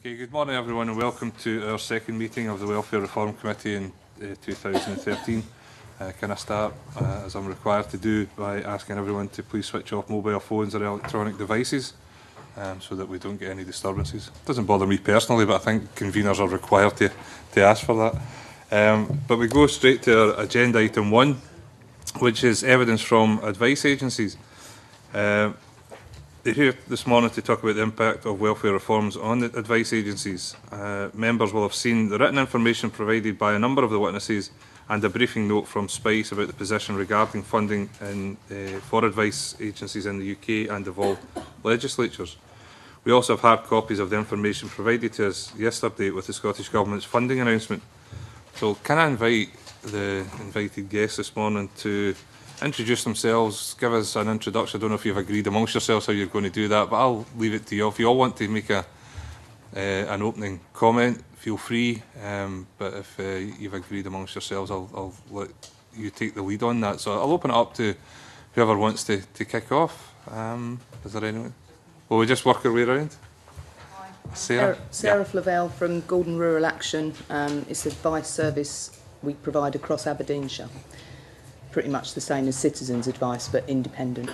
Okay, good morning everyone and welcome to our second meeting of the Welfare Reform Committee in 2013. Can I start, as I'm required to do, by asking everyone to please switch off mobile phones or electronic devices so that we don't get any disturbances. It doesn't bother me personally, but I think conveners are required to ask for that. But we go straight to our agenda item 1, which is evidence from advice agencies. They're here this morning to talk about the impact of welfare reforms on the advice agencies. Members will have seen the written information provided by a number of the witnesses and a briefing note from SPICE about the position regarding funding for advice agencies in the UK and devolved legislatures. We also have hard copies of the information provided to us yesterday with the Scottish Government's funding announcement. So can I invite the invited guests this morning to introduce themselves, give us an introduction. I don't know if you've agreed amongst yourselves how you're going to do that, but I'll leave it to you. If you all want to make an opening comment, feel free. But if you've agreed amongst yourselves, I'll let you take the lead on that. So I'll open it up to whoever wants to kick off. Is there anyone? Will we just work our way around? Sarah Flavelle from Gordon Rural Action. It's advice service we provide across Aberdeenshire. Pretty much the same as Citizens Advice, but independent.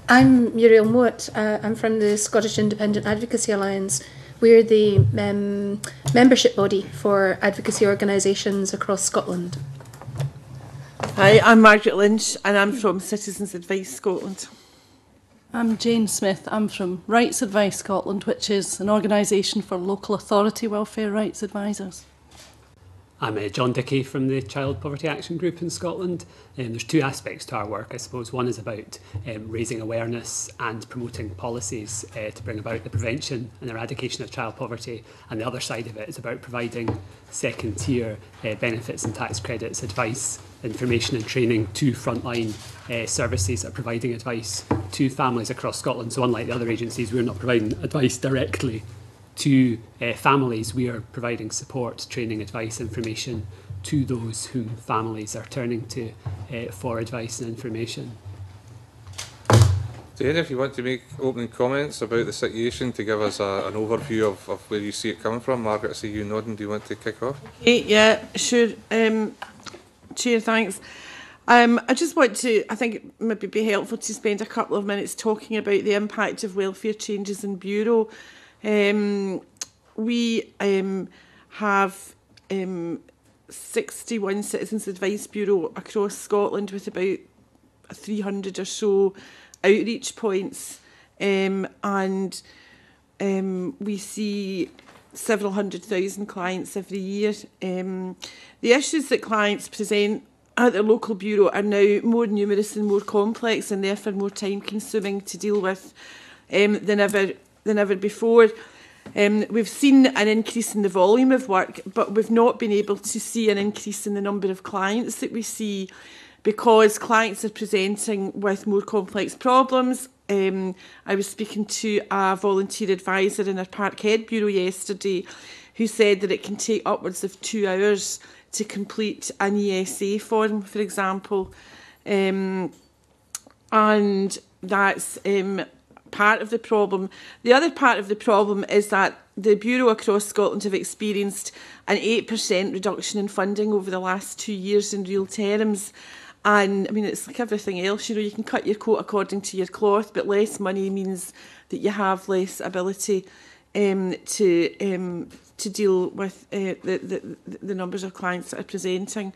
I'm Muriel Mowat. I'm from the Scottish Independent Advocacy Alliance. We're the membership body for advocacy organisations across Scotland. Hi, I'm Margaret Lynch and I'm from Citizens Advice Scotland. I'm Jane Smith. I'm from Rights Advice Scotland, which is an organisation for local authority welfare rights advisors. I'm John Dickey from the Child Poverty Action Group in Scotland. There's two aspects to our work, I suppose. One is about raising awareness and promoting policies to bring about the prevention and eradication of child poverty. And the other side of it is about providing second-tier benefits and tax credits, advice, information and training to frontline services that are providing advice to families across Scotland. So unlike the other agencies, we're not providing advice directly to families. We are providing support, training, advice, information to those whom families are turning to for advice and information. Jane, if you want to make opening comments about the situation to give us an overview of where you see it coming from. Margaret, I see you nodding. Do you want to kick off? Yeah, sure. Chair, thanks. I just want to, I think it maybe be helpful to spend a couple of minutes talking about the impact of welfare changes in Bureau. We have 61 Citizens Advice Bureau across Scotland with about 300 or so outreach points, and we see several 100,000 clients every year. The issues that clients present at their local bureau are now more numerous and more complex and therefore more time consuming to deal with than ever before. We've seen an increase in the volume of work, but we've not been able to see an increase in the number of clients that we see because clients are presenting with more complex problems. I was speaking to a volunteer advisor in our Parkhead Bureau yesterday who said that it can take upwards of 2 hours to complete an ESA form, for example. And that's part of the problem. The other part of the problem is that the Bureau across Scotland have experienced an 8% reduction in funding over the last 2 years in real terms. And I mean, it's like everything else, you know, you can cut your coat according to your cloth, but less money means that you have less ability to deal with the numbers of clients that are presenting.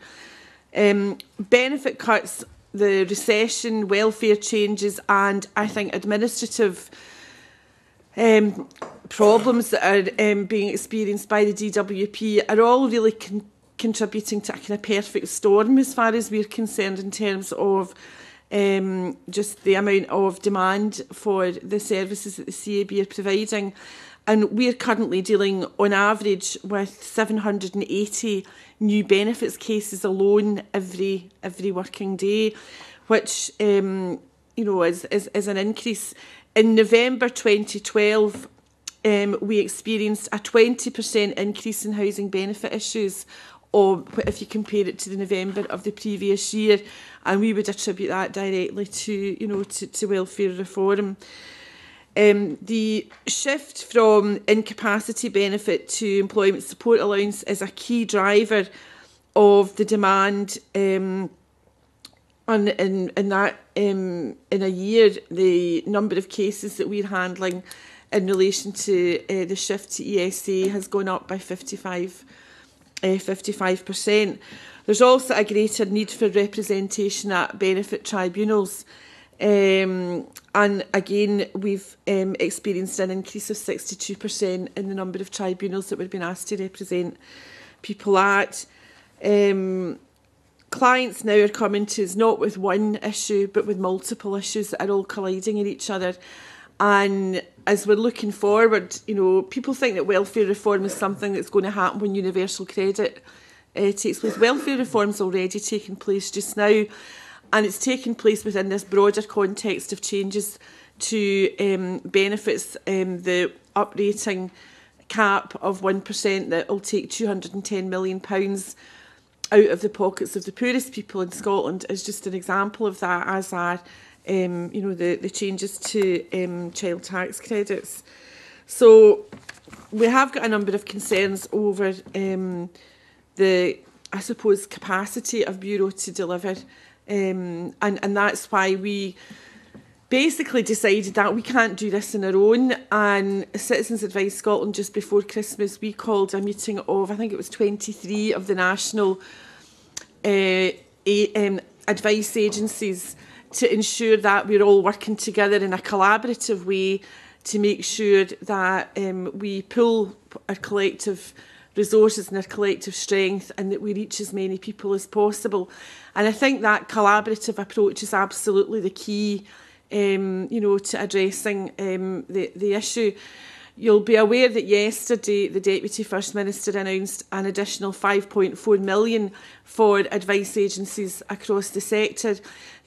Benefit cuts, the recession, welfare changes, and I think administrative problems that are being experienced by the DWP are all really contributing to a kind of perfect storm as far as we're concerned in terms of just the amount of demand for the services that the CAB are providing. And we're currently dealing on average with 780 new benefits cases alone every working day, which you know is an increase. In November 2012, we experienced a 20% increase in housing benefit issues, or if you compare it to the November of the previous year, and we would attribute that directly to welfare reform. The shift from incapacity benefit to employment support allowance is a key driver of the demand. In a year, the number of cases that we're handling in relation to the shift to ESA has gone up by 55%. There's also a greater need for representation at benefit tribunals. And again, we've experienced an increase of 62% in the number of tribunals that we've been asked to represent people at. Clients now are coming to us not with one issue, but with multiple issues that are all colliding in each other. And as we're looking forward, you know, people think that welfare reform is something that's going to happen when universal credit takes place. Welfare reform's already taken place just now, and it's taken place within this broader context of changes to benefits, the uprating cap of 1% that will take £210 million out of the pockets of the poorest people in Scotland is just an example of that, as are you know, the changes to child tax credits. So we have got a number of concerns over the, I suppose, capacity of Bureau to deliver, and that's why we basically decided that we can't do this on our own. And Citizens Advice Scotland, just before Christmas, we called a meeting of, I think it was 23 of the national advice agencies to ensure that we're all working together in a collaborative way to make sure that we pool our collective resources and our collective strength, and that we reach as many people as possible. And I think that collaborative approach is absolutely the key, you know, to addressing the issue. You'll be aware that yesterday the Deputy First Minister announced an additional £5.4 million for advice agencies across the sector.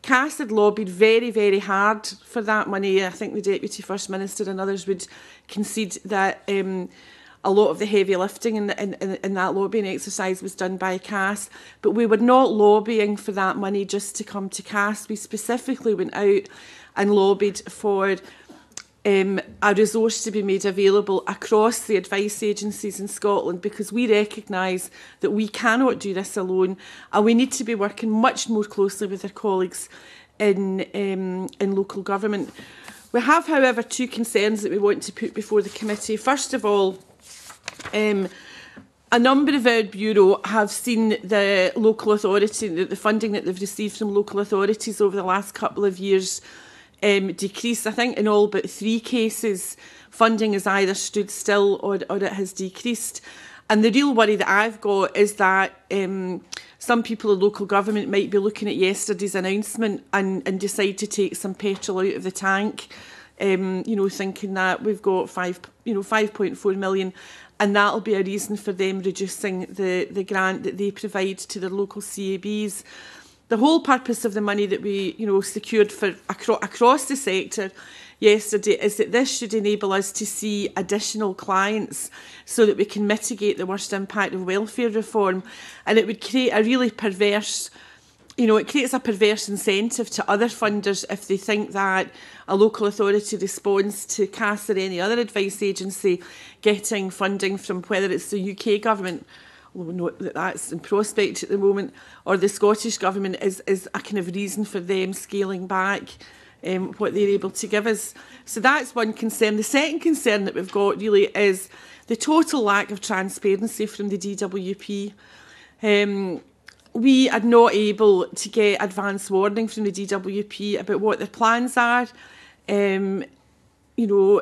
CAS had lobbied very, very hard for that money. I think the Deputy First Minister and others would concede that a lot of the heavy lifting in that lobbying exercise was done by CAS. But we were not lobbying for that money just to come to CAS. We specifically went out and lobbied for a resource to be made available across the advice agencies in Scotland, because we recognise that we cannot do this alone, and we need to be working much more closely with our colleagues in local government. We have, however, two concerns that we want to put before the committee. First of all, a number of our bureau have seen the local authority, the funding that they've received from local authorities over the last couple of years decrease. I think in all but 3 cases, funding has either stood still or it has decreased. And the real worry that I've got is that some people in local government might be looking at yesterday's announcement and decide to take some petrol out of the tank, you know, thinking that we've got 5.4 million, and that'll be a reason for them reducing the grant that they provide to their local CABs. The whole purpose of the money that we, you know, secured for across the sector yesterday is that this should enable us to see additional clients so that we can mitigate the worst impact of welfare reform. And it would create a really perverse, you know, it creates a perverse incentive to other funders if they think that a local authority responds to CAS or any other advice agency getting funding from, whether it's the UK government, we know that that's in prospect at the moment, or the Scottish Government, is a kind of reason for them scaling back what they're able to give us. So that's one concern. The second concern that we've got really is the total lack of transparency from the DWP. We are not able to get advance warning from the DWP about what their plans are. You know,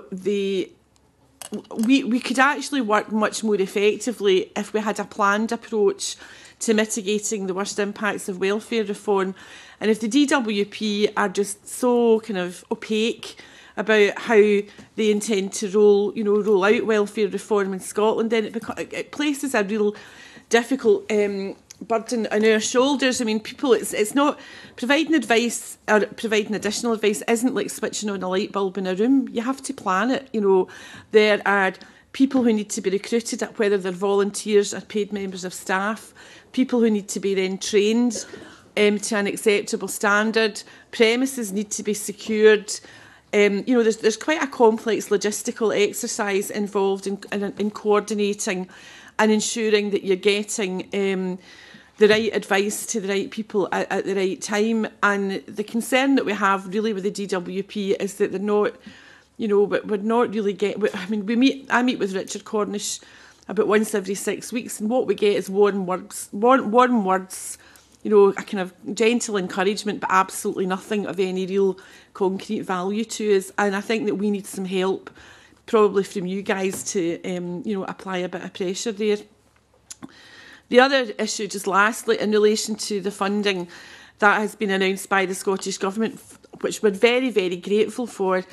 we could actually work much more effectively if we had a planned approach to mitigating the worst impacts of welfare reform. And if the DWP are just so kind of opaque about how they intend to roll out welfare reform in Scotland, then it places a real difficult burden on our shoulders. I mean, people, it's not providing advice or providing additional advice isn't like switching on a light bulb in a room. You have to plan it. You know, there are people who need to be recruited, whether they're volunteers or paid members of staff, people who need to be then trained to an acceptable standard, premises need to be secured, you know, there's quite a complex logistical exercise involved in coordinating and ensuring that you're getting the right advice to the right people at the right time. And the concern that we have really with the DWP is that they're not, you know, but we're not really getting. I mean, I meet with Richard Cornish about once every 6 weeks, and what we get is warm words, you know, a kind of gentle encouragement, but absolutely nothing of any real concrete value to us. And I think that we need some help, probably from you guys, to you know, apply a bit of pressure there. The other issue, just lastly, in relation to the funding that has been announced by the Scottish Government, which we're very, very grateful for.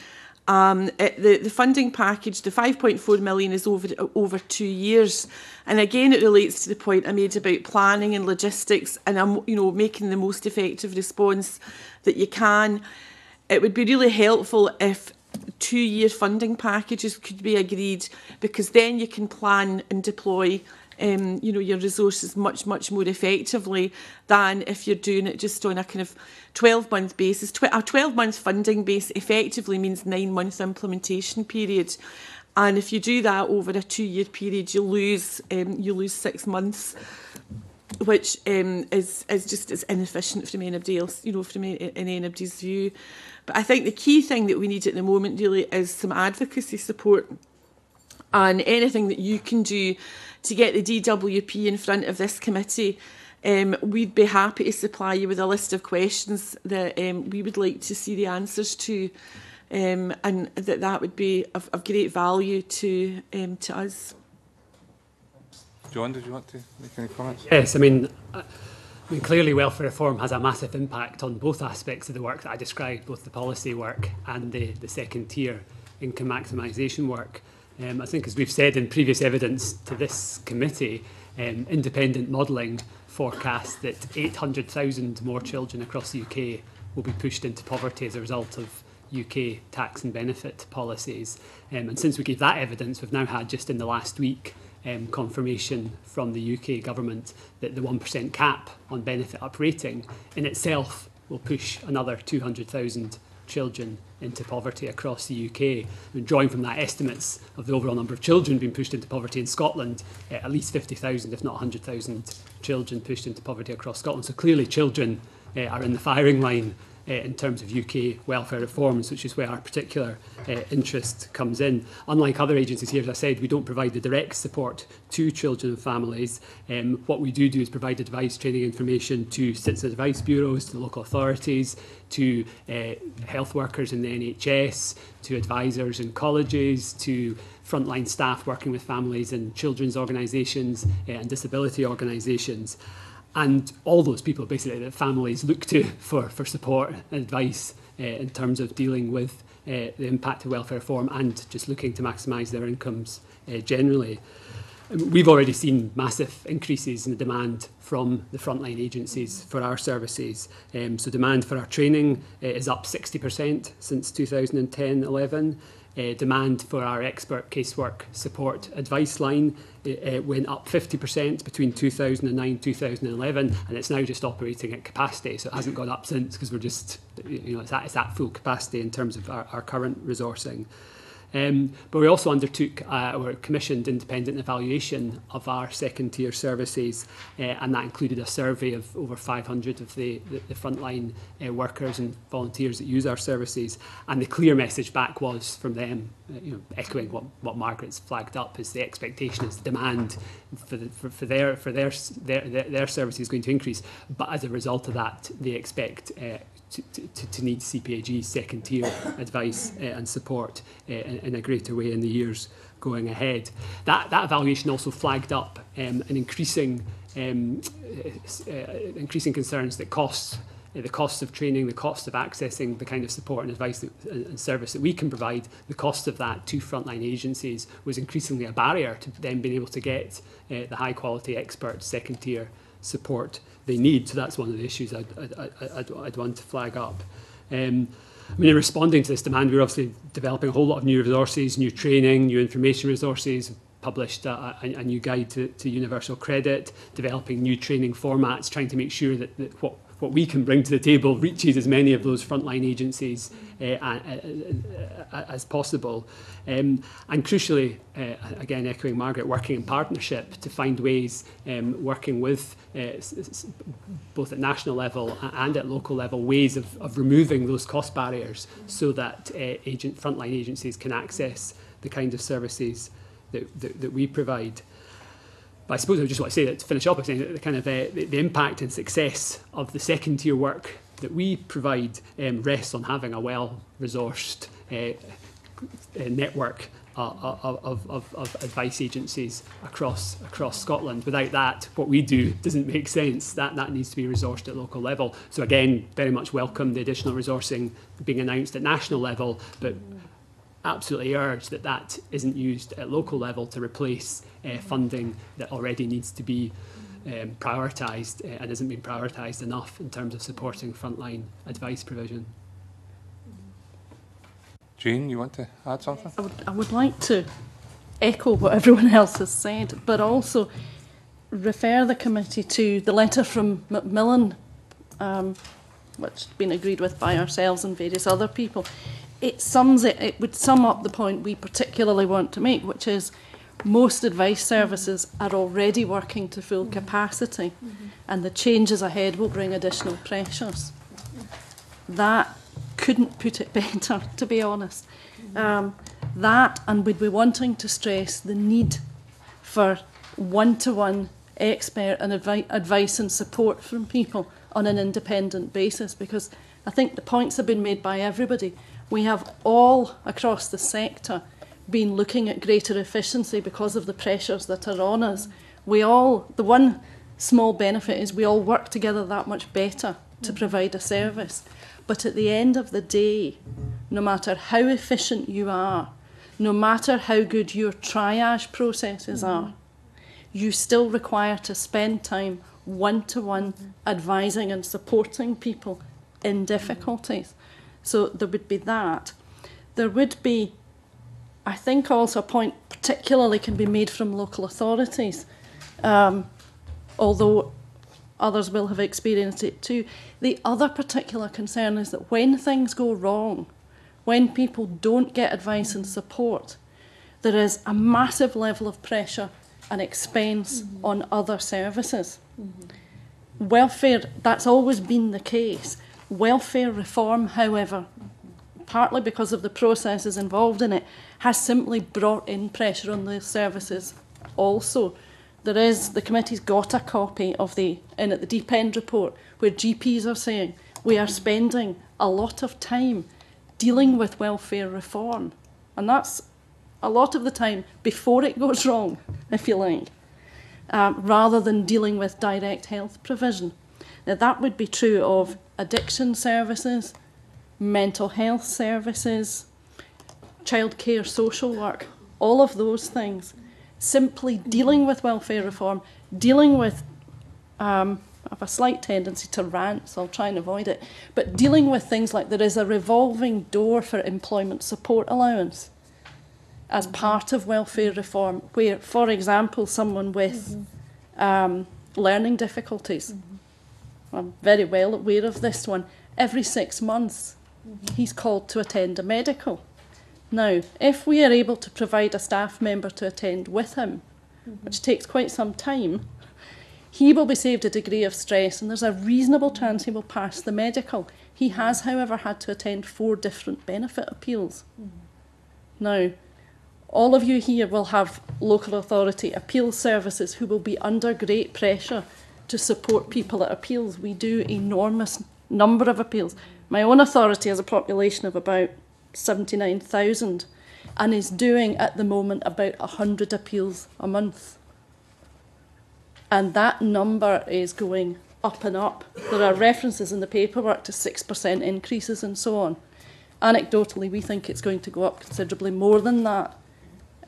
The funding package, the 5.4 million, is over 2 years, and again it relates to the point I made about planning and logistics, and you know, making the most effective response that you can. It would be really helpful if 2-year funding packages could be agreed, because then you can plan and deploy you know, your resources much more effectively than if you're doing it just on a kind of 12-month basis. A 12-month funding base effectively means 9-month implementation period, and if you do that over a 2-year period, you lose 6 months, which is just as inefficient from anybody else, you know, from in anybody's view. But I think the key thing that we need at the moment really is some advocacy support, and anything that you can do to get the DWP in front of this committee. We'd be happy to supply you with a list of questions that we would like to see the answers to, and that would be of great value to us. John, did you want to make any comments? Yes, I mean, clearly welfare reform has a massive impact on both aspects of the work that I described, both the policy work and the second tier income maximisation work. I think, as we've said in previous evidence to this committee, independent modelling forecasts that 800,000 more children across the UK will be pushed into poverty as a result of UK tax and benefit policies. And since we gave that evidence, we've now had, just in the last week, confirmation from the UK government that the 1% cap on benefit uprating in itself will push another 200,000 children into poverty across the UK. And drawing from that, estimates of the overall number of children being pushed into poverty in Scotland, at least 50,000, if not 100,000 children pushed into poverty across Scotland. So clearly children are in the firing line in terms of UK welfare reforms, which is where our particular interest comes in. Unlike other agencies here, as I said, we don't provide the direct support to children and families. What we do is provide advice, training, information to citizen advice bureaus, to local authorities, to health workers in the NHS, to advisors in colleges, to frontline staff working with families in children's organisations and disability organisations. And all those people basically that families look to for support and advice in terms of dealing with the impact of welfare reform and just looking to maximise their incomes generally. We've already seen massive increases in the demand from the frontline agencies for our services. So demand for our training is up 60% since 2010-11. Demand for our expert casework support advice line went up 50% between 2009-2011, and it's now just operating at capacity. So it hasn't gone up since, because we're just, you know, it's at full capacity in terms of our current resourcing. But we also undertook or commissioned independent evaluation of our second tier services, and that included a survey of over 500 of the frontline workers and volunteers that use our services. And the clear message back was from them, you know, echoing what Margaret's flagged up, is the expectation is the demand for their services is going to increase, but as a result of that, they expect to need CPAG's second tier advice and support in a greater way in the years going ahead. That evaluation also flagged up an increasing concerns that the costs of training, the cost of accessing the kind of support and advice and service that we can provide, the cost of that to frontline agencies was increasingly a barrier to them being able to get the high quality expert second tier support they need. So that's one of the issues I'd want to flag up. I mean, in responding to this demand, we're obviously developing a whole lot of new resources, new training, new information resources, published a new guide to universal credit, developing new training formats, trying to make sure that what what we can bring to the table reaches as many of those frontline agencies as possible. And crucially, again echoing Margaret, working in partnership to find ways, working with both at national level and at local level, ways of removing those cost barriers so that frontline agencies can access the kind of services that we provide. But I suppose I just want to say that, to finish up by saying that the kind of the impact and success of the second tier work that we provide rests on having a well-resourced network of advice agencies across Scotland. Without that, what we do doesn't make sense. That needs to be resourced at local level. So again, very much welcome the additional resourcing being announced at national level, but absolutely urge that isn't used at local level to replace funding that already needs to be prioritised and isn't being prioritised enough in terms of supporting frontline advice provision. Jane, you want to add something? I would like to echo what everyone else has said, but also refer the committee to the letter from Macmillan, which has been agreed with by ourselves and various other people. It would sum up the point we particularly want to make, which is most advice services are already working to full capacity, and the changes ahead will bring additional pressures. That couldn't put it better, to be honest. That, and we'd be wanting to stress the need for one-to-one expert and advice and support from people on an independent basis, because I think the points have been made by everybody. We have all across the sector been looking at greater efficiency because of the pressures that are on us. The one small benefit is we all work together that much better to provide a service. But at the end of the day, no matter how efficient you are, no matter how good your triage processes are, you still require to spend time one-to-one advising and supporting people in difficulties. So there would be that. There would be, I think, also a point particularly can be made from local authorities, although others will have experienced it too. The other particular concern is that when things go wrong, when people don't get advice and support, there is a massive level of pressure and expense on other services. Welfare, that's always been the case. Welfare reform, however, partly because of the processes involved in it, has simply brought in pressure on those services also. The committee's got a copy of at the Deep End report where GPs are saying we are spending a lot of time dealing with welfare reform. And that's a lot of the time before it goes wrong, if you like, rather than dealing with direct health provision. Now, that would be true of addiction services, mental health services, childcare, social work, all of those things. Simply dealing with welfare reform, dealing with, I have a slight tendency to rant, so I'll try and avoid it, but dealing with things like there is a revolving door for employment support allowance as part of welfare reform, where, for example, someone with learning difficulties, I'm very well aware of this one, every 6 months he's called to attend a medical. Now, if we are able to provide a staff member to attend with him, which takes quite some time, he will be saved a degree of stress, and there's a reasonable chance he will pass the medical. He has, however, had to attend 4 different benefit appeals. Now, all of you here will have local authority appeal services who will be under great pressure to support people at appeals. We do enormous number of appeals. My own authority has a population of about 79,000 and is doing at the moment about 100 appeals a month. And that number is going up and up. There are references in the paperwork to 6% increases and so on. Anecdotally, we think it's going to go up considerably more than that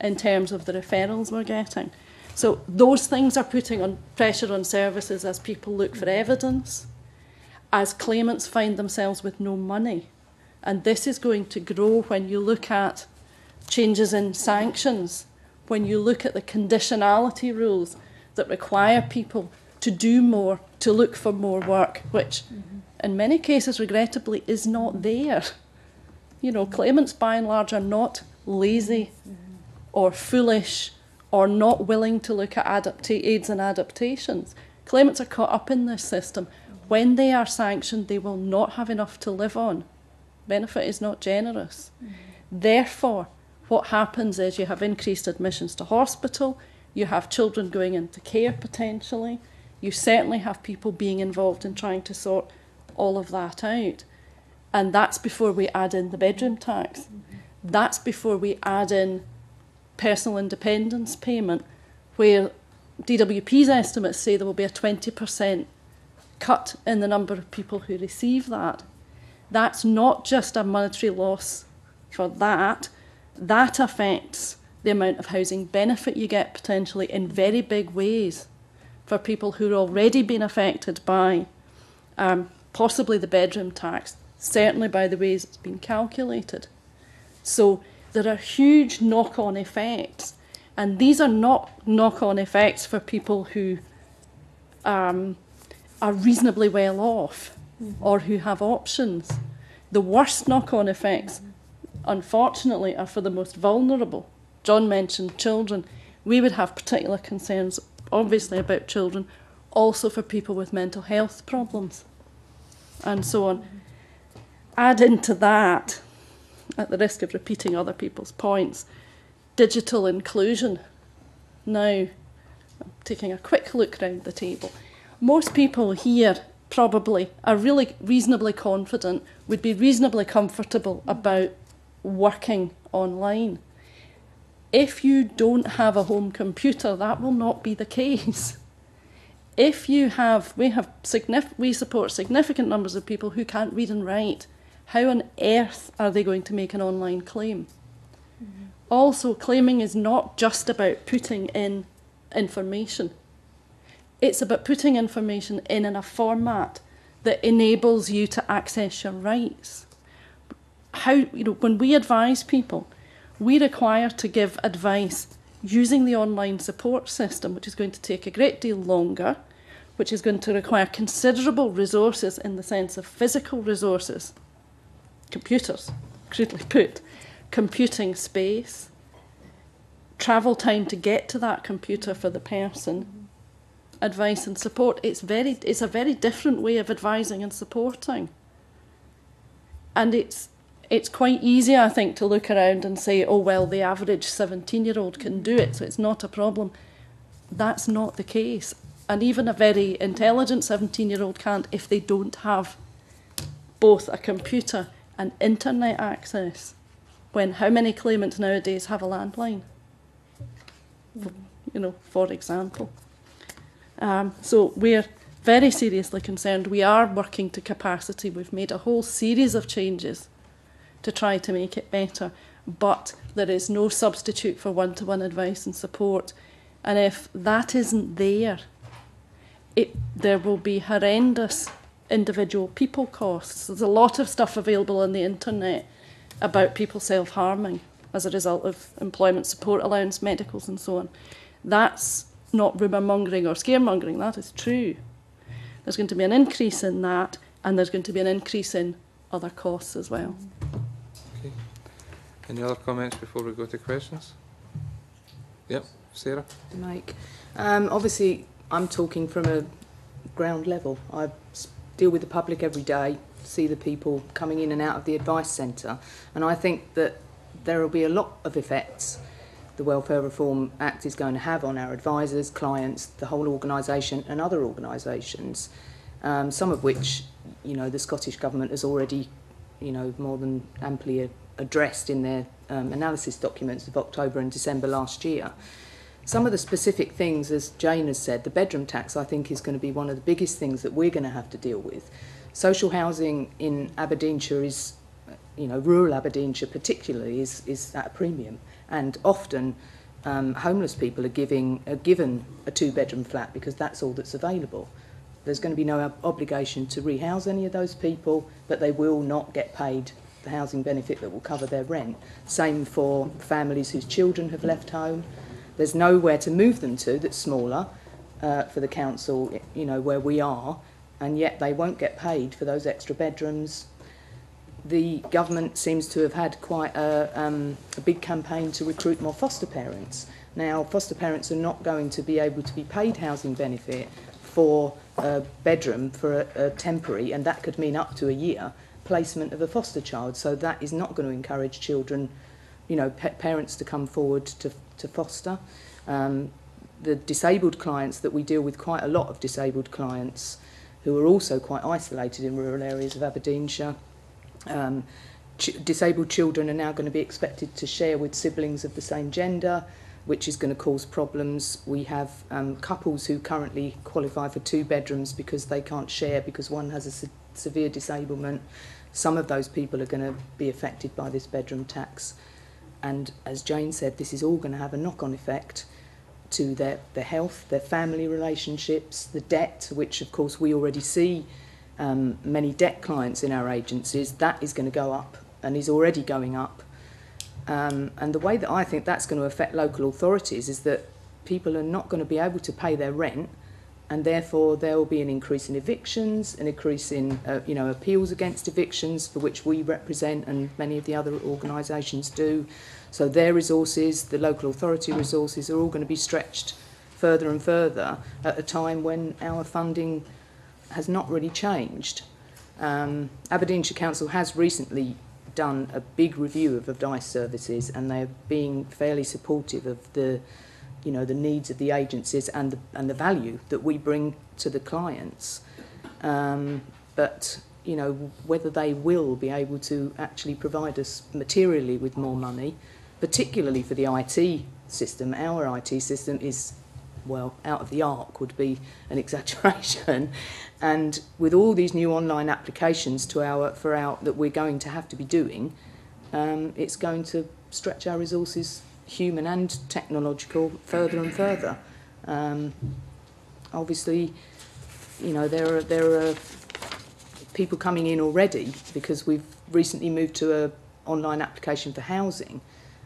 in terms of the referrals we're getting. So those things are putting on pressure on services as people look for evidence, as claimants find themselves with no money. And this is going to grow when you look at changes in sanctions, when you look at the conditionality rules that require people to do more, to look for more work, which in many cases, regrettably, is not there. You know, claimants by and large are not lazy or foolish or not willing to look at aids and adaptations. Claimants are caught up in this system. When they are sanctioned, they will not have enough to live on. Benefit is not generous. Therefore, what happens is you have increased admissions to hospital, you have children going into care potentially, you certainly have people being involved in trying to sort all of that out. And that's before we add in the bedroom tax. That's before we add in personal independence payment, where DWP's estimates say there will be a 20% cut in the number of people who receive that. That's not just a monetary loss for that. That affects the amount of housing benefit you get potentially in very big ways for people who are already been affected by possibly the bedroom tax, certainly by the ways it's been calculated. So there are huge knock-on effects, and these are not knock-on effects for people who are reasonably well off or who have options. The worst knock-on effects, unfortunately, are for the most vulnerable. John mentioned children. We would have particular concerns, obviously, about children, also for people with mental health problems and so on. Add into that, at the risk of repeating other people's points, digital inclusion. Now, I'm taking a quick look round the table. Most people here probably are really reasonably confident, would be reasonably comfortable about working online. If you don't have a home computer, that will not be the case. If you have, we support significant numbers of people who can't read and write. How on earth are they going to make an online claim? Also, claiming is not just about putting in information. It's about putting information in a format that enables you to access your rights. When we advise people, we require to give advice using the online support system, which is going to take a great deal longer, which is going to require considerable resources in the sense of physical resources, computers, crudely put, computing space, travel time to get to that computer for the person, advice and support. It's a very different way of advising and supporting. And it's quite easy, I think, to look around and say, oh, well, the average 17-year-old can do it, so it's not a problem. That's not the case. And even a very intelligent 17-year-old can't if they don't have both a computer and internet access. When how many claimants nowadays have a landline? For example. So we're very seriously concerned. We are working to capacity. We've made a whole series of changes to try to make it better, but there is no substitute for one-to-one advice and support. And if that isn't there, there will be horrendous individual people costs. There's a lot of stuff available on the internet about people self-harming as a result of employment support allowance, medicals and so on. That's not rumour-mongering or scaremongering, that is true. There's going to be an increase in that, and there's going to be an increase in other costs as well. Okay. Any other comments before we go to questions? Yep, Sarah? Mike, obviously I'm talking from a ground level. I deal with the public every day, see the people coming in and out of the advice centre, and I think that there will be a lot of effects the Welfare Reform Act is going to have on our advisors, clients, the whole organisation and other organisations, some of which, the Scottish Government has already, more than amply addressed in their analysis documents of October and December last year. Some of the specific things, as Jane has said, the bedroom tax, I think, is going to be one of the biggest things that we're going to have to deal with. Social housing in Aberdeenshire is, rural Aberdeenshire particularly, is at a premium. And often homeless people are given a two-bedroom flat because that's all that's available. There's going to be no obligation to rehouse any of those people, but they will not get paid the housing benefit that will cover their rent. Same for families whose children have left home. There's nowhere to move them to that's smaller. for the council, you know, where we are, and yet they won't get paid for those extra bedrooms. The government seems to have had quite a big campaign to recruit more foster parents. Now, foster parents are not going to be able to be paid housing benefit for a bedroom for a temporary, and that could mean up to a year, placement of a foster child. So that is not going to encourage children, you know, parents to come forward to foster. The disabled clients that we deal with, quite a lot of disabled clients who are also quite isolated in rural areas of Aberdeenshire. Disabled children are now going to be expected to share with siblings of the same gender, which is going to cause problems. We have couples who currently qualify for 2 bedrooms because they can't share because one has a severe disablement. Some of those people are going to be affected by this bedroom tax. And as Jane said, this is all going to have a knock-on effect to their health, their family relationships, the debt, which of course we already see many debt clients in our agencies. That is going to go up and is already going up. And the way that I think that's going to affect local authorities is that people are not going to be able to pay their rent, and therefore there will be an increase in evictions, an increase in appeals against evictions, for which we represent and many of the other organisations do. So their resources, the local authority resources, are all going to be stretched further and further at a time when our funding has not really changed. Aberdeenshire Council has recently done a big review of advice services, and they're being fairly supportive of the needs of the agencies and the value that we bring to the clients. But you know, whether they will be able to actually provide us materially with more money, particularly for the IT system. Our IT system is, well, out of the arc would be an exaggeration. And with all these new online applications that we're going to have to be doing, it's going to stretch our resources, human and technological, further and further. Obviously, you know, there are people coming in already because we've recently moved to an online application for housing.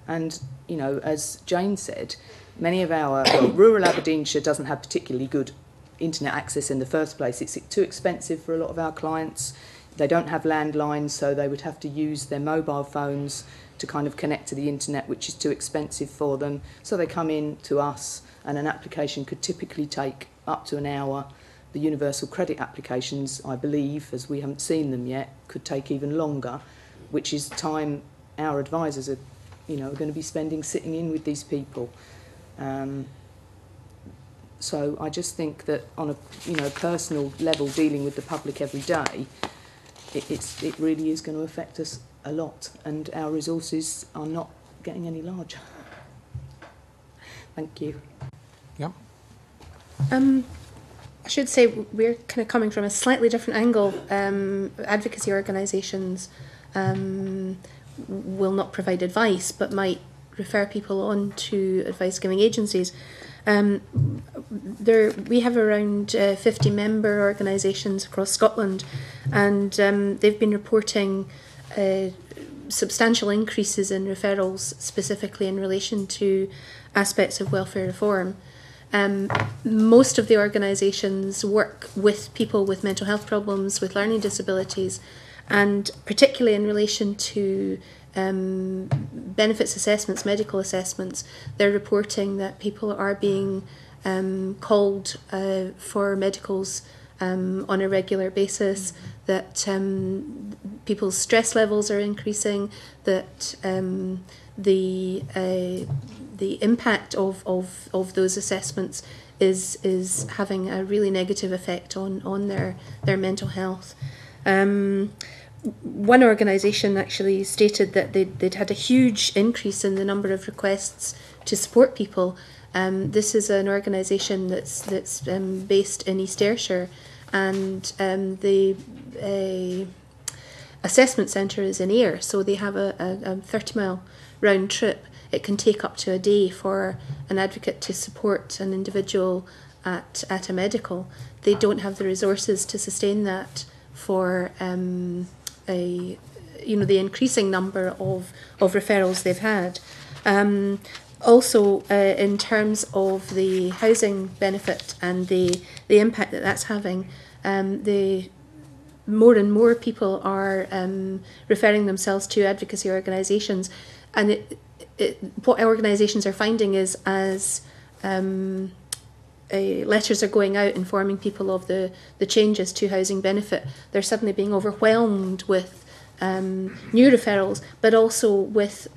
And, you know, as Jane said, many of our rural Aberdeenshire doesn't have particularly good internet access in the first place. It's too expensive for a lot of our clients. They don't have landlines, so they would have to use their mobile phones to kind of connect to the internet, which is too expensive for them. So they come in to us, and an application could typically take up to an hour. The universal credit applications, I believe, as we haven't seen them yet, could take even longer, which is time our advisors are going to be spending sitting in with these people. So I just think that on a personal level, dealing with the public every day, it really is going to affect us a lot, and our resources are not getting any larger. Thank you. Yeah. I should say we're kind of coming from a slightly different angle. Advocacy organisations will not provide advice, but might refer people on to advice-giving agencies. We have around 50 member organisations across Scotland, and they've been reporting substantial increases in referrals, specifically in relation to aspects of welfare reform. Most of the organisations work with people with mental health problems, with learning disabilities, and particularly in relation to benefits assessments, medical assessments, they're reporting that people are being called for medicals on a regular basis, that people's stress levels are increasing, that the impact of those assessments is having a really negative effect on their mental health. One organisation actually stated that they'd had a huge increase in the number of requests to support people. This is an organisation that's based in East Ayrshire, and the assessment centre is in Ayr, so they have a 30-mile round trip. It can take up to a day for an advocate to support an individual at a medical. They don't have the resources to sustain that for the increasing number of referrals they've had. also, in terms of the housing benefit and the impact that that's having, the more and more people are referring themselves to advocacy organisations, and what organisations are finding is as letters are going out informing people of the changes to housing benefit, they're suddenly being overwhelmed with new referrals, but also with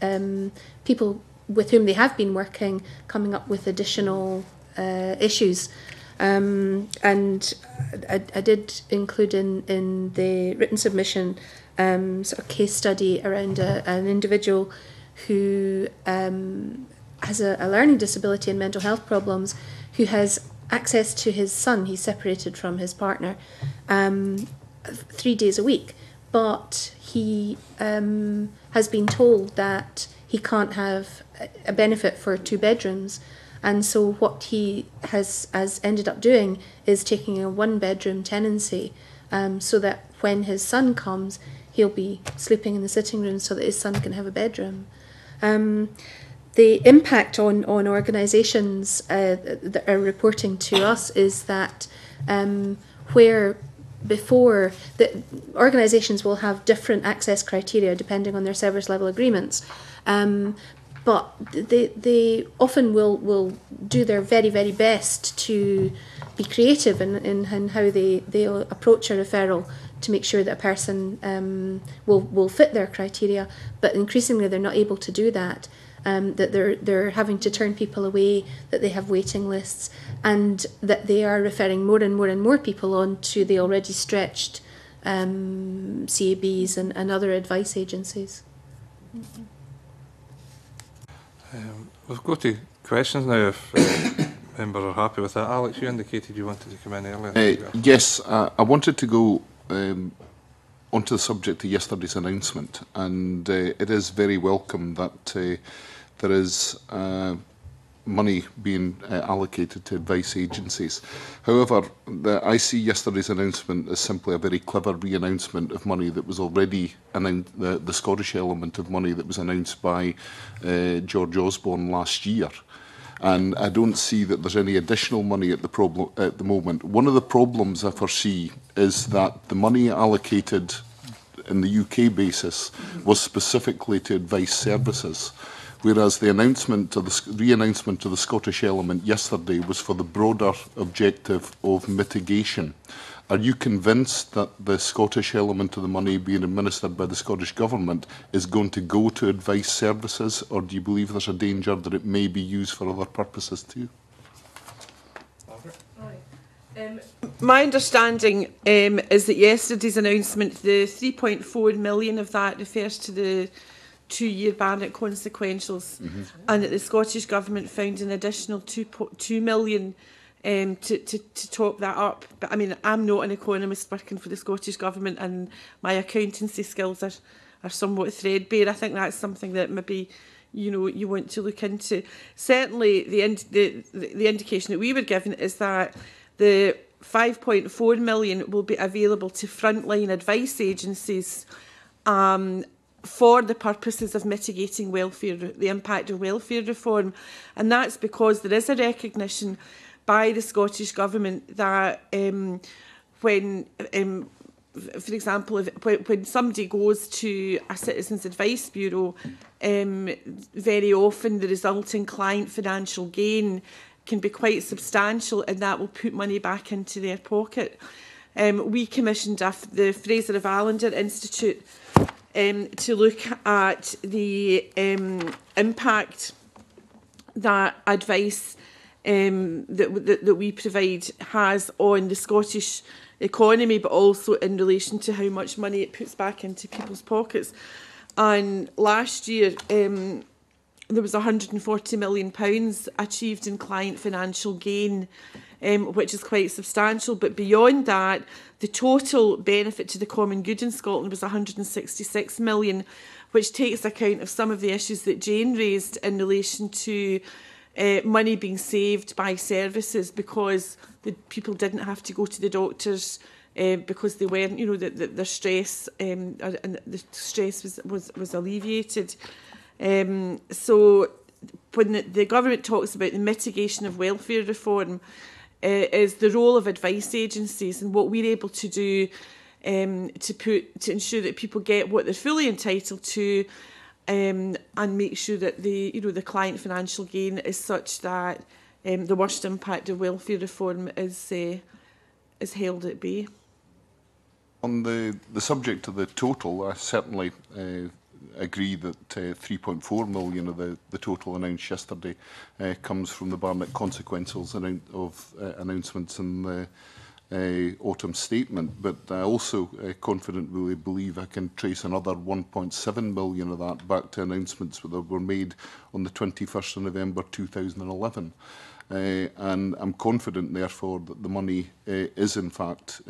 people with whom they have been working coming up with additional issues. And I did include in the written submission sort of case study around an individual who has a learning disability and mental health problems, who has access to his son. He's separated from his partner 3 days a week, but he has been told that he can't have a benefit for 2 bedrooms. And so what he has ended up doing is taking a 1-bedroom tenancy, so that when his son comes, he'll be sleeping in the sitting room so that his son can have a bedroom. The impact on organisations that are reporting to us is that where before, the organisations will have different access criteria depending on their service level agreements, but they often will do their very, very best to be creative in how they approach a referral to make sure that a person will fit their criteria, but increasingly they're not able to do that. That they're having to turn people away, that they have waiting lists, and that they are referring more and more and more people on to the already stretched CABs and other advice agencies. We'll go to questions now if members are happy with that. Alex, you indicated you wanted to come in earlier. Yes, I wanted to go onto the subject of yesterday's announcement, and it is very welcome that there is money being allocated to advice agencies. However, I see yesterday's announcement as simply a very clever re-announcement of money that was already announced, the Scottish element of money that was announced by George Osborne last year. And I don't see that there's any additional money at the moment. One of the problems I foresee is that the money allocated in the UK basis was specifically to advice services, whereas the announcement of the re-announcement of the Scottish element yesterday was for the broader objective of mitigation. Are you convinced that the Scottish element of the money being administered by the Scottish Government is going to go to advice services, or do you believe there's a danger that it may be used for other purposes too? My understanding is that yesterday's announcement, the 3.4 million of that refers to the 2-year Barnett consequentials, and that the Scottish Government found an additional 2 million to top that up. But I mean, I'm not an economist working for the Scottish Government, and my accountancy skills are somewhat threadbare. I think that's something that maybe you want to look into. Certainly, the indication that we were given is that the 5.4 million will be available to frontline advice agencies for the purposes of mitigating the impact of welfare reform. And that's because there is a recognition by the Scottish Government that when, for example, when somebody goes to a Citizens Advice Bureau, very often the resulting client financial gain can be quite substantial, and that will put money back into their pocket. We commissioned the Fraser of Allender Institute to look at the impact that advice that we provide has on the Scottish economy, but also in relation to how much money it puts back into people's pockets. And last year, there was £140 million achieved in client financial gain, which is quite substantial. But beyond that, the total benefit to the common good in Scotland was £166 million, which takes account of some of the issues that Jane raised in relation to money being saved by services because the people didn't have to go to the doctors because they weren't, their stress and the stress was alleviated. So when the government talks about the mitigation of welfare reform, is the role of advice agencies and what we're able to do to ensure that people get what they're fully entitled to, and make sure that the client financial gain is such that the worst impact of welfare reform is held at bay. On the subject of the total, I certainly agree that 3.4 million of the total announced yesterday comes from the Barnett consequences of announcements in the autumn statement, but I also confidently believe I can trace another 1.7 million of that back to announcements that were made on the 21st of November 2011. And I'm confident, therefore, that the money is in fact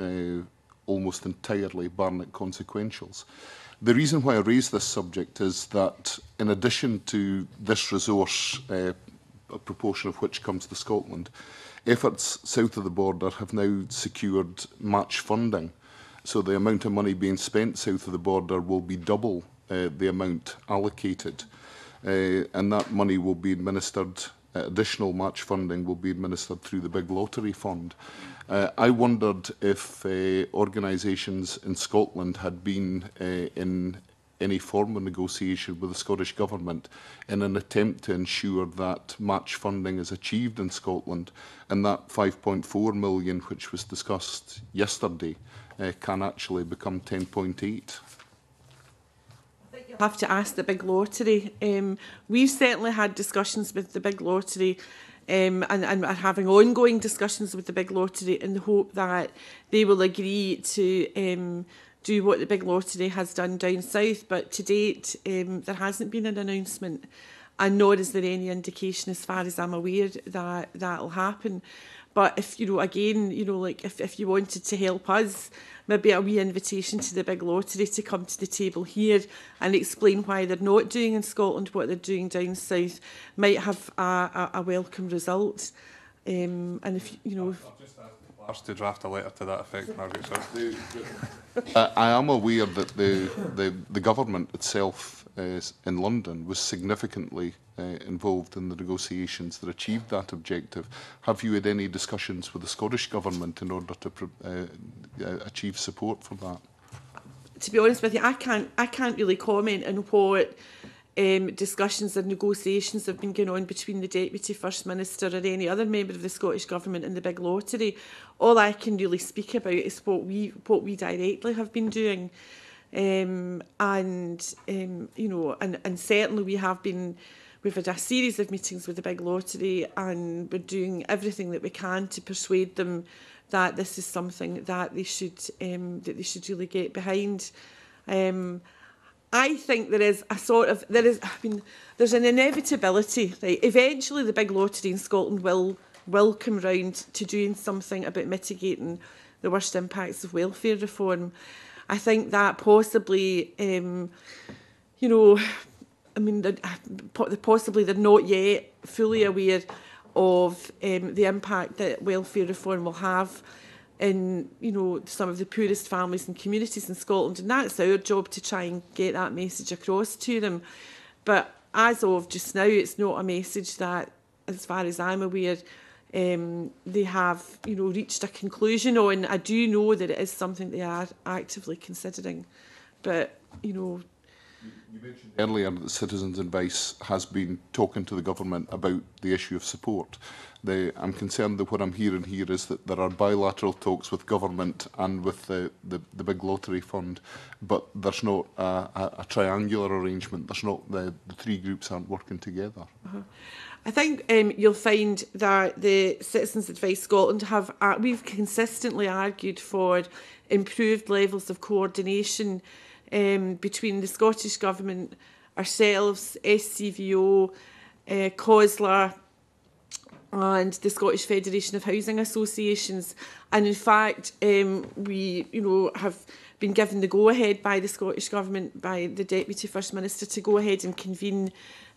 almost entirely Barnett consequentials. The reason why I raise this subject is that in addition to this resource, a proportion of which comes to Scotland, efforts south of the border have now secured match funding. So the amount of money being spent south of the border will be double the amount allocated. And that money will be administered, additional match funding will be administered through the Big Lottery Fund. I wondered if organisations in Scotland had been in any form of negotiation with the Scottish Government in an attempt to ensure that match funding is achieved in Scotland, and that 5.4 million, which was discussed yesterday, can actually become 10.8. Have to ask the Big Lottery. We've certainly had discussions with the Big Lottery and are having ongoing discussions with the Big Lottery in the hope that they will agree to do what the Big Lottery has done down south. But to date, there hasn't been an announcement, and nor is there any indication, as far as I'm aware, that that'll happen. But if, again, like if you wanted to help us, maybe a wee invitation to the Big Lottery to come to the table here and explain why they're not doing in Scotland what they're doing down south might have a welcome result. And if, I've just asked to draft a letter to that effect, Margaret. I am aware that the government itself in London was significantly involved in the negotiations that achieved that objective. Have you had any discussions with the Scottish Government in order to achieve support for that? To be honest with you, I can't really comment on what discussions or negotiations have been going on between the Deputy First Minister or any other member of the Scottish Government and the Big Lottery. All I can really speak about is what we directly have been doing, and certainly we've had a series of meetings with the Big Lottery, and we're doing everything that we can to persuade them that this is something that they should really get behind. I think there's an inevitability. Right? Eventually, the Big Lottery in Scotland will come round to doing something about mitigating the worst impacts of welfare reform. I think that possibly, possibly they're not yet fully aware of the impact that welfare reform will have in some of the poorest families and communities in Scotland, and that's our job to try and get that message across to them. But as of just now, it's not a message that, as far as I'm aware, they have reached a conclusion on. I do know that it is something they are actively considering, but You mentioned earlier that Citizens Advice has been talking to the government about the issue of support. I'm concerned that what I'm hearing here is that there are bilateral talks with government and with the Big Lottery Fund, but there's not a triangular arrangement. There's not the three groups aren't working together. I think you'll find that the Citizens Advice Scotland we've consistently argued for improved levels of coordination between the Scottish Government, ourselves, SCVO, COSLA and the Scottish Federation of Housing Associations. And in fact, we have been given the go-ahead by the Scottish Government, by the Deputy First Minister, to go ahead and convene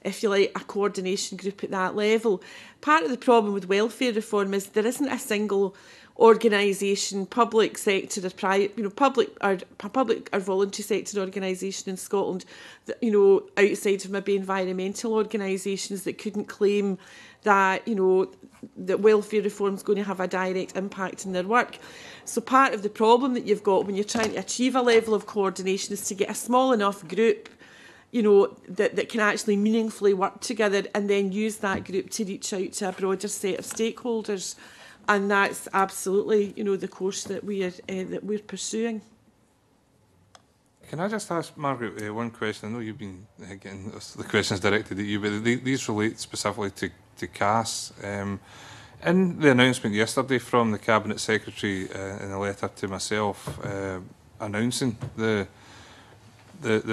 if you like, a coordination group at that level. Part of the problem with welfare reform is there isn't a single organisation, public sector or private, public or voluntary sector organisation in Scotland that, outside of maybe environmental organisations that couldn't claim that, that welfare reform is going to have a direct impact on their work. So part of the problem that you've got when you're trying to achieve a level of coordination is to get a small enough group, that can actually meaningfully work together and then use that group to reach out to a broader set of stakeholders. And that's absolutely, the course that we're pursuing. Can I just ask Margaret one question? I know you've been getting the questions directed at you, but these relate specifically to CAS. In the announcement yesterday from the Cabinet Secretary in a letter to myself announcing the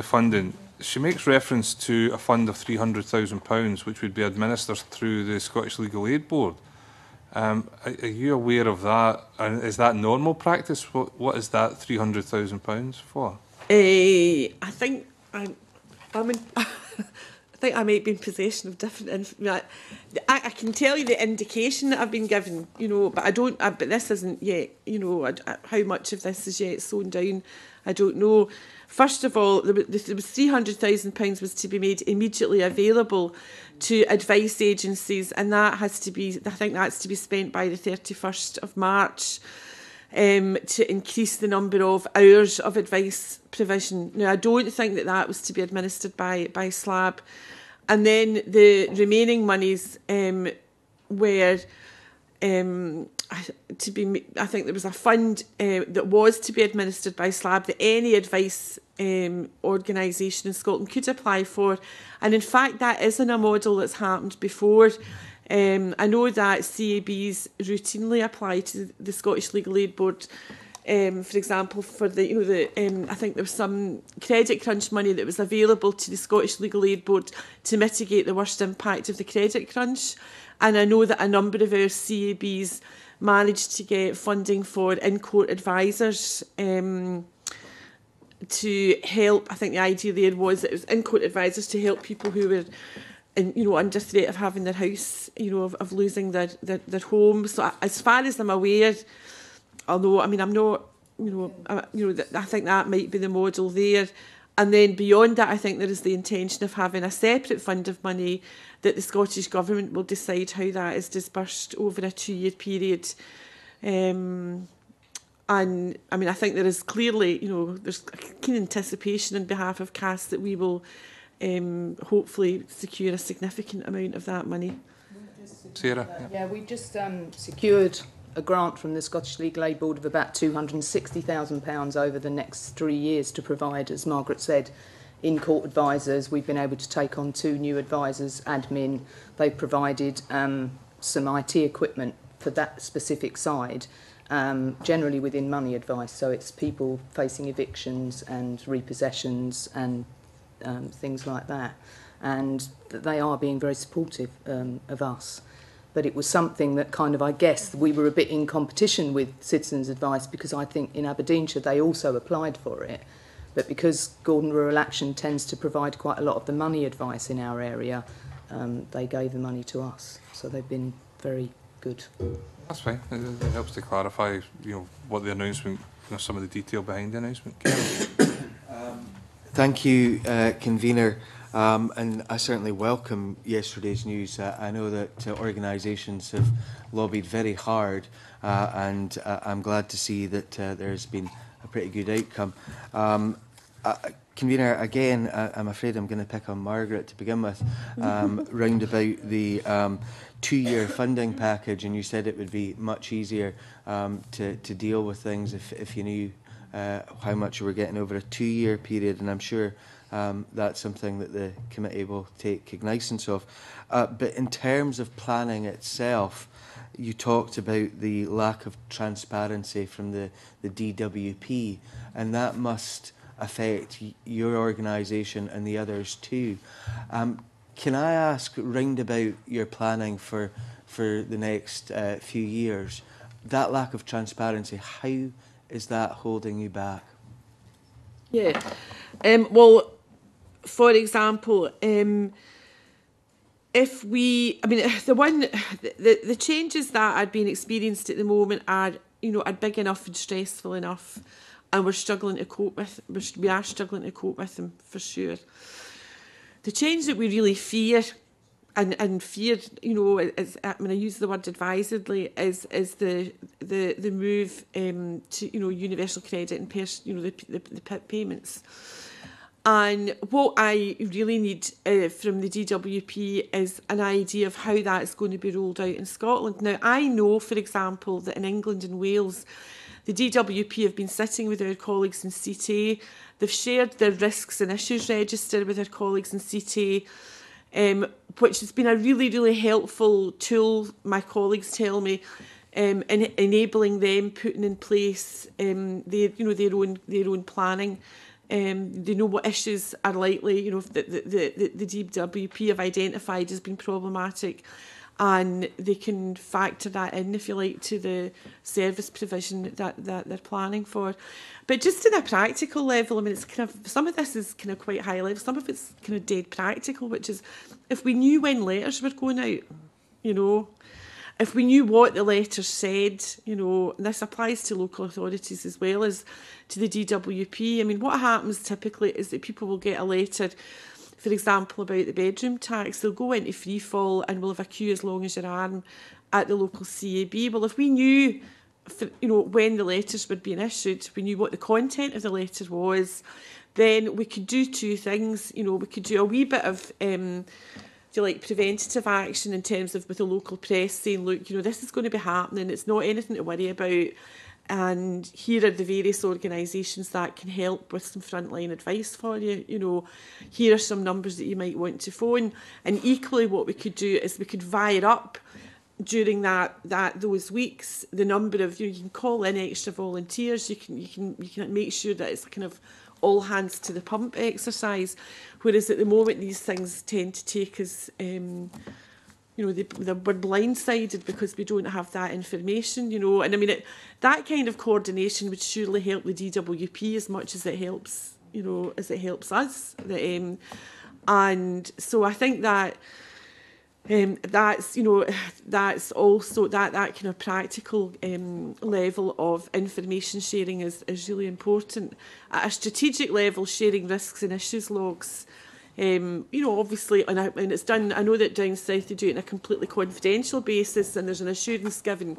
funding, she makes reference to a fund of £300,000 which would be administered through the Scottish Legal Aid Board. Are you aware of that? And is that normal practice? What is that £300,000 for? I think I think I might be in possession of different. I can tell you the indication that I've been given, but I don't. But this isn't yet. How much of this is yet sewn down, I don't know. First of all, there was £300,000 was to be made immediately available to advice agencies, and that has to be. I think that's to be spent by the 31st of March. To increase the number of hours of advice provision. Now, I don't think that was to be administered by SLAB. And then the remaining monies were to be. I think there was a fund that was to be administered by SLAB that any advice organisation in Scotland could apply for. And in fact, that isn't a model that's happened before. I know that CABs routinely apply to the Scottish Legal Aid Board, for example, for I think there was some credit crunch money that was available to the Scottish Legal Aid Board to mitigate the worst impact of the credit crunch. And I know that a number of our CABs managed to get funding for in-court advisors to help. I think the idea there was that it was in-court advisors to help people who were under threat of having their house, of losing their home. So as far as I'm aware, although I'm not, I think that might be the model there. And then beyond that, I think there is the intention of having a separate fund of money that the Scottish Government will decide how that is disbursed over a 2-year period. And I think there is clearly, there's a keen anticipation on behalf of CAS that we will hopefully secure a significant amount of that money. Sarah? Yeah, we've just secured a grant from the Scottish Legal Aid Board of about £260,000 over the next 3 years to provide, as Margaret said, in-court advisors. We've been able to take on 2 new advisors, admin. They've provided some IT equipment for that specific side, generally within money advice. So it's people facing evictions and repossessions and things like that, and they are being very supportive of us. But it was something that I guess we were a bit in competition with Citizens Advice, because I think in Aberdeenshire they also applied for it, but because Gordon Rural Action tends to provide quite a lot of the money advice in our area, they gave the money to us. So they've been very good. That's fine. It helps to clarify, what the announcement, some of the detail behind the announcement. Thank you, Convener, and I certainly welcome yesterday's news. I know that organisations have lobbied very hard, and I'm glad to see that there's been a pretty good outcome. Convener, again, I'm afraid I'm going to pick on Margaret to begin with, round about the 2-year funding package, and you said it would be much easier to deal with things if you knew how much we're getting over a 2-year period, and I'm sure that's something that the committee will take cognizance of. But in terms of planning itself, you talked about the lack of transparency from the DWP, and that must affect your organisation and the others too. Can I ask, round about your planning for the next few years, that lack of transparency, how is that holding you back? Yeah. Well, for example, if we, I mean, the changes that are being experienced at the moment are, are big enough and stressful enough, and we're struggling to cope with. We are struggling to cope with them for sure. The change that we really fear, and fear, is, I mean, I use the word advisedly, is the move to universal credit and the payments. And what I really need from the DWP is an idea of how that's going to be rolled out in Scotland. Now, I know, for example, that in England and Wales, the DWP have been sitting with our colleagues in CTA. They've shared their risks and issues register with our colleagues in CTA, which has been a really, really helpful tool, my colleagues tell me, in enabling them putting in place their own planning. They know what issues are likely, the DWP have identified as being problematic, and they can factor that in, if you like, to the service provision that they're planning for. But just at a practical level, I mean, it's kind of, some of this is kind of quite high level, some of it's kind of dead practical, which is if we knew when letters were going out, if we knew what the letters said, and this applies to local authorities as well as to the DWP. I mean, what happens typically is that people will get a letter, for example, about the bedroom tax. They'll go into free fall and we'll have a queue as long as your arm at the local CAB. Well, if we knew, when the letters were being issued, we knew what the content of the letter was, then we could do two things. We could do a wee bit of preventative action in terms of with the local press saying, look, this is going to be happening, it's not anything to worry about, and here are the various organisations that can help with some frontline advice for you. Here are some numbers that you might want to phone. And equally what we could do is we could wire up during those weeks the number of, you can call in extra volunteers, you can make sure that it's kind of all hands to the pump exercise, whereas at the moment these things tend to take us, we're blindsided because we don't have that information, and I mean, that kind of coordination would surely help the DWP as much as it helps, us. And so I think that that's also that kind of practical level of information sharing is really important. At a strategic level, sharing risks and issues logs, obviously, and it's done. I know that down south they do it on a completely confidential basis, and there's an assurance given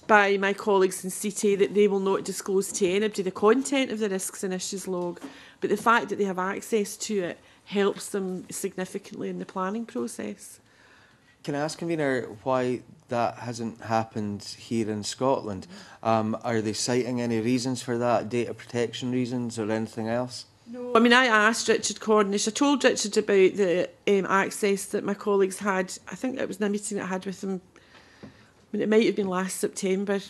by my colleagues in CTA that they will not disclose to anybody the content of the risks and issues log, but the fact that they have access to it helps them significantly in the planning process. Can I ask, Convener, why that hasn't happened here in Scotland? Are they citing any reasons for that, data protection reasons or anything else? No, I mean, I asked Richard Cornish, I told Richard about the access that my colleagues had. I think it was in a meeting that I had with him. I mean, it might have been last September.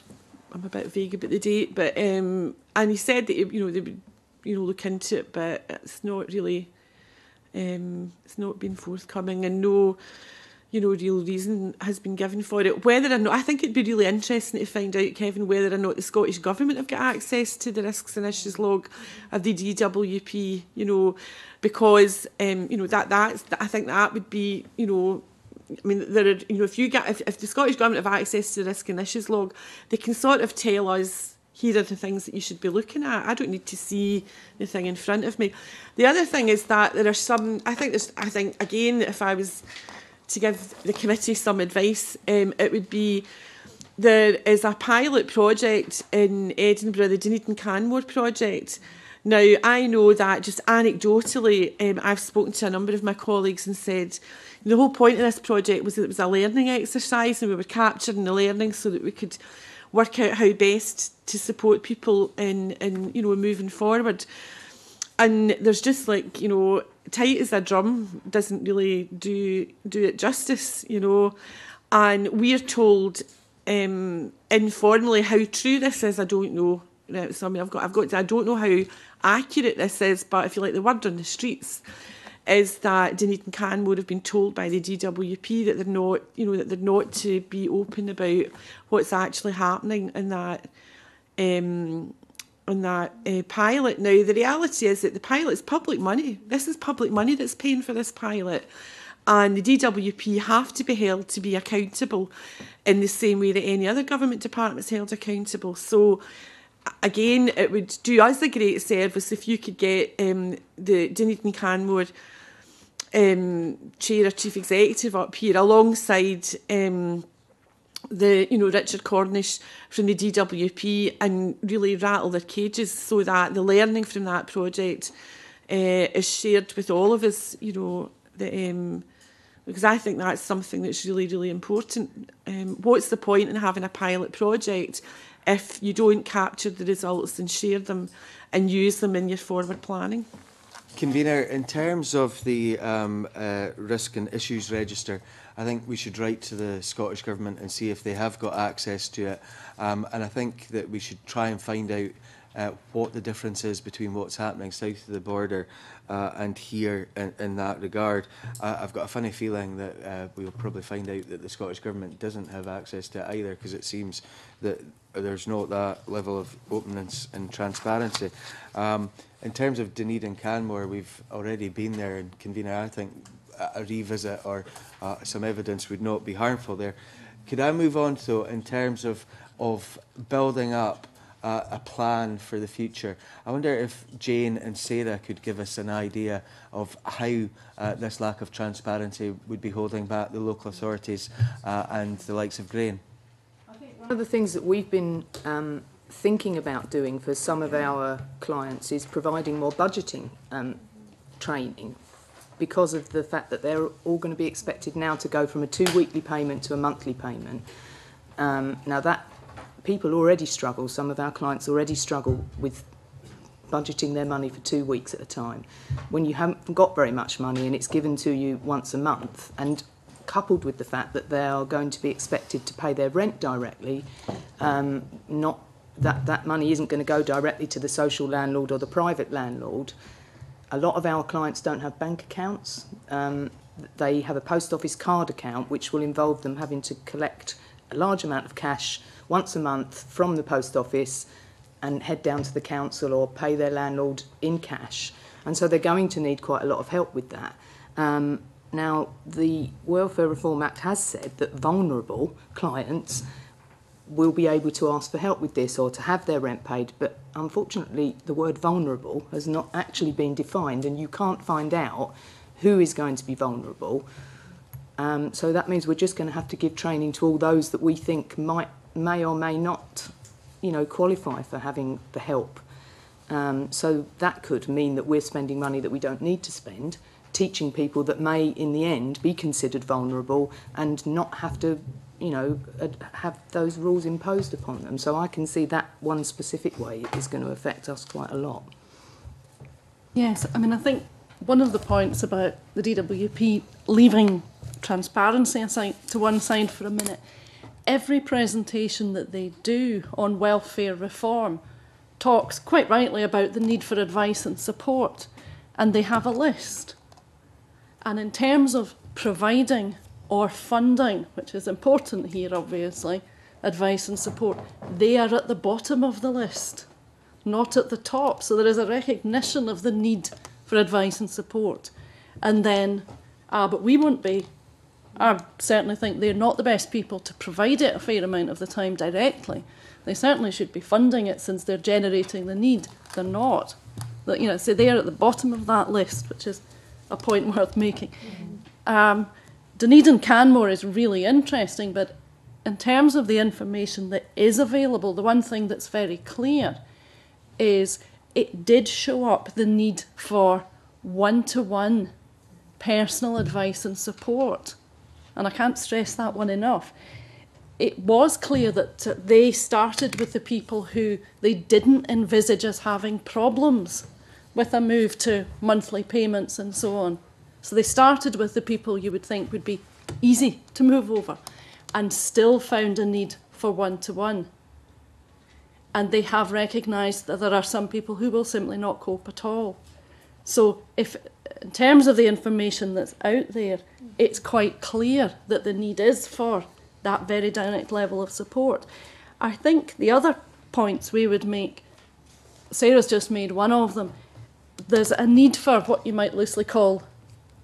I'm a bit vague about the date, but and he said that they would look into it, but it's not really it's not been forthcoming, and no real reason has been given for it. Whether or not, I think it'd be really interesting to find out, Kevin, whether or not the Scottish Government have got access to the risks and issues log of the DWP, because that's I think that would be, I mean, there are, if the Scottish Government have access to the risk and issues log, they can sort of tell us, here are the things that you should be looking at. I don't need to see the thing in front of me. The other thing is that there are some, I think again, if I was to give the committee some advice, it would be, there is a pilot project in Edinburgh, the Dunedin Canmore project. Now, I know that just anecdotally, I've spoken to a number of my colleagues and said the whole point of this project was that it was a learning exercise, and we were capturing the learning so that we could work out how best to support people in moving forward. And there's just tight as a drum doesn't really do it justice, and we're told informally how true this is. I don't know. So I mean, I don't know how accurate this is, but if you like, the word on the streets is that Dunedin Canmore have been told by the DWP that they're not to be open about what's actually happening in that pilot. Now, the reality is that the pilot's public money. This is public money that's paying for this pilot, And the DWP have to be held to be accountable in the same way that any other government department is held accountable. So again, it would do us a great service if you could get the Dunedin Canmore chair or chief executive up here alongside Richard Cornish from the DWP and really rattle their cages so that the learning from that project is shared with all of us, because I think that's something that's really, really important. What's the point in having a pilot project if you don't capture the results and share them and use them in your forward planning? Convener, in terms of the risk and issues register, I think we should write to the Scottish Government and see if they have got access to it. And I think that we should try and find out what the difference is between what's happening south of the border and here in that regard. I've got a funny feeling that we'll probably find out that the Scottish Government doesn't have access to it either, because it seems that there's not that level of openness and transparency. In terms of Dunedin Canmore, we've already been there, and Convener, I think a revisit or some evidence would not be harmful there. Could I move on, though, in terms of building up a plan for the future? I wonder if Jane and Sarah could give us an idea of how this lack of transparency would be holding back the local authorities and the likes of Grain. I think one of the things that we've been thinking about doing for some of our clients is providing more budgeting training, because of the fact that they're all going to be expected now to go from a 2 weekly payment to a monthly payment. Now that people already struggle, some of our clients already struggle with budgeting their money for 2 weeks at a time. When you haven't got very much money and it's given to you once a month, and coupled with the fact that they are going to be expected to pay their rent directly, not that money isn't going to go directly to the social landlord or the private landlord. A lot of our clients don't have bank accounts. They have a post office card account, which will involve them having to collect a large amount of cash once a month from the post office and head down to the council or pay their landlord in cash. And so they're going to need quite a lot of help with that. Now, the Welfare Reform Act has said that vulnerable clients will be able to ask for help with this or to have their rent paid, but unfortunately the word vulnerable has not actually been defined, and you can't find out who is going to be vulnerable. So that means we're just going to have to give training to all those that we think may or may not, qualify for having the help. So that could mean that we're spending money that we don't need to spend, teaching people that may in the end be considered vulnerable and not have to have those rules imposed upon them. So I can see that one specific way is going to affect us quite a lot. Yes, I think one of the points about the DWP leaving transparency aside to one side for a minute, every presentation that they do on welfare reform talks quite rightly about the need for advice and support, and they have a list. And in terms of providing or funding, which is important here obviously, advice and support, they are at the bottom of the list, not at the top. So there is a recognition of the need for advice and support. And then, but we won't be, I certainly think they're not the best people to provide it a fair amount of the time directly. They certainly should be funding it since they're generating the need. They're not. So they're at the bottom of that list, which is a point worth making. Dunedin Canmore is really interesting, but in terms of the information that is available, the one thing that's very clear is it did show up the need for one-to-one personal advice and support. And I can't stress that one enough. It was clear that they started with the people who they didn't envisage as having problems with a move to monthly payments and so on. So they started with the people you would think would be easy to move over and still found a need for one-to-one. And they have recognised that there are some people who will simply not cope at all. So if, in terms of the information that's out there, it's quite clear that the need is for that very direct level of support. I think the other points we would make, Sarah's just made one of them, there's a need for what you might loosely call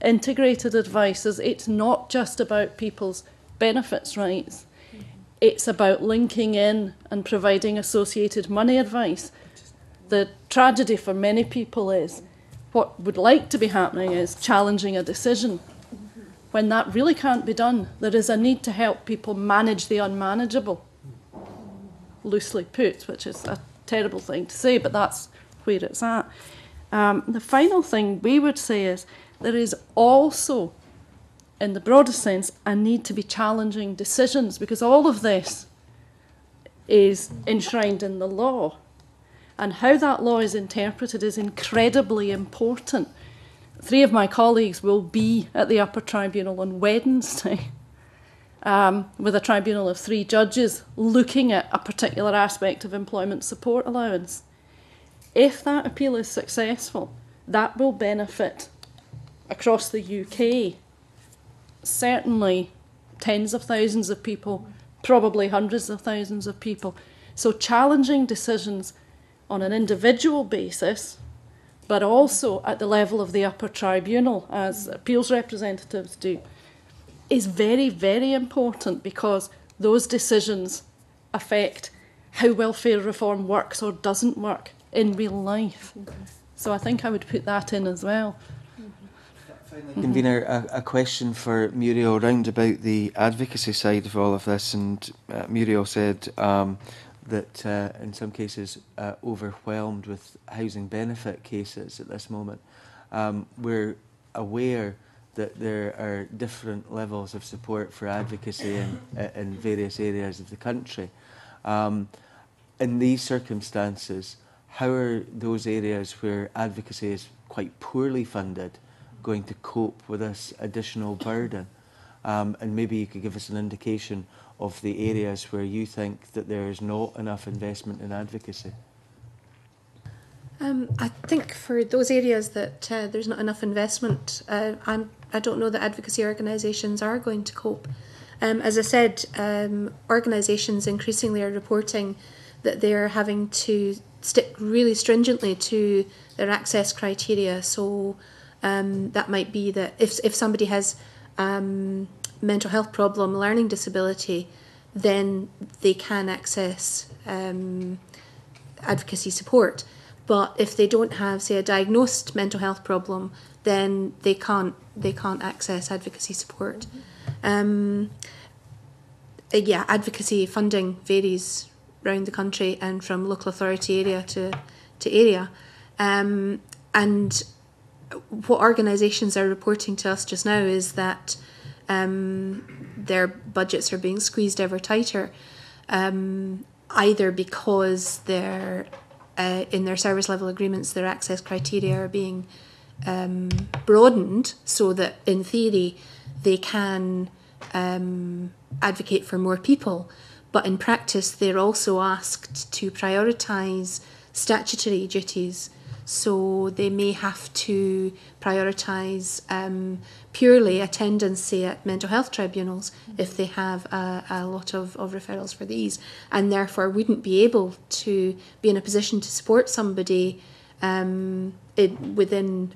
integrated advice is it's not just about people's benefits rights. It's about linking in and providing associated money advice. The tragedy for many people is what would like to be happening is challenging a decision. When that really can't be done, there is a need to help people manage the unmanageable, loosely put, which is a terrible thing to say, but that's where it's at. The final thing we would say is there is also, in the broadest sense, a need to be challenging decisions, because all of this is enshrined in the law. And how that law is interpreted is incredibly important. 3 of my colleagues will be at the Upper Tribunal on Wednesday with a tribunal of 3 judges looking at a particular aspect of employment support allowance. If that appeal is successful, that will benefit across the UK certainly tens of thousands of people, probably hundreds of thousands of people. So challenging decisions on an individual basis, but also at the level of the upper tribunal, as appeals representatives do, is very, very important, because those decisions affect how welfare reform works or doesn't work in real life. So I think I would put that in as well. Convener, a question for Muriel round about the advocacy side of all of this, and Muriel said that in some cases overwhelmed with housing benefit cases at this moment. We're aware that there are different levels of support for advocacy in various areas of the country. In these circumstances, how are those areas where advocacy is quite poorly funded going to cope with this additional burden? And maybe you could give us an indication of the areas where you think that there is not enough investment in advocacy. I think for those areas that there's not enough investment, I don't know that advocacy organisations are going to cope. As I said, organisations increasingly are reporting that they're having to stick really stringently to their access criteria. So that might be that if somebody has mental health problem, learning disability, then they can access advocacy support. But if they don't have, say, a diagnosed mental health problem, then they can't access advocacy support. Yeah, advocacy funding varies around the country and from local authority area to area. And what organisations are reporting to us just now is that their budgets are being squeezed ever tighter, either because they're in their service level agreements, their access criteria are being broadened so that in theory they can advocate for more people, but in practice they're also asked to prioritise statutory duties. So they may have to prioritise purely attendance, say, at mental health tribunals if they have a lot of referrals for these, and therefore wouldn't be able to be in a position to support somebody within,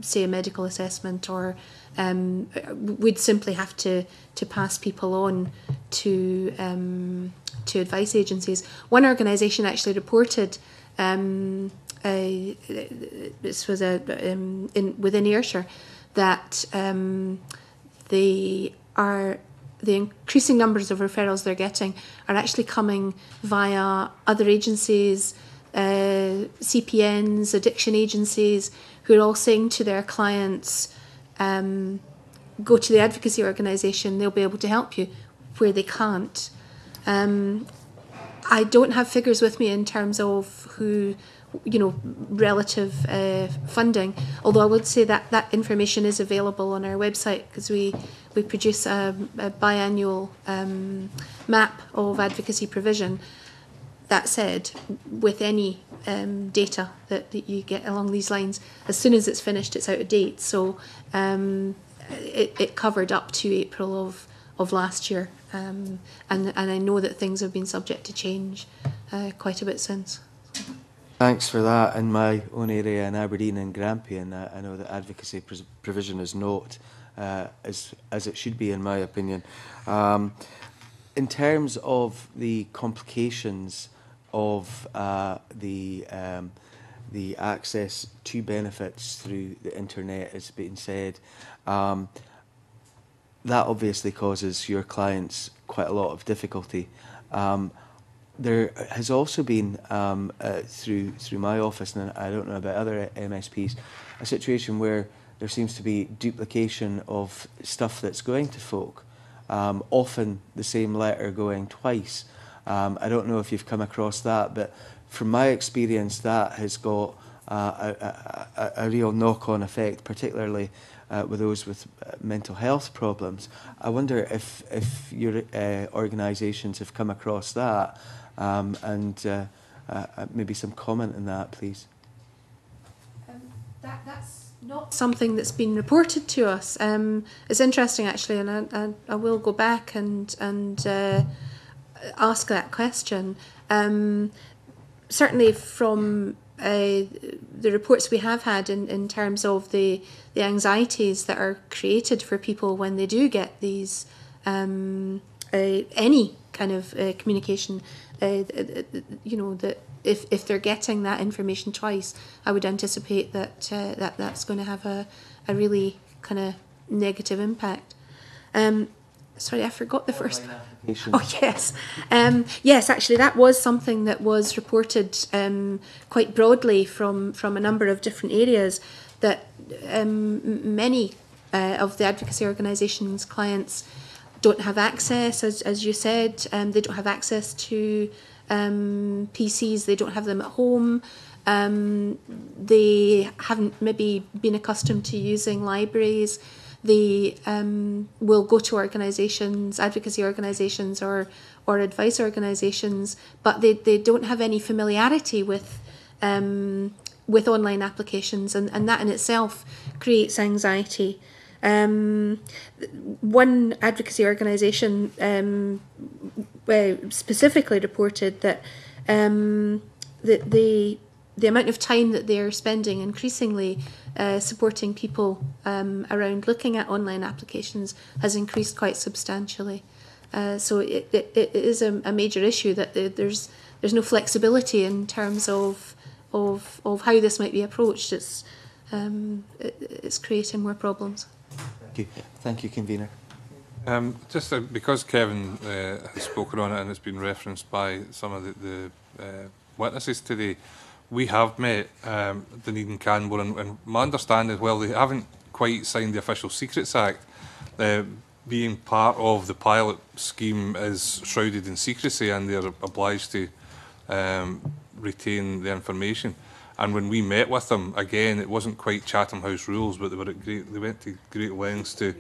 say, a medical assessment, or would simply have to pass people on to advice agencies. One organisation actually reported this was within Ayrshire, that the increasing numbers of referrals they're getting are actually coming via other agencies, CPNs, addiction agencies, who are all saying to their clients, go to the advocacy organisation, they'll be able to help you, where they can't. I don't have figures with me in terms of who, relative funding, although I would say that information is available on our website, because we produce a biannual map of advocacy provision. That said, with any data that you get along these lines, as soon as it's finished, it's out of date. So it covered up to April of last year, and I know that things have been subject to change quite a bit since. Thanks for that. In my own area in Aberdeen and Grampian, I know that advocacy provision is not as it should be, in my opinion. In terms of the complications of the access to benefits through the internet, as being said, that obviously causes your clients quite a lot of difficulty. There has also been, through my office, and I don't know about other MSPs, a situation where there seems to be duplication of stuff that's going to folk, often the same letter going twice. I don't know if you've come across that, but from my experience, that has got a real knock-on effect, particularly with those with mental health problems. I wonder if your organisations have come across that, and maybe some comment on that, please. That's not something that's been reported to us. It's interesting, actually, and I will go back and ask that question. Certainly from the reports we have had in terms of the anxieties that are created for people when they do get these any kind of communication, you know, that if they're getting that information twice, I would anticipate that that's going to have a really kind of negative impact. Sorry, I forgot the first. Oh yes, yes. Actually, that was something that was reported quite broadly from a number of different areas. That many of the advocacy organisations' clients don't have access, as you said. They don't have access to PCs. They don't have them at home. They haven't maybe been accustomed to using libraries. They will go to organisations, advocacy organisations or advice organisations, but they don't have any familiarity with online applications, and that in itself creates anxiety. One advocacy organisation specifically reported that the amount of time that they're spending increasingly supporting people around looking at online applications has increased quite substantially. So it is a major issue that there's no flexibility in terms of how this might be approached. It's creating more problems. Thank you, convener. Just because Kevin has spoken on it and it's been referenced by some of the witnesses today, we have met Dunedin Canmore, and my understanding is, well, they haven't quite signed the Official Secrets Act. Being part of the pilot scheme is shrouded in secrecy, and they're obliged to retain the information. And when we met with them, again, it wasn't quite Chatham House rules, but they went to great lengths to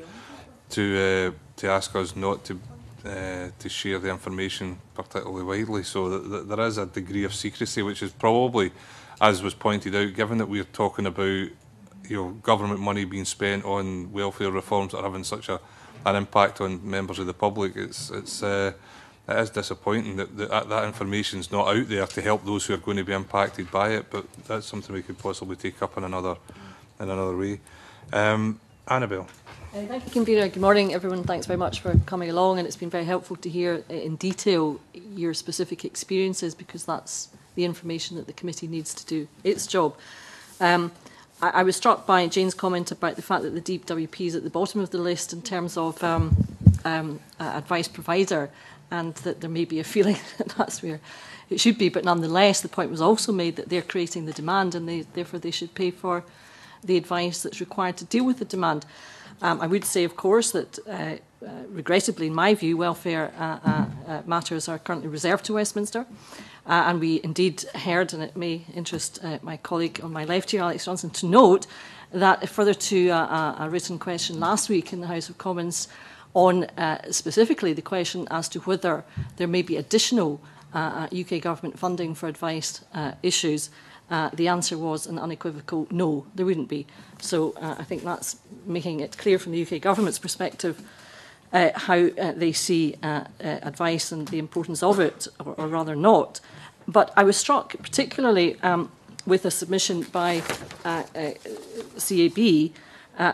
ask us not to share the information particularly widely. So there is a degree of secrecy, which is probably, as was pointed out, given that we're talking about government money being spent on welfare reforms that are having such an impact on members of the public, it is disappointing that information is not out there to help those who are going to be impacted by it. But that's something we could possibly take up in another way. Annabelle. Thank you, convener. Good morning, everyone. Thanks very much for coming along, and it's been very helpful to hear in detail your specific experiences, because that's the information that the committee needs to do its job. I was struck by Jane's comment about the fact that the DWP is at the bottom of the list in terms of advice provider, and that there may be a feeling that that's where it should be. But nonetheless, the point was also made that they're creating the demand, and therefore they should pay for the advice that's required to deal with the demand. I would say, of course, that regrettably, in my view, welfare matters are currently reserved to Westminster. And we indeed heard, and it may interest my colleague on my left here, Alex Johnson, to note that further to a written question last week in the House of Commons on specifically the question as to whether there may be additional UK government funding for advice issues, the answer was an unequivocal no, there wouldn't be. So I think that's making it clear from the UK government's perspective how they see advice and the importance of it, or rather not. But I was struck particularly with a submission by CAB,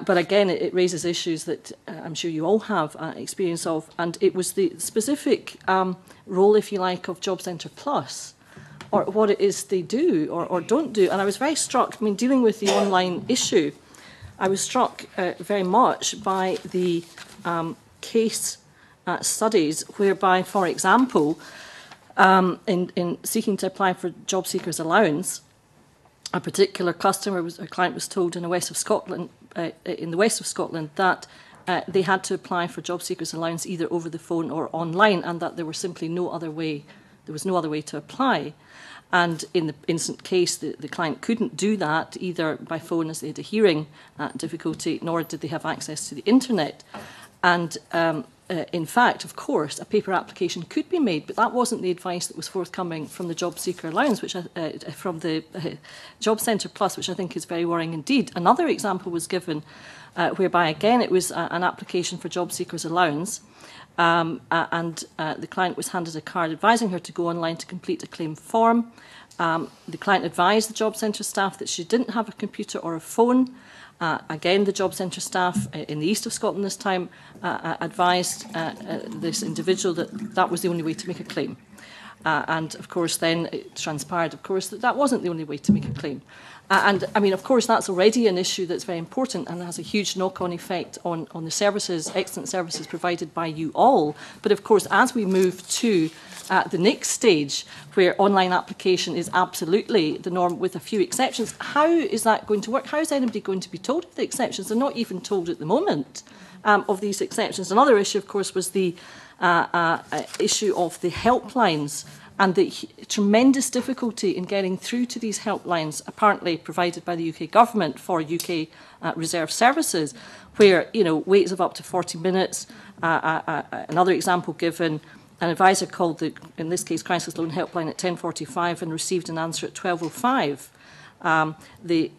but again, it raises issues that I'm sure you all have experience of, and it was the specific role, if you like, of Job Centre Plus, or what it is they do or don't do. And I was very struck, I mean, dealing with the online issue, I was struck very much by the case studies whereby, for example, in seeking to apply for job seekers allowance, a particular client was told in the west of Scotland, that they had to apply for job seekers allowance either over the phone or online, and that there was simply no other way. There was no other way to apply. And in the instant case, the client couldn't do that either by phone, as they had a hearing difficulty, nor did they have access to the internet. And in fact, of course, a paper application could be made, but that wasn't the advice that was forthcoming from the Job Seeker Allowance, from the Job Centre Plus, which I think is very worrying indeed. Another example was given whereby, again, it was an application for Job Seekers Allowance, and the client was handed a card advising her to go online to complete a claim form. The client advised the Job Centre staff that she didn't have a computer or a phone. Again, the Job Centre staff in the east of Scotland this time advised this individual that that was the only way to make a claim. And, of course, then it transpired, of course, that that wasn't the only way to make a claim. And, I mean, of course, that's already an issue that's very important and has a huge knock-on effect on the services, excellent services provided by you all. But, of course, as we move to the next stage, where online application is absolutely the norm with a few exceptions, how is that going to work? How is anybody going to be told of the exceptions? They're not even told at the moment of these exceptions. Another issue, of course, was the issue of the helplines and the tremendous difficulty in getting through to these helplines, apparently provided by the UK government for UK reserve services, where, you know, waits of up to 40 minutes. Another example given, an advisor called the, in this case, Crisis Loan Helpline at 10:45 and received an answer at 12:05. The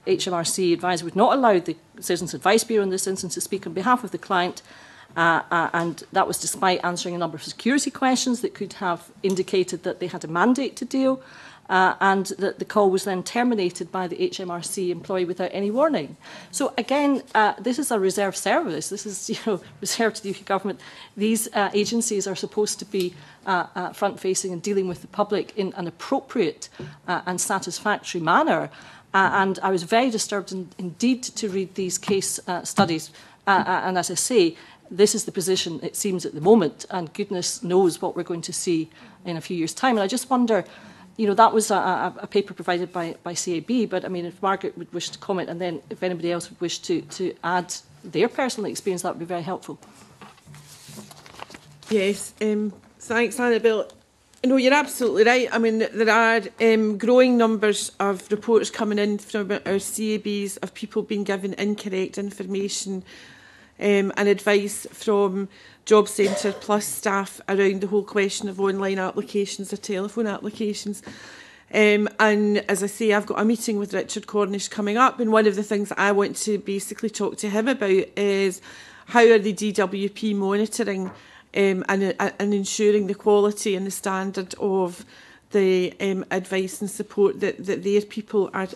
HMRC advisor would not allow the Citizens Advice Bureau in this instance to speak on behalf of the client, and that was despite answering a number of security questions that could have indicated that they had a mandate to deal, and that the call was then terminated by the HMRC employee without any warning. So again, this is a reserve service. This is, you know, reserved to the UK government. These agencies are supposed to be front-facing and dealing with the public in an appropriate and satisfactory manner. And I was very disturbed indeed to read these case studies. And as I say, this is the position, it seems, at the moment, and goodness knows what we're going to see in a few years' time. And I just wonder, you know, that was a paper provided by CAB, but I mean, if Margaret would wish to comment, and then if anybody else would wish to add their personal experience, that would be very helpful. Yes, thanks, Annabelle. No, you're absolutely right. I mean, there are growing numbers of reports coming in from our CABs of people being given incorrect information and advice from Job Centre Plus staff around the whole question of online applications or telephone applications. And as I say, I've got a meeting with Richard Cornish coming up, and one of the things that I want to basically talk to him about is how are the DWP monitoring and ensuring the quality and the standard of the advice and support that their people are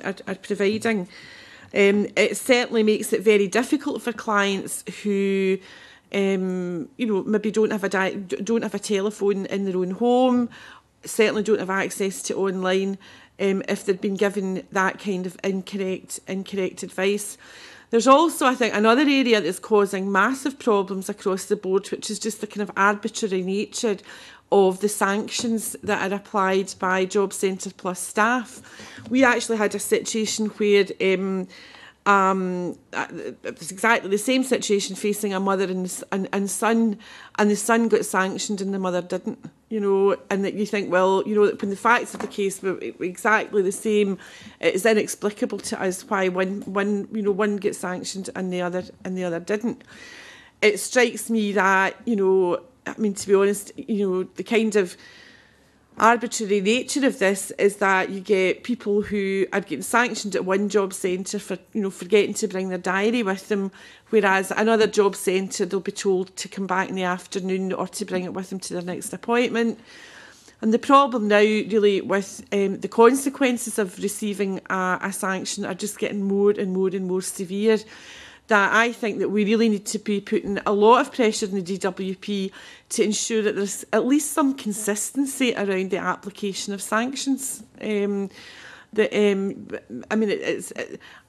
providing. It certainly makes it very difficult for clients who, you know, maybe don't have a telephone in their own home, certainly don't have access to online, if they've been given that kind of incorrect advice. There's also, I think, another area that's causing massive problems across the board, which is just the kind of arbitrary nature of the sanctions that are applied by Job Centre Plus staff. We actually had a situation where it was exactly the same situation facing a mother and son, and the son got sanctioned and the mother didn't. You know, and that you think, well, you know, when the facts of the case were exactly the same, it's inexplicable to us why one gets sanctioned and the other didn't. It strikes me that, you know, I mean, to be honest, you know, the kind of arbitrary nature of this is that you get people who are getting sanctioned at one job centre for, you know, forgetting to bring their diary with them, whereas at another job centre they'll be told to come back in the afternoon or to bring it with them to their next appointment. And the problem now, really, with the consequences of receiving a sanction are just getting more and more and more severe, that I think that we really need to be putting a lot of pressure on the DWP to ensure that there's at least some consistency around the application of sanctions. I mean, it's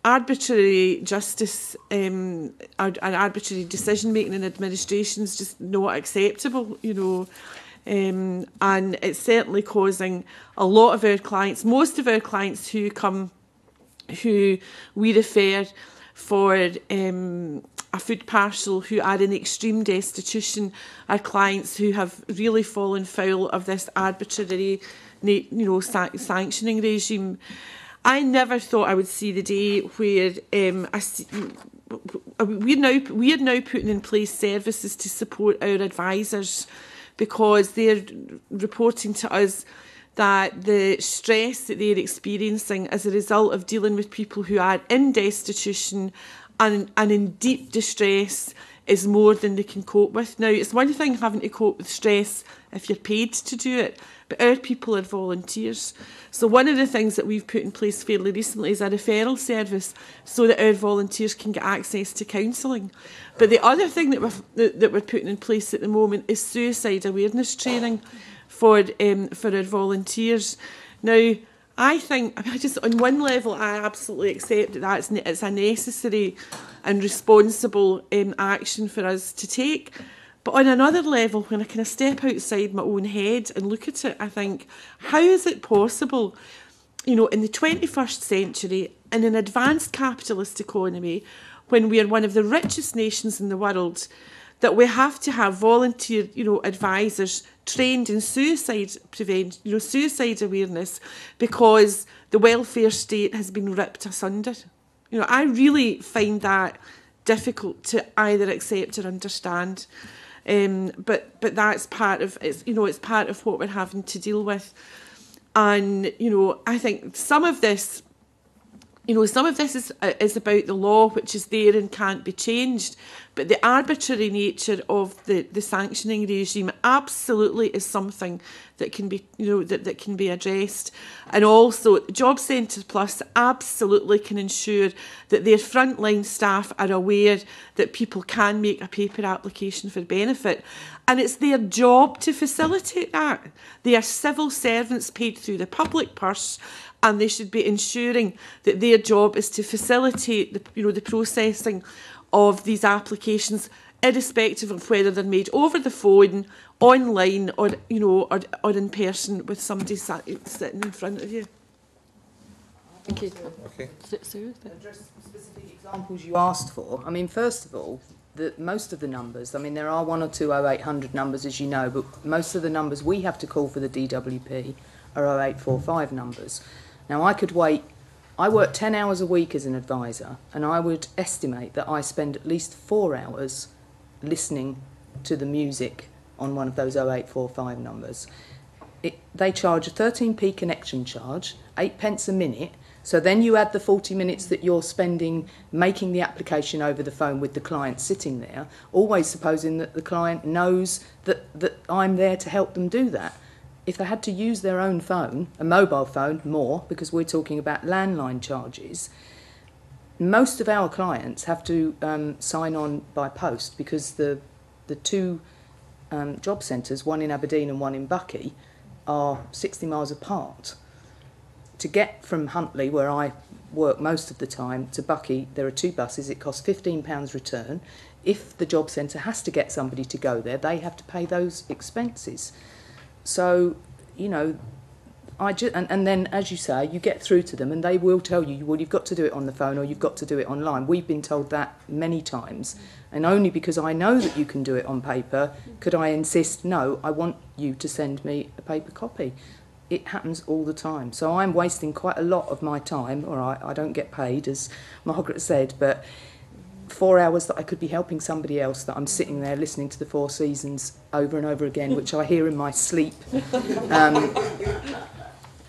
arbitrary justice and arbitrary decision-making in administration is just not acceptable, you know. And it's certainly causing a lot of our clients, most of our clients who we refer for a food parcel who are in extreme destitution, are clients who have really fallen foul of this arbitrary, you know, sanctioning regime. I never thought I would see the day where we are now putting in place services to support our advisors, because they're reporting to us that the stress that they're experiencing as a result of dealing with people who are in destitution and in deep distress is more than they can cope with. Now, it's one thing having to cope with stress if you're paid to do it, but our people are volunteers. So one of the things that we've put in place fairly recently is a referral service so that our volunteers can get access to counselling. But the other thing that we're putting in place at the moment is suicide awareness training for our volunteers. Now, I think, just on one level, I absolutely accept that it's a necessary and responsible action for us to take. But on another level, when I kind of step outside my own head and look at it, I think, how is it possible, you know, in the 21st century, in an advanced capitalist economy, when we are one of the richest nations in the world, that we have to have volunteer, you know, advisors trained in suicide prevention, you know, suicide awareness, because the welfare state has been ripped asunder. You know, I really find that difficult to either accept or understand. But that's part of it's, you know, it's part of what we're having to deal with. And, you know, I think some of this is about the law, which is there and can't be changed. But the arbitrary nature of the sanctioning regime absolutely is something that can be, you know, that can be addressed. And also, Job Centre Plus absolutely can ensure that their frontline staff are aware that people can make a paper application for benefit. And it's their job to facilitate that. They are civil servants paid through the public purse, and they should be ensuring that their job is to facilitate the processing of these applications, irrespective of whether they're made over the phone, online, or in person with somebody sitting in front of you. Thank you. Okay. Address specific examples you asked for. I mean, first of all, most of the numbers, I mean, there are 1 or 2 0800 numbers, as you know, but most of the numbers we have to call for the DWP are 0845 numbers. Now, I work 10 hours a week as an advisor, and I would estimate that I spend at least 4 hours listening to the music on one of those 0845 numbers. They charge a 13p connection charge, 8 pence a minute, so then you add the 40 minutes that you're spending making the application over the phone with the client sitting there, always supposing that the client knows that I'm there to help them do that. If they had to use their own phone, a mobile phone, more, because we're talking about landline charges, most of our clients have to sign on by post, because the two job centres, one in Aberdeen and one in Buckie, are 60 miles apart. To get from Huntly, where I work most of the time, to Buckie, there are 2 buses. It costs £15 return. If the job centre has to get somebody to go there, they have to pay those expenses. So, you know, and then, as you say, you get through to them and they will tell you, well, you've got to do it on the phone or you've got to do it online. We've been told that many times. And only because I know that you can do it on paper could I insist, no, I want you to send me a paper copy. It happens all the time. So I'm wasting quite a lot of my time. All right, I don't get paid, as Margaret said, but 4 hours that I could be helping somebody else, that I'm sitting there listening to the Four Seasons over and over again, which I hear in my sleep.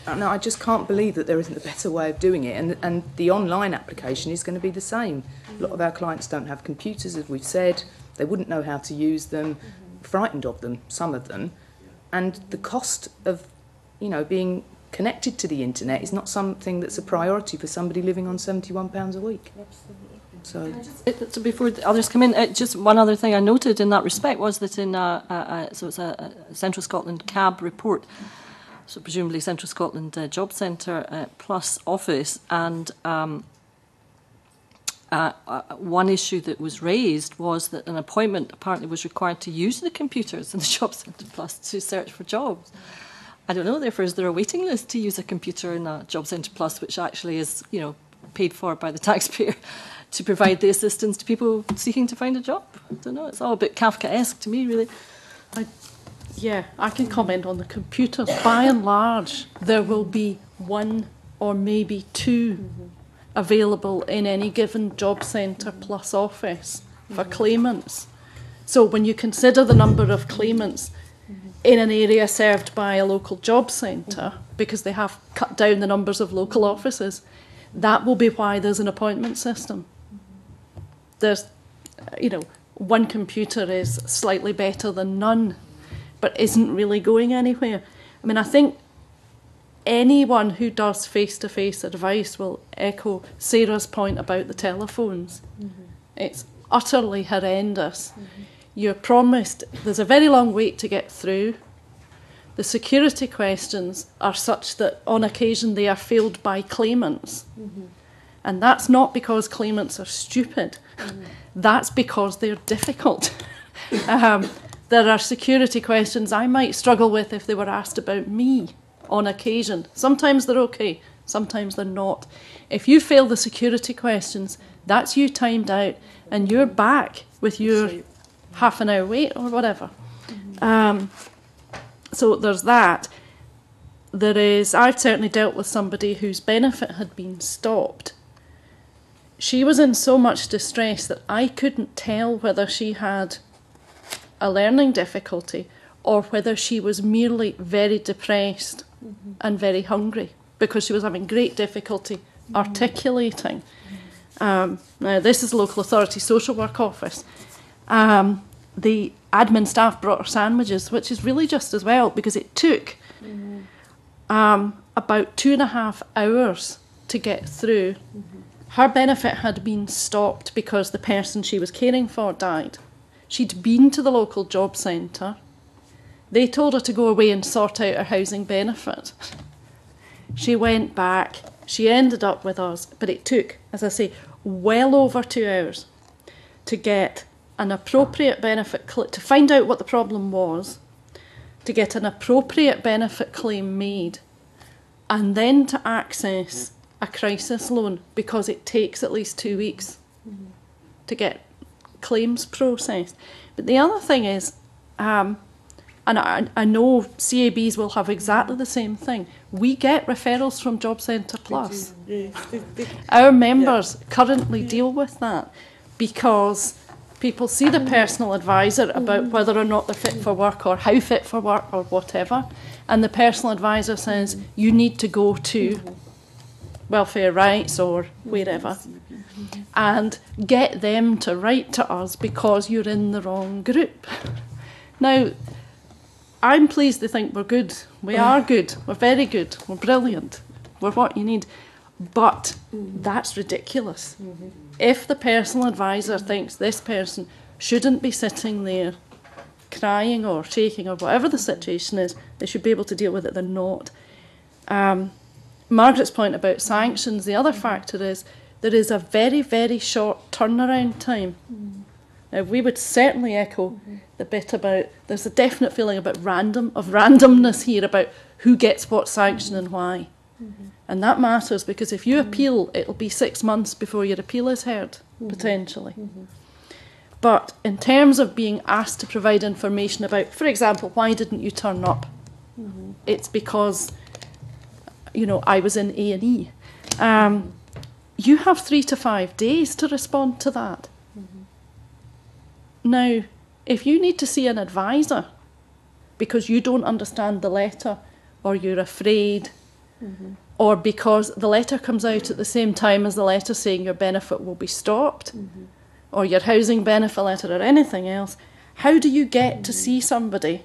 No, I just can't believe that there isn't a better way of doing it. And the online application is going to be the same. A lot of our clients don't have computers, as we've said. They wouldn't know how to use them. Frightened of them, some of them. And the cost of you know, being connected to the internet is not something that's a priority for somebody living on £71 a week. So, Before the others come in, just one other thing I noted in that respect was that in so it's a Central Scotland CAB report, so presumably Central Scotland Job Centre Plus office, and one issue that was raised was that an appointment apparently was required to use the computers in the Job Centre Plus to search for jobs. I don't know, therefore, is there a waiting list to use a computer in a Job Centre Plus, which actually is, you know, paid for by the taxpayer, to provide the assistance to people seeking to find a job? I don't know, it's all a bit Kafkaesque to me, really. Yeah, I can comment on the computers. By and large, there will be one or maybe two available in any given Job Centre Plus office for claimants. So when you consider the number of claimants in an area served by a local job centre, because they have cut down the numbers of local offices, that will be why there's an appointment system. There's, you know, one computer is slightly better than none, but isn't really going anywhere. I mean, I think anyone who does face-to-face advice will echo Sarah's point about the telephones. It's utterly horrendous. You're promised, there's a very long wait to get through. The security questions are such that on occasion they are failed by claimants. And that's not because claimants are stupid. That's because they're difficult. There are security questions I might struggle with if they were asked about me on occasion. Sometimes they're okay, sometimes they're not. If you fail the security questions, that's you timed out and you're back with your half an hour wait or whatever. So there's that. I've certainly dealt with somebody whose benefit had been stopped. She was in so much distress that I couldn't tell whether she had a learning difficulty or whether she was merely very depressed and very hungry, because she was having great difficulty articulating. Now, this is local authority social work office. The admin staff brought her sandwiches, which is really just as well, because it took about 2.5 hours to get through. Her benefit had been stopped because the person she was caring for died. She'd been to the local job centre. They told her to go away and sort out her housing benefit. She went back. She ended up with us, but it took, as I say, well over 2 hours to get an appropriate benefit, to find out what the problem was, to get an appropriate benefit claim made, and then to access a crisis loan, because it takes at least 2 weeks to get claims processed. But the other thing is, and I know CABs will have exactly the same thing, we get referrals from Job Centre Plus. Our members currently deal with that because people see the personal advisor about whether or not they're fit for work or how fit for work or whatever, and the personal advisor says, you need to go to Welfare Rights or wherever, and get them to write to us because you're in the wrong group. Now, I'm pleased they think we're good. We are good. We're very good. We're brilliant. We're what you need. But that's ridiculous. If the personal advisor thinks this person shouldn't be sitting there crying or shaking or whatever the situation is, they should be able to deal with it. They're not. Margaret's point about sanctions, the other factor is there is a very, very short turnaround time. Now, we would certainly echo the bit about, there's a definite feeling about randomness here about who gets what sanction and why. And that matters because if you appeal, it'll be 6 months before your appeal is heard, potentially. But in terms of being asked to provide information about, for example, why didn't you turn up? It's because, you know, I was in A&E. You have 3 to 5 days to respond to that. Now, if you need to see an advisor because you don't understand the letter, or you're afraid, or because the letter comes out at the same time as the letter saying your benefit will be stopped, or your housing benefit letter or anything else, how do you get to see somebody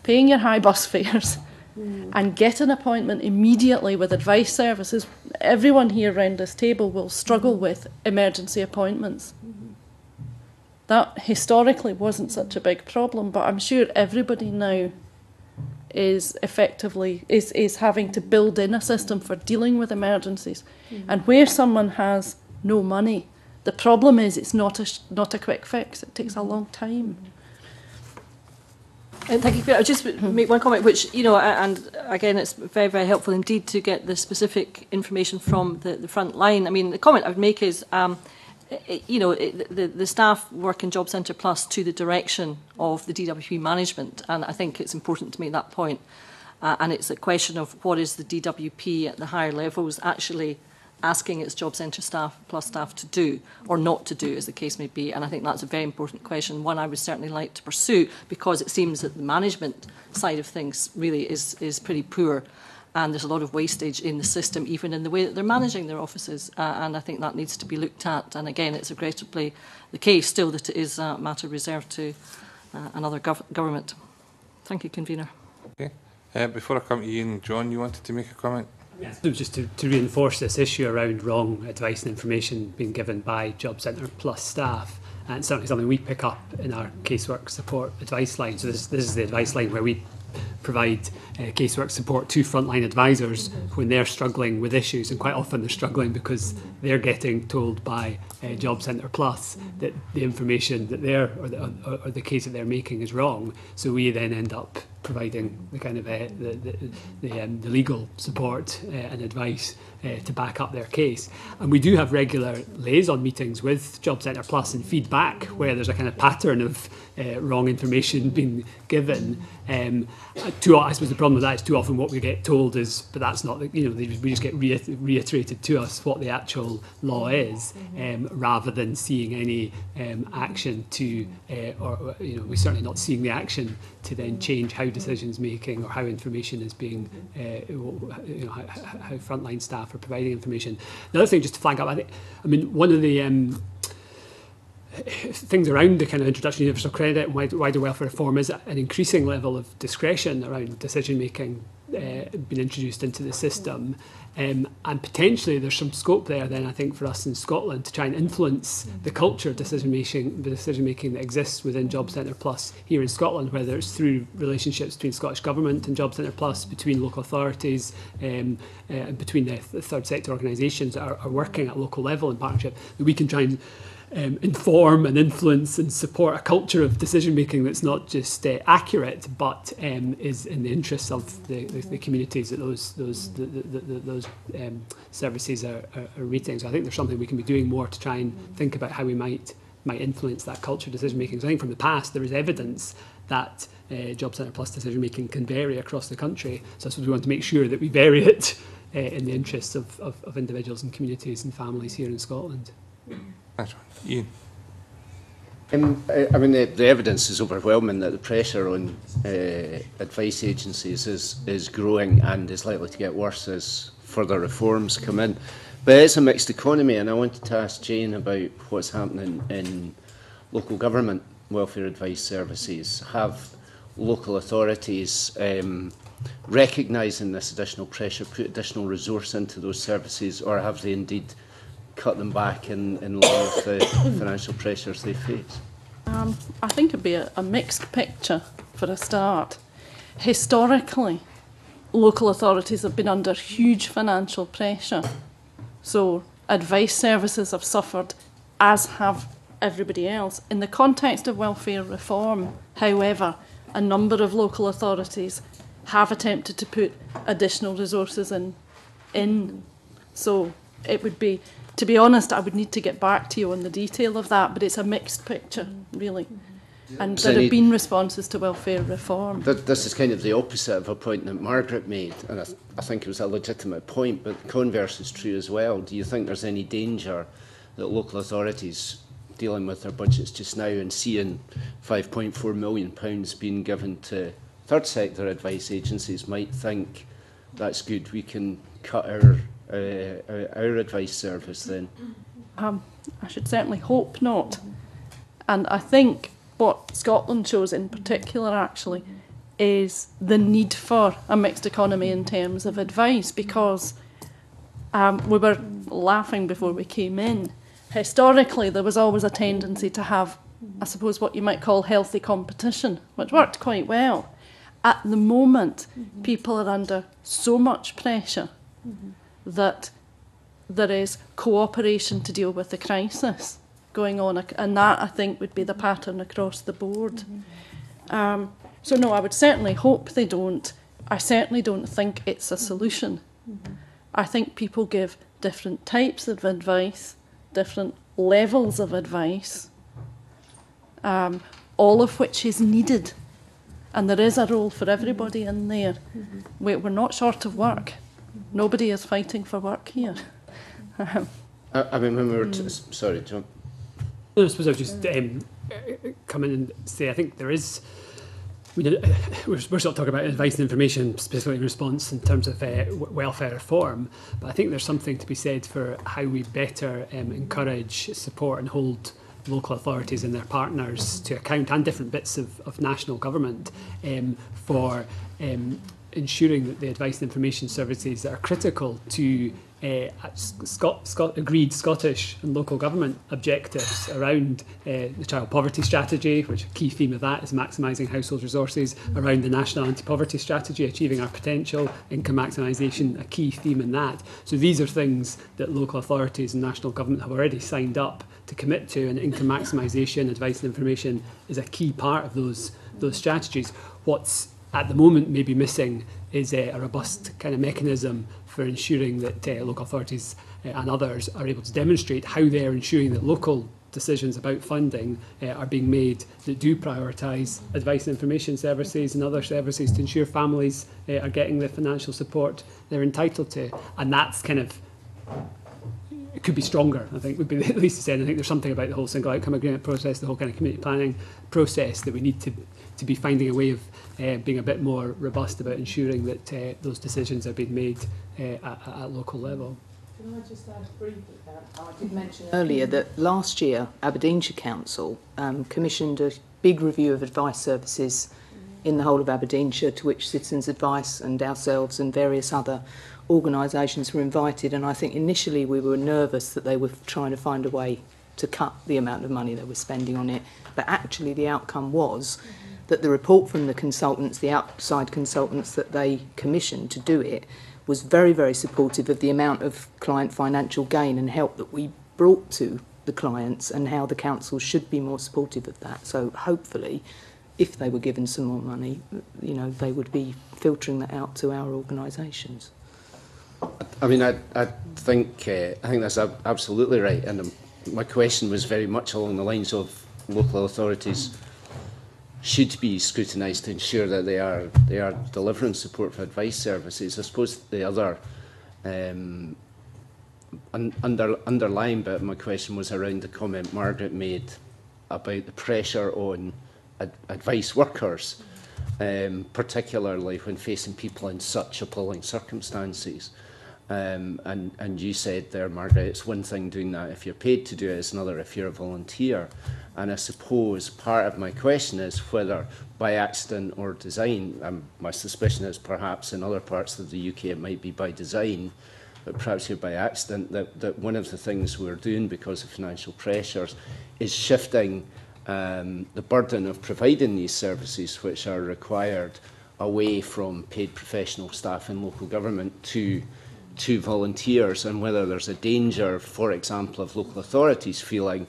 paying your high bus fares and get an appointment immediately with advice services. Everyone here around this table will struggle with emergency appointments. That historically wasn't such a big problem, but I'm sure everybody now is effectively is having to build in a system for dealing with emergencies. And where someone has no money, the problem is it's not a quick fix. It takes a long time. And thank you. I'll just make one comment, which, you know, and again, it's very, very helpful indeed to get the specific information from the front line. I mean, the comment I would make is, you know, the staff work in Job Centre Plus to the direction of the DWP management, and I think it's important to make that point. And it's a question of what is the DWP at the higher levels actually asking its Job Centre staff plus staff to do or not to do, as the case may be. And I think that's a very important question, one I would certainly like to pursue, because it seems that the management side of things really is pretty poor, and there's a lot of wastage in the system, even in the way that they're managing their offices, and I think that needs to be looked at. And again, it's regrettably the case still that it is a matter reserved to another government. Thank you, Convener. Okay. Before I come to Ian, John, you wanted to make a comment? Yes. Just to reinforce this issue around wrong advice and information being given by Job Centre Plus staff, and it's certainly something we pick up in our casework support advice line. So this is the advice line where we provide casework support to frontline advisors when they're struggling with issues, and quite often they're struggling because they're getting told by Job Centre Plus that the information that they're or the case that they're making is wrong. So we then end up providing the kind of the legal support and advice to back up their case. And we do have regular liaison meetings with Job Centre Plus and feedback where there's a kind of pattern of wrong information being given. I suppose the problem with that is too often what we get told is, but that's not, you know, we just get reiterated to us what the actual law is, rather than seeing any action to, or you know, we're certainly not seeing the action to then change how decisions making or how information is being, you know, how frontline staff are providing information. The other thing, just to flag up, I mean, one of the things around the kind of introduction to universal credit and wider welfare reform is an increasing level of discretion around decision making being introduced into the system, and potentially there's some scope there then, I think, for us in Scotland to try and influence the culture of decision making that exists within Job Centre Plus here in Scotland, whether it's through relationships between Scottish Government and Job Centre Plus, between local authorities, and between the third sector organisations that are working at local level in partnership, that we can try and inform and influence and support a culture of decision making that's not just accurate, but is in the interests of the communities that those services are reaching. So I think there's something we can be doing more to try and think about how we might influence that culture of decision making. So I think from the past there is evidence that Job Centre Plus decision making can vary across the country. So I suppose we want to make sure that we vary it in the interests of individuals and communities and families here in Scotland. Thanks, Ian. I mean, the evidence is overwhelming that the pressure on advice agencies is growing and is likely to get worse as further reforms come in. But it's a mixed economy, and I wanted to ask Jane about what's happening in local government welfare advice services. Have local authorities recognising this additional pressure put additional resource into those services, or have they indeed cut them back in line with the financial pressures they face? I think it'd be a mixed picture for a start. Historically, local authorities have been under huge financial pressure. So advice services have suffered, as have everybody else. In the context of welfare reform, however, a number of local authorities have attempted to put additional resources in. So it would be, to be honest, I would need to get back to you on the detail of that, but it's a mixed picture, really. And there have been responses to welfare reform. This is kind of the opposite of a point that Margaret made, and I think it was a legitimate point, but the converse is true as well. Do you think there's any danger that local authorities dealing with their budgets just now and seeing £5.4 million being given to third sector advice agencies might think that's good, we can cut our advice service then? I should certainly hope not. And I think what Scotland shows in particular actually is the need for a mixed economy in terms of advice, because we were laughing before we came in. Historically, there was always a tendency to have, I suppose, what you might call healthy competition, which worked quite well. At the moment, people are under so much pressure that there is cooperation to deal with the crisis going on, and that, I think, would be the pattern across the board. So no, I would certainly hope they don't. I certainly don't think it's a solution. I think people give different types of advice, different levels of advice, all of which is needed. And there is a role for everybody in there. We're not short of work. Nobody is fighting for work here. I mean, when we were... sorry, John. No, I suppose I would just come in and say I think there is... We're sort of talking about advice and information specifically in response in terms of welfare reform, but I think there's something to be said for how we better encourage, support and hold local authorities and their partners to account, and different bits of national government, for ensuring that the advice and information services that are critical to agreed Scottish and local government objectives around the child poverty strategy, which a key theme of that is maximising household resources, around the national anti-poverty strategy, achieving our potential, income maximisation, a key theme in that. So these are things that local authorities and national government have already signed up to commit to, and income maximisation, advice and information is a key part of those strategies. What's at the moment maybe missing is a robust kind of mechanism for ensuring that local authorities and others are able to demonstrate how they're ensuring that local decisions about funding are being made that do prioritise advice and information services and other services to ensure families are getting the financial support they're entitled to. And that's kind of, it could be stronger, I think, would be the least to say. And I think there's something about the whole single outcome agreement process, the whole kind of community planning process, that we need to be finding a way of being a bit more robust about ensuring that those decisions are being made at local level. Can I just add briefly that I did mention earlier that last year Aberdeenshire Council commissioned a big review of advice services in the whole of Aberdeenshire, to which Citizens Advice and ourselves and various other organisations were invited, and I think initially we were nervous that they were trying to find a way to cut the amount of money they were spending on it, but actually the outcome was that the report from the consultants, the outside consultants that they commissioned to do it, was very, very supportive of the amount of client financial gain and help that we brought to the clients, and how the council should be more supportive of that. So hopefully, if they were given some more money, you know, they would be filtering that out to our organisations. I mean, I think that's absolutely right, and my question was very much along the lines of local authorities should be scrutinised to ensure that they are delivering support for advice services. I suppose the other underlying bit of my question was around the comment Margaret made about the pressure on advice workers, particularly when facing people in such appalling circumstances. And you said there, Margaret, it's one thing doing that if you're paid to do it, it's another if you're a volunteer. And I suppose part of my question is whether by accident or design, my suspicion is perhaps in other parts of the UK it might be by design, but perhaps here by accident, that one of the things we're doing because of financial pressures is shifting the burden of providing these services which are required away from paid professional staff in local government to volunteers, and whether there's a danger, for example, of local authorities feeling,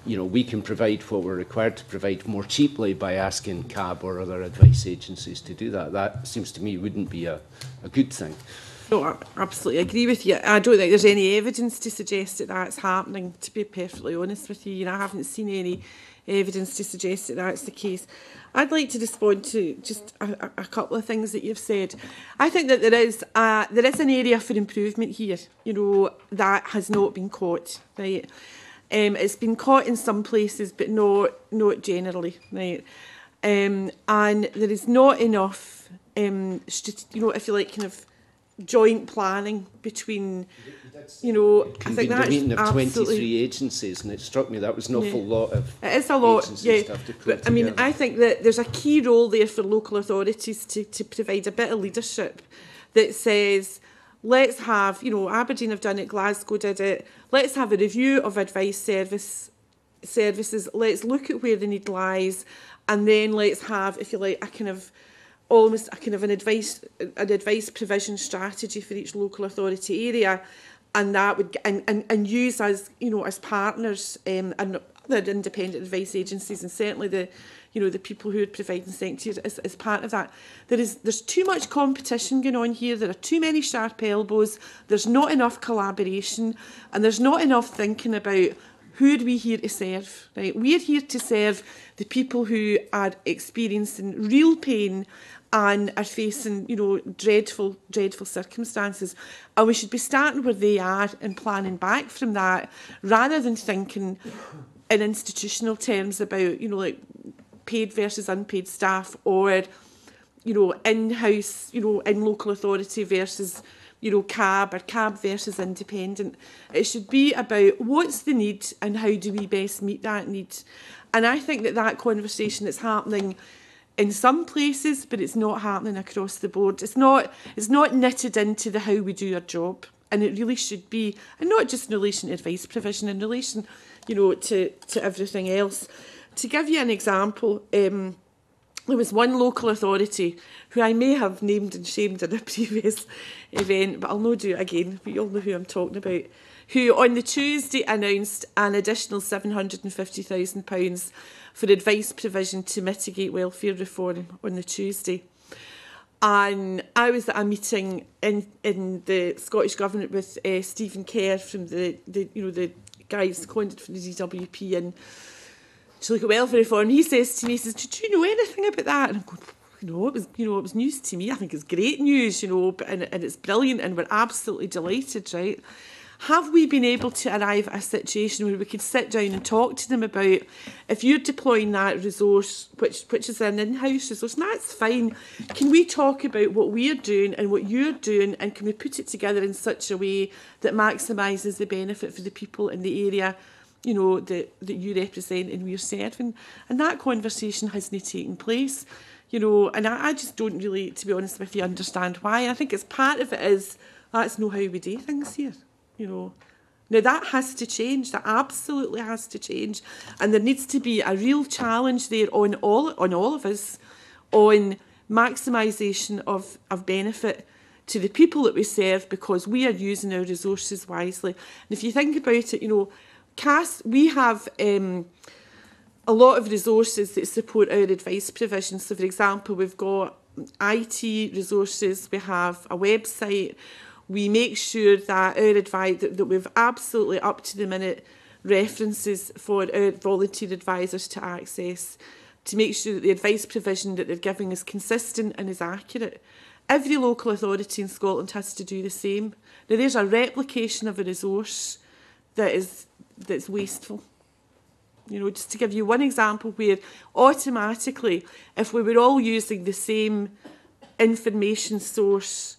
you know, we can provide what we're required to provide more cheaply by asking CAB or other advice agencies to do that. That seems to me wouldn't be a good thing. No, I absolutely agree with you. I don't think there's any evidence to suggest that that's happening, to be perfectly honest with you. You know, I haven't seen any evidence to suggest that that's the case. I'd like to respond to just a couple of things that you've said. I think that there is an area for improvement here, you know, that has not been caught, right? It's been caught in some places, but not generally, right? And there is not enough, you know, if you like, kind of joint planning between, you know, I think Convened a that's meeting of absolutely... 23 agencies, and it struck me that was an awful lot of It is a lot, agencies yeah. to have to pull But I mean, together. I think that there's a key role there for local authorities to provide a bit of leadership that says, let's have, you know, Aberdeen have done it, Glasgow did it, let's have a review of advice services, let's look at where the need lies, and then let's have, if you like, a kind of almost a kind of an advice provision strategy for each local authority area, and that would and use as, you know, as partners and other independent advice agencies, and certainly the, you know, the people who are providing sector as part of that. There's too much competition going on here. There are too many sharp elbows. There's not enough collaboration, and there's not enough thinking about who are we here to serve. Right, we're here to serve the people who are experiencing real pain and are facing, you know, dreadful circumstances. And we should be starting where they are and planning back from that, rather than thinking in institutional terms about, you know, like paid versus unpaid staff, or, you know, in-house, you know, in local authority versus, you know, CAB, or CAB versus independent. It should be about what's the need and how do we best meet that need. And I think that conversation is happening in some places, but it's not happening across the board. It's not knitted into the how we do our job, and it really should be, and not just in relation to advice provision, in relation, you know, to everything else. To give you an example, there was one local authority who I may have named and shamed in a previous event, but I'll not do it again. We all know who I'm talking about, who on the Tuesday announced an additional £750,000 for advice provision to mitigate welfare reform on the Tuesday. And I was at a meeting in the Scottish Government with Stephen Kerr from the guys seconded for the DWP and to look at welfare reform. He says to me, he says, "Did you know anything about that?" And I'm going, it was news to me. I think it's great news, you know, and it's brilliant, and we're absolutely delighted, right? Have we been able to arrive at a situation where we could sit down and talk to them about, if you're deploying that resource, which is an in-house resource, and that's fine, can we talk about what we're doing and what you're doing, and can we put it together in such a way that maximises the benefit for the people in the area, you know, that you represent and we're serving? And that conversation hasn't taken place, you know, and I just don't really, to be honest with you, understand why. I think it's part of it is, that's not how we do things here. You know, now that has to change. That absolutely has to change, and there needs to be a real challenge there on all of us, on maximisation of benefit to the people that we serve, because we are using our resources wisely. And if you think about it, you know, we have a lot of resources that support our advice provision. So, for example, we've got IT resources, we have a website. We make sure that our advice, that we've absolutely up-to-the-minute references for our volunteer advisors to access, to make sure that the advice provision that they're giving is consistent and is accurate. Every local authority in Scotland has to do the same. Now, there's a replication of a resource that's wasteful. You know, just to give you one example where automatically, if we were all using the same information source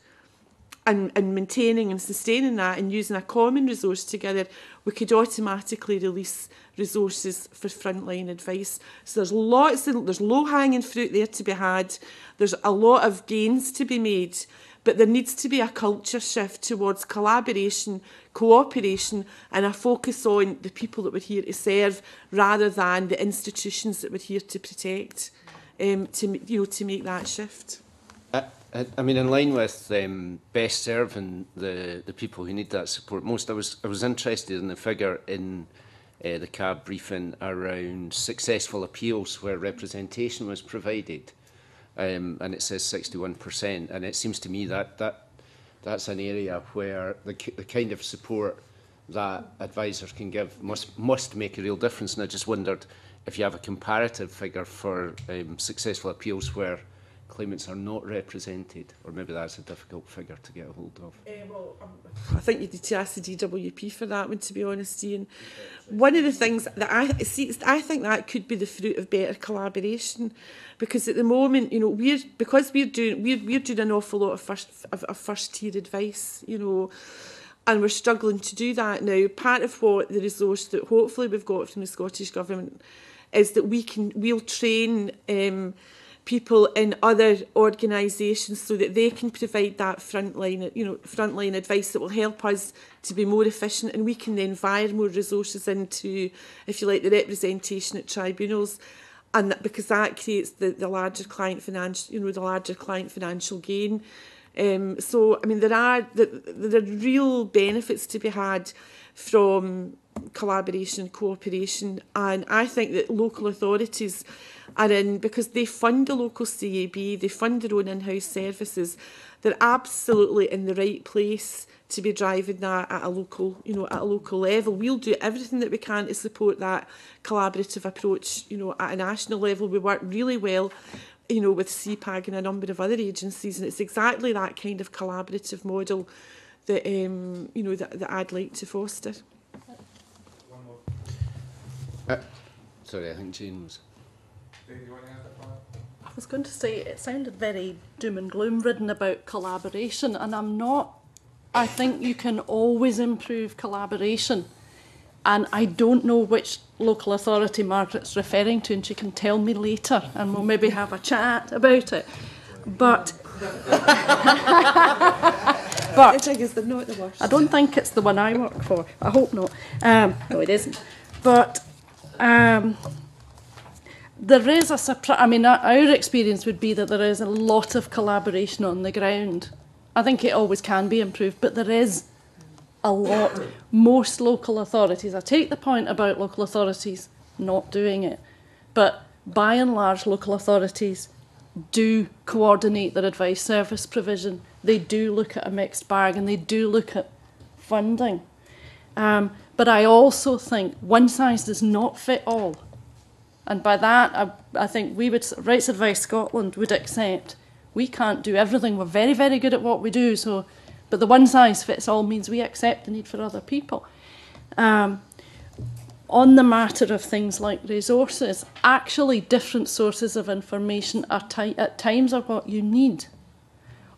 and maintaining and sustaining that and using a common resource together, we could automatically release resources for frontline advice. So there's low-hanging fruit there to be had. There's a lot of gains to be made, but there needs to be a culture shift towards collaboration, cooperation, and a focus on the people that we're here to serve, rather than the institutions that we're here to protect, to make that shift. I mean, in line with best serving the people who need that support most, I was interested in the figure in the CAB briefing around successful appeals where representation was provided, and it says 61%, and it seems to me that's an area where the kind of support that advisors can give must make a real difference. And I just wondered if you have a comparative figure for successful appeals where claimants are not represented, or maybe that's a difficult figure to get a hold of. I think you need to ask the DWP for that one, to be honest, Ian. One of the things that I think that could be the fruit of better collaboration, because at the moment, you know, we're doing an awful lot of first tier advice, you know, and we're struggling to do that now. Part of what the resource that hopefully we've got from the Scottish Government is that we'll train people in other organisations so that they can provide that frontline advice that will help us to be more efficient, and we can then fire more resources into, if you like, the representation at tribunals, and because that creates the larger client financial gain. So I mean, there are real benefits to be had from collaboration and cooperation, and I think that local authorities are in, because they fund the local CAB, they fund their own in-house services, they're absolutely in the right place to be driving that at a local level. We'll do everything that we can to support that collaborative approach, you know, at a national level. We work really well, you know, with CPAG and a number of other agencies, and it's exactly that kind of collaborative model that that I'd like to foster. Sorry, I think Jane was. I was going to say, it sounded very doom and gloom ridden about collaboration, and I'm not. I think you can always improve collaboration, and I don't know which local authority Margaret's referring to, and she can tell me later, and we'll maybe have a chat about it. But I don't think it's the one I work for. I hope not. No, it isn't. But there is a surprise. I mean, our experience would be that there is a lot of collaboration on the ground. I think it always can be improved, but there is a lot. Most local authorities, I take the point about local authorities not doing it, but by and large, local authorities do coordinate their advice service provision. They do look at a mixed bag, and they do look at funding. But I also think one size does not fit all. And by that, I think Rights Advice Scotland would accept we can't do everything. We're very, very good at what we do. But the one size fits all means we accept the need for other people. On the matter of things like resources, actually different sources of information at times are what you need.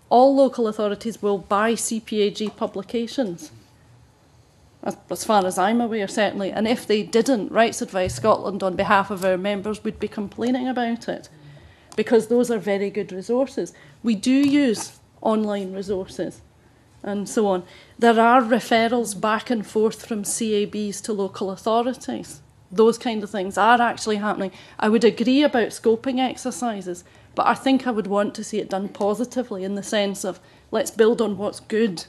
All local authorities will buy CPAG publications, as far as I'm aware, certainly. And if they didn't, Rights Advice Scotland, on behalf of our members, would be complaining about it, because those are very good resources. We do use online resources and so on. There are referrals back and forth from CABs to local authorities. Those kind of things are actually happening. I would agree about scoping exercises, but I think I would want to see it done positively, in the sense of let's build on what's good,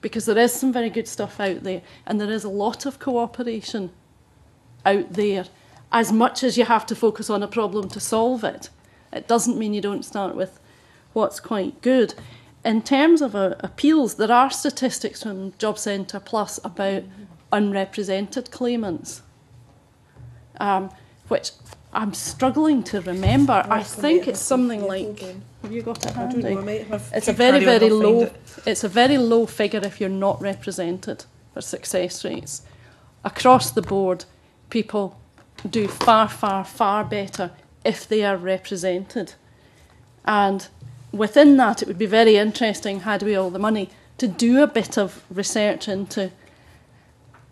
because there is some very good stuff out there, and there is a lot of cooperation out there. As much as you have to focus on a problem to solve it, it doesn't mean you don't start with what's quite good. In terms of appeals, there are statistics from Job Centre Plus about unrepresented claimants, which I'm struggling to remember. I think it's something like, have you got it handy? I don't know, I might have It's to a very, carry on, very I'll low. find it. It's a very low figure if you're not represented for success rates. Across the board, people do far, far, far better if they are represented. And within that, it would be very interesting, had we all the money, to do a bit of research into.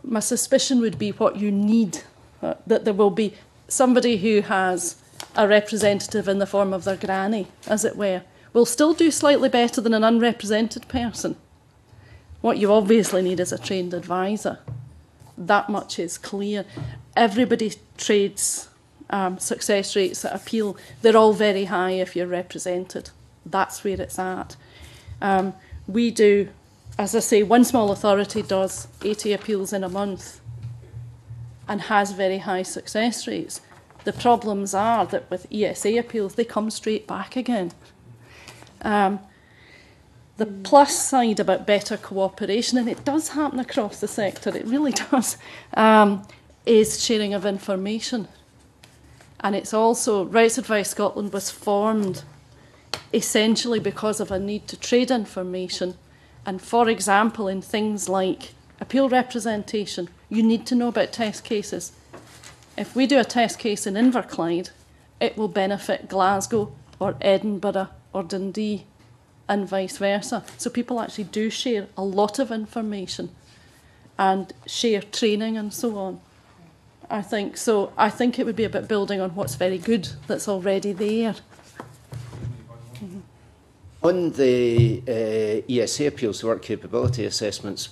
My suspicion would be what you need, that there will be somebody who has a representative in the form of their granny, as it were, will still do slightly better than an unrepresented person. What you obviously need is a trained advisor. That much is clear. Everybody trades success rates at appeal. They're all very high if you're represented. That's where it's at. We do, as I say, one small authority does 80 appeals in a month and has very high success rates. The problems are that with ESA appeals, they come straight back again. The plus side about better cooperation, and it does happen across the sector, it really does, is sharing of information. And it's also, Rights Advice Scotland was formed essentially because of a need to trade information. And for example, in things like appeal representation, you need to know about test cases. If we do a test case in Inverclyde, it will benefit Glasgow or Edinburgh or Dundee and vice versa. So people actually do share a lot of information and share training and so on. I think so. I think it would be about building on what's very good that's already there. On the ESA appeals, the work capability assessments,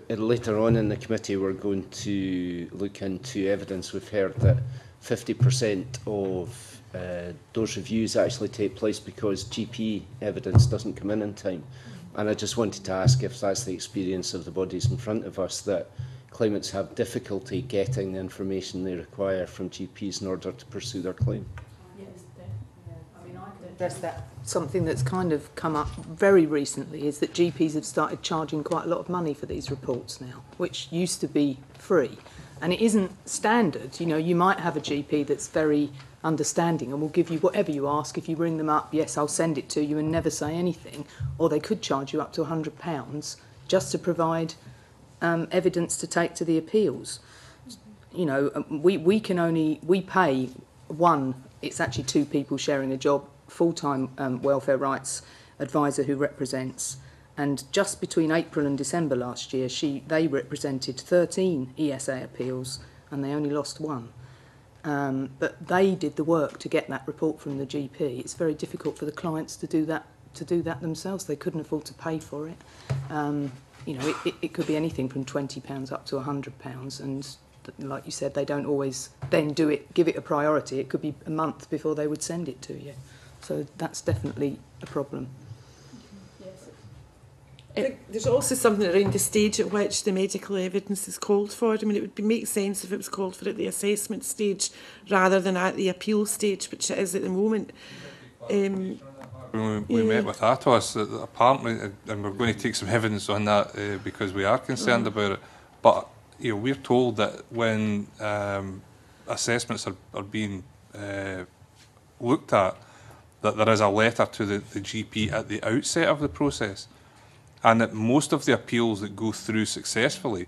later on in the committee we're going to look into evidence. We've heard that 50% of those reviews actually take place because GP evidence doesn't come in time. And I just wanted to ask if that's the experience of the bodies in front of us, that claimants have difficulty getting the information they require from GPs in order to pursue their claim. Yes, definitely. I mean, I can address that. Something that's kind of come up very recently is that GPs have started charging quite a lot of money for these reports now, which used to be free. And it isn't standard. You know, you might have a GP that's very understanding and will give you whatever you ask. If you ring them up, yes, I'll send it to you, and never say anything. Or they could charge you up to £100 just to provide evidence to take to the appeals. You know, we pay one, it's actually two people sharing a job, full-time welfare rights advisor who represents, and just between April and December last year, they represented 13 ESA appeals and they only lost one. But they did the work to get that report from the GP. It's very difficult for the clients to do that themselves. They couldn't afford to pay for it. You know, it could be anything from £20 up to £100, and like you said, they don't always then give it a priority. It could be a month before they would send it to you. So that's definitely a problem. There's also something around the stage at which the medical evidence is called for. I mean, it would make sense if it was called for at the assessment stage rather than at the appeal stage, which it is at the moment. When we met with Atos, apparently, and we're going to take some evidence on that because we are concerned about it, but you know, we're told that when assessments are being looked at, that there is a letter to the GP at the outset of the process, and that most of the appeals that go through successfully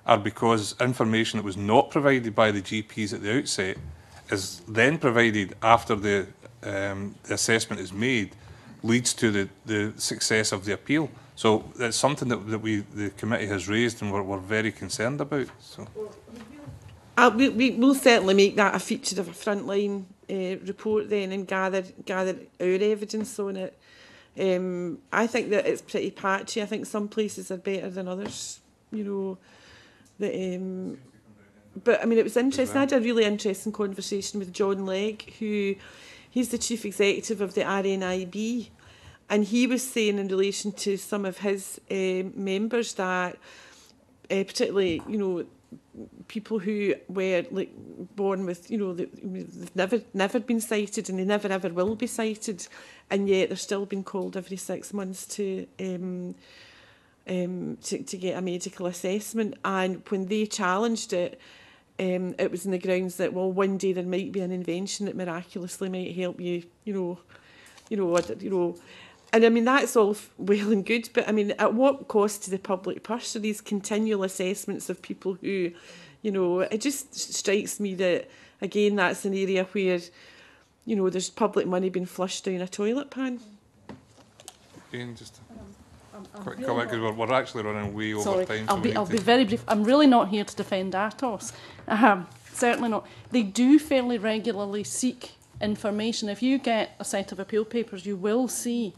are because information that was not provided by the GPs at the outset is then provided after the assessment is made, leads to the success of the appeal. So it's something that the committee has raised and we're very concerned about. So. We'll certainly make that a feature of a frontline report then and gather our evidence on it. I think that it's pretty patchy. I think some places are better than others, you know. But I mean, it was interesting. I had a really interesting conversation with John Legg, he's the chief executive of the RNIB, and he was saying in relation to some of his members that, particularly, you know, people who were like born with, you know, they've never been cited and they never ever will be cited, and yet they're still being called every 6 months to get a medical assessment. And when they challenged it, it was in the grounds that, well, one day there might be an invention that miraculously might help you, you know. And I mean, that's all well and good, but I mean, at what cost to the public purse are these continual assessments of people who, you know, it just strikes me that, again, that's an area where, you know, there's public money being flushed down a toilet pan. Jane, just quick comment, because we're actually running way over time. I'll be very brief. I'm really not here to defend Atos. Certainly not. They do fairly regularly seek information. If you get a set of appeal papers, you will see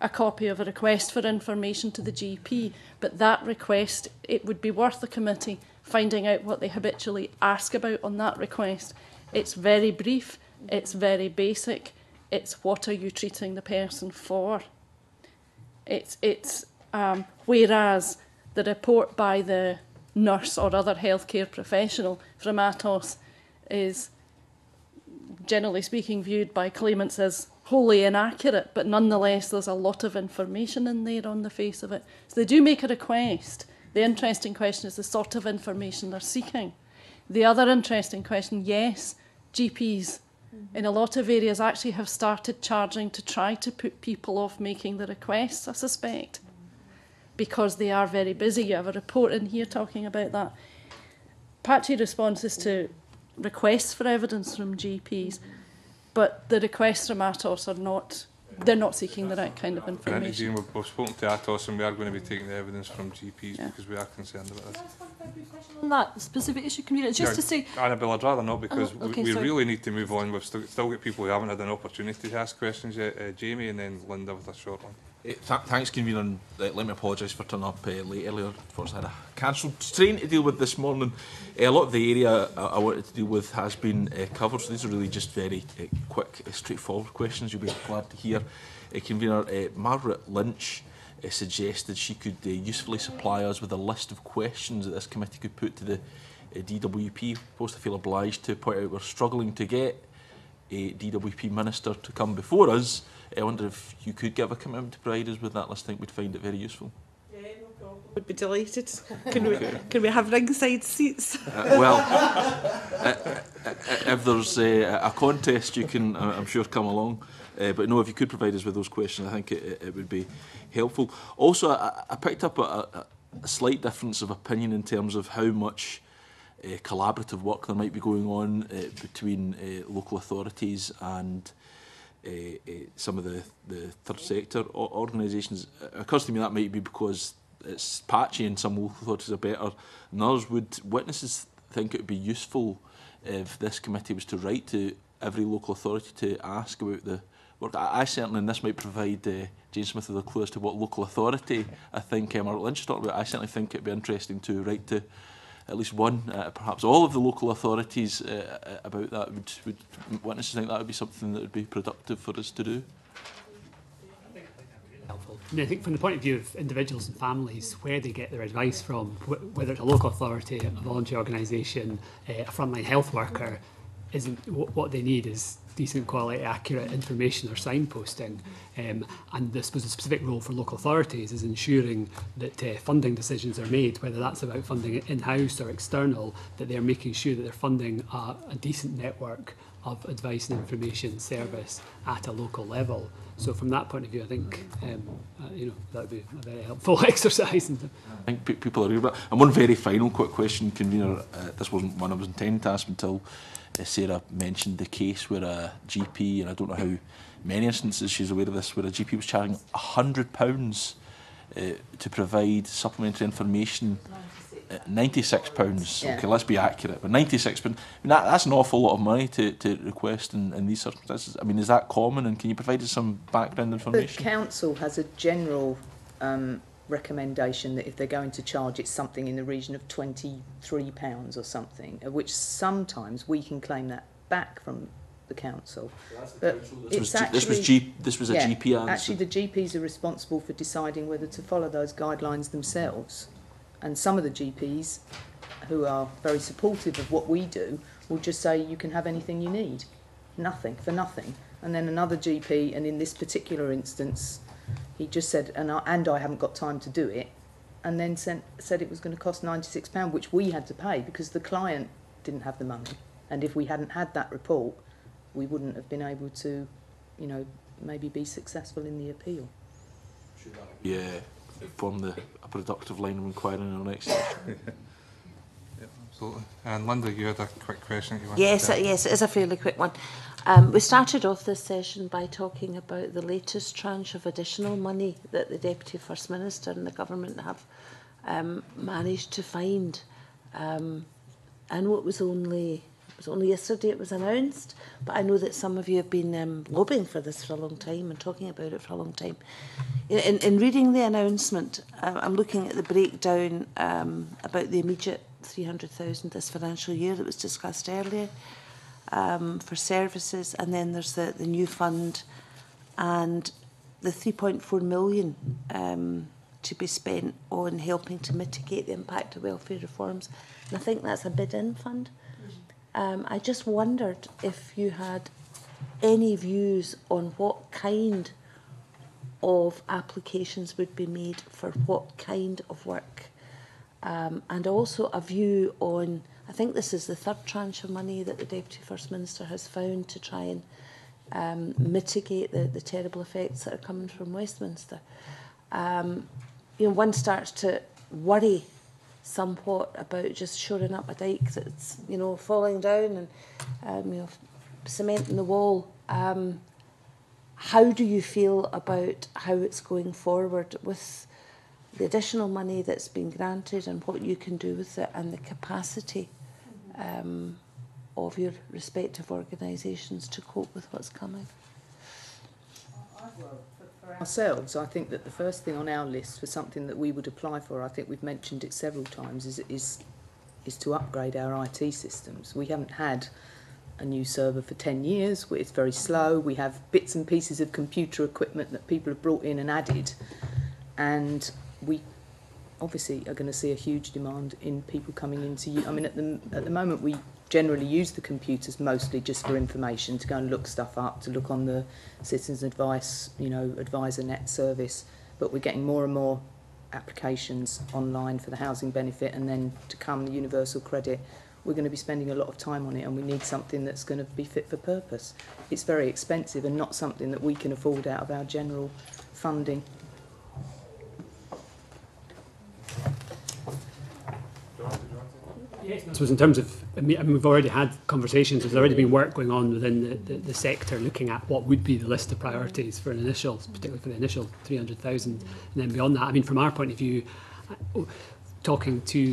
a copy of a request for information to the GP, but that request, it would be worth the committee finding out what they habitually ask about on that request. It's very brief, it's very basic, it's what are you treating the person for. Whereas the report by the nurse or other healthcare professional from Atos is, generally speaking, viewed by claimants as wholly inaccurate, but nonetheless there's a lot of information in there on the face of it. So they do make a request. The interesting question is the sort of information they're seeking. The other interesting question, yes, GPs in a lot of areas actually have started charging to try to put people off making the requests, I suspect, because they are very busy. You have a report in here talking about that. Patchy responses to requests for evidence from GPs, but the requests from ATOS are not, they're not seeking the right kind of information. We've spoken to ATOS and we are going to be taking the evidence from GPs because we are concerned about this. On that specific issue, Convener, just to say... Annabelle, I'd rather not because we sorry. really need to move on. We've still got people who haven't had an opportunity to ask questions yet. Jamie and then Linda with a short one. Thanks, Convener, and let me apologise for turning up late earlier. Unfortunately, I had a cancelled train to deal with this morning. A lot of the area I wanted to deal with has been covered, so these are really just very quick, straightforward questions you'll be glad to hear. Convener, Margaret Lynch suggested she could usefully supply us with a list of questions that this committee could put to the DWP. Post, I feel obliged to point out we're struggling to get a DWP minister to come before us. I wonder if you could give a commitment to provide us with that list. I think we'd find it very useful. Yeah, no problem. Would be delighted. Can we have ringside seats? If there's a contest, you can, I'm sure, come along. But no, if you could provide us with those questions, I think it would be helpful. Also, I picked up a slight difference of opinion in terms of how much collaborative work there might be going on between local authorities and some of the third sector organisations. It occurs to me that might be because it's patchy and some local authorities are better than others. Would witnesses think it would be useful if this committee was to write to every local authority to ask about the work? I certainly, and this might provide Jane Smith with a clue as to what local authority I think Margaret Lynch talked about. I certainly think it would be interesting to write to at least one, perhaps all of the local authorities about that. Would witnesses think that would be something that would be productive for us to do? Helpful. I think from the point of view of individuals and families, where they get their advice from, whether it's a local authority, a voluntary organisation, a frontline health worker, isn't what they need is decent quality, accurate information or signposting. And I suppose the specific role for local authorities is ensuring that funding decisions are made, whether that's about funding in-house or external, that they're making sure that they're funding a decent network of advice and information service at a local level. So from that point of view, I think that would be a very helpful exercise. I think people agree with that. And one very final quick question, Convener. This wasn't one I was intending to ask until Sarah mentioned the case where a GP, and I don't know how many instances she's aware of this, where a GP was charging £100 to provide supplementary information. £96. Yeah. Okay, let's be accurate. But £96. I mean, that's an awful lot of money to request in these circumstances. I mean, is that common? And can you provide us some background information? The council has a general recommendation that if they're going to charge, it's something in the region of £23 or something, of which sometimes we can claim that back from the council. But this was a GP answer. Actually, the GPs are responsible for deciding whether to follow those guidelines themselves. And some of the GPs, who are very supportive of what we do, will just say you can have anything you need, nothing for nothing. And then another GP, and in this particular instance, he just said, and I haven't got time to do it, and then said it was going to cost £96, which we had to pay because the client didn't have the money. And if we hadn't had that report, we wouldn't have been able to, maybe be successful in the appeal. Yeah, form a productive line of inquiry in our next session. Absolutely. And Linda, you had a quick question that you wanted Yes, to yes, it is a fairly quick one. We started off this session by talking about the latest tranche of additional money that the Deputy First Minister and the Government have managed to find. And it was only yesterday it was announced, but I know that some of you have been lobbying for this for a long time and talking about it for a long time. In reading the announcement, I'm looking at the breakdown about the immediate 300,000 this financial year that was discussed earlier for services, and then there's the new fund and the 3.4 million to be spent on helping to mitigate the impact of welfare reforms. And I think that's a bid-in fund. I just wondered if you had any views on what kind of applications would be made for what kind of work, and also a view on, I think this is the third tranche of money that the Deputy First Minister has found to try and mitigate the terrible effects that are coming from Westminster. One starts to worry somewhat about just shoring up a dike that's, falling down and, cementing the wall. How do you feel about how it's going forward with the additional money that's been granted and what you can do with it and the capacity of your respective organisations to cope with what's coming? For ourselves, I think that the first thing on our list for something that we would apply for, I think we've mentioned it several times, is to upgrade our IT systems. We haven't had a new server for 10 years. It's very slow. We have bits and pieces of computer equipment that people have brought in and added, and we obviously are going to see a huge demand in people coming into you. I mean, at the moment we generally use the computers mostly just for information, to go and look stuff up, to look on the Citizens Advice, Advisor Net service, but we're getting more and more applications online for the housing benefit, and then to come the universal credit. We're going to be spending a lot of time on it, and we need something that's going to be fit for purpose. It's very expensive and not something that we can afford out of our general funding. Yes, I suppose in terms of, we've already had conversations, there's already been work going on within the sector looking at what would be the list of priorities for an initial, particularly for the initial 300,000, and then beyond that. I mean, from our point of view, talking to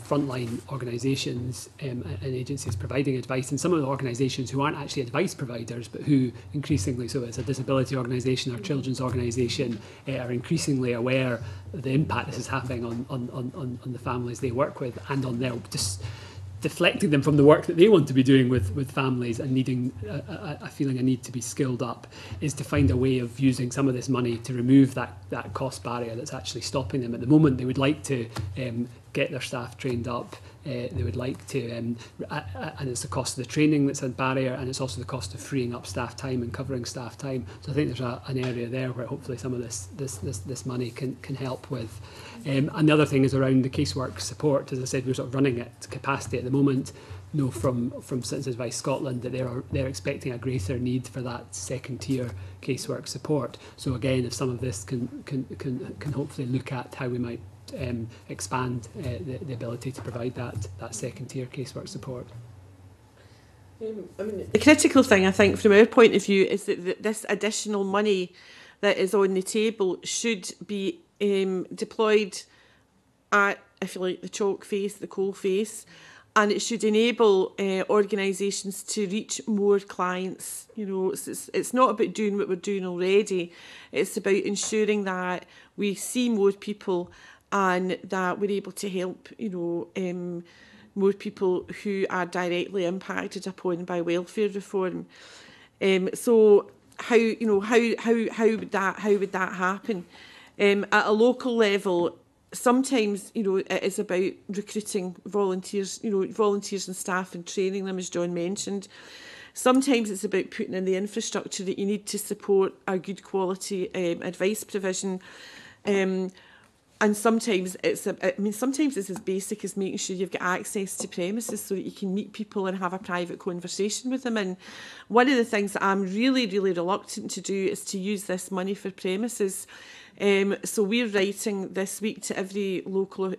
frontline organisations and agencies providing advice, and some of the organisations who aren't actually advice providers, but who increasingly, so as a disability organisation or children's organisation, are increasingly aware of the impact this is having on the families they work with, and on their just deflecting them from the work that they want to be doing with families, and needing feeling a need to be skilled up, is to find a way of using some of this money to remove that cost barrier that's actually stopping them. At the moment, they would like to get their staff trained up. They would like to, and it's the cost of the training that's a barrier, and it's also the cost of freeing up staff time and covering staff time. So I think there's an area there where hopefully some of this money can help with. And the other thing is around the casework support. As I said, we're sort of running at capacity at the moment. Know from Citizens Advice Scotland that they're expecting a greater need for that second tier casework support. So again, if some of this can hopefully look at how we might expand the ability to provide that second tier casework support. The critical thing, I think, from our point of view, is that this additional money that is on the table should be deployed at, if you like, the chalk face, the coal face, and it should enable organisations to reach more clients. It's not about doing what we're doing already. It's about ensuring that we see more people and that we're able to help, more people who are directly impacted upon by welfare reform. So how would that happen? At a local level, sometimes it is about recruiting volunteers, volunteers and staff, and training them, as John mentioned. Sometimes it's about putting in the infrastructure that you need to support a good quality advice provision. And sometimes it's as basic as making sure you've got access to premises so that you can meet people and have a private conversation with them. And one of the things that I'm really, really reluctant to do is to use this money for premises. So we're writing this week to every local,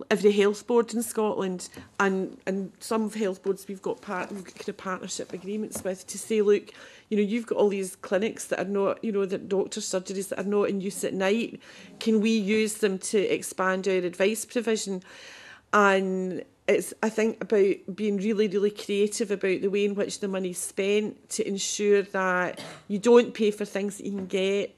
every health board in Scotland, and some health boards we've got kind of partnership agreements with, to say, look, you've got all these clinics that are not, the doctor's surgeries that are not in use at night. Can we use them to expand our advice provision? And it's, I think, about being really, really creative about the way in which the money's spent, to ensure that you don't pay for things that you can get,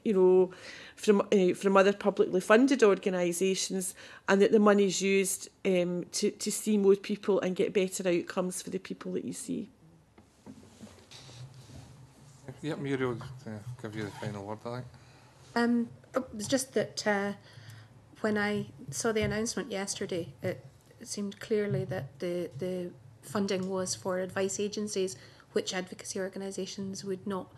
from other publicly funded organisations, and that the money's used to see more people and get better outcomes for the people that you see. Yeah, Muriel, give you the final word, I think. It was just that when I saw the announcement yesterday, it seemed clearly that the funding was for advice agencies, which advocacy organisations would not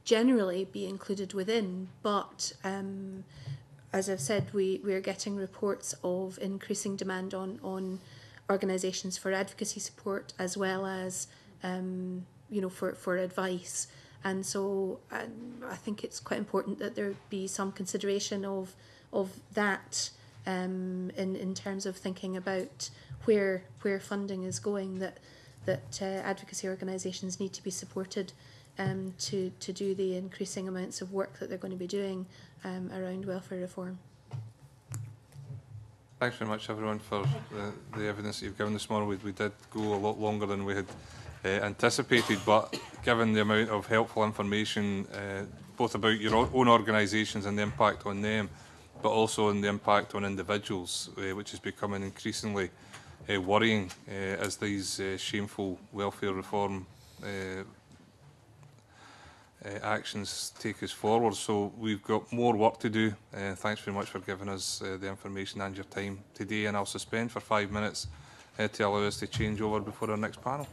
generally be included within. But as I've said, we are getting reports of increasing demand on organisations for advocacy support as well as for advice. And so I think it's quite important that there be some consideration of that in terms of thinking about where funding is going, that advocacy organisations need to be supported to do the increasing amounts of work that they're going to be doing around welfare reform. Thanks very much, everyone, for the evidence that you've given this morning. We did go a lot longer than we had anticipated, but given the amount of helpful information, both about your own organisations and the impact on them, but also on the impact on individuals, which is becoming increasingly worrying as these shameful welfare reform actions take us forward. So we've got more work to do. Thanks very much for giving us the information and your time today, and I'll suspend for 5 minutes to allow us to change over before our next panel.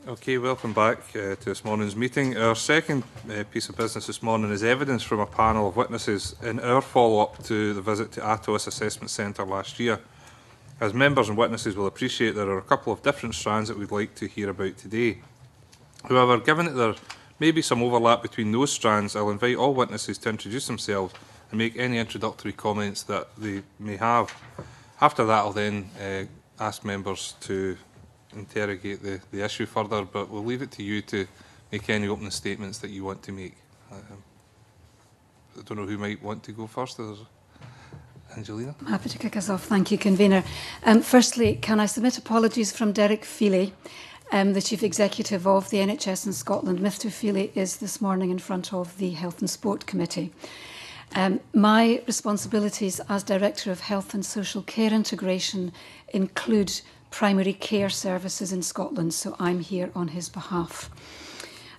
Okay, welcome back to this morning's meeting. Our second piece of business this morning is evidence from a panel of witnesses in our follow-up to the visit to Atos Assessment Centre last year. As members and witnesses will appreciate, there are a couple of different strands that we'd like to hear about today. However, given that there may be some overlap between those strands, I'll invite all witnesses to introduce themselves and make any introductory comments that they may have. After that, I'll then ask members to interrogate the issue further, but we'll leave it to you to make any opening statements that you want to make. I don't know who might want to go first. There's Angelina. I'm happy to kick us off. Thank you, Convener. Firstly, can I submit apologies from Derek Feely, the Chief Executive of the NHS in Scotland. Mr Feely is this morning in front of the Health and Sport Committee. My responsibilities as Director of Health and Social Care Integration include primary care services in Scotland, so I'm here on his behalf.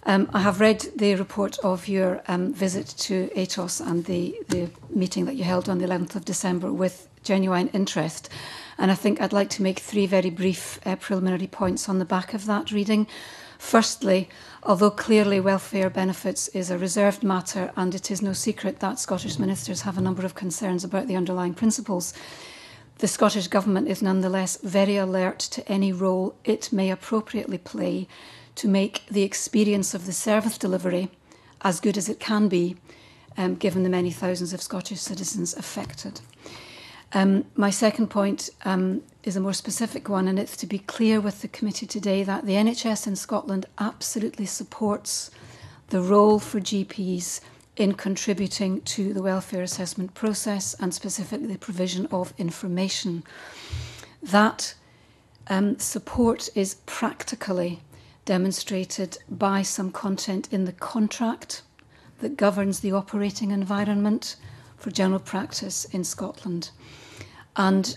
I have read the report of your visit to Atos and the meeting that you held on the 11th of December with genuine interest, and I think I'd like to make three very brief preliminary points on the back of that reading. Firstly, although clearly welfare benefits is a reserved matter and it is no secret that Scottish ministers have a number of concerns about the underlying principles, the Scottish Government is nonetheless very alert to any role it may appropriately play to make the experience of the service delivery as good as it can be, given the many thousands of Scottish citizens affected. My second point is a more specific one, and it's to be clear with the committee today that the NHS in Scotland absolutely supports the role for GPs in contributing to the welfare assessment process and specifically the provision of information. That support is practically demonstrated by some content in the contract that governs the operating environment for general practice in Scotland. And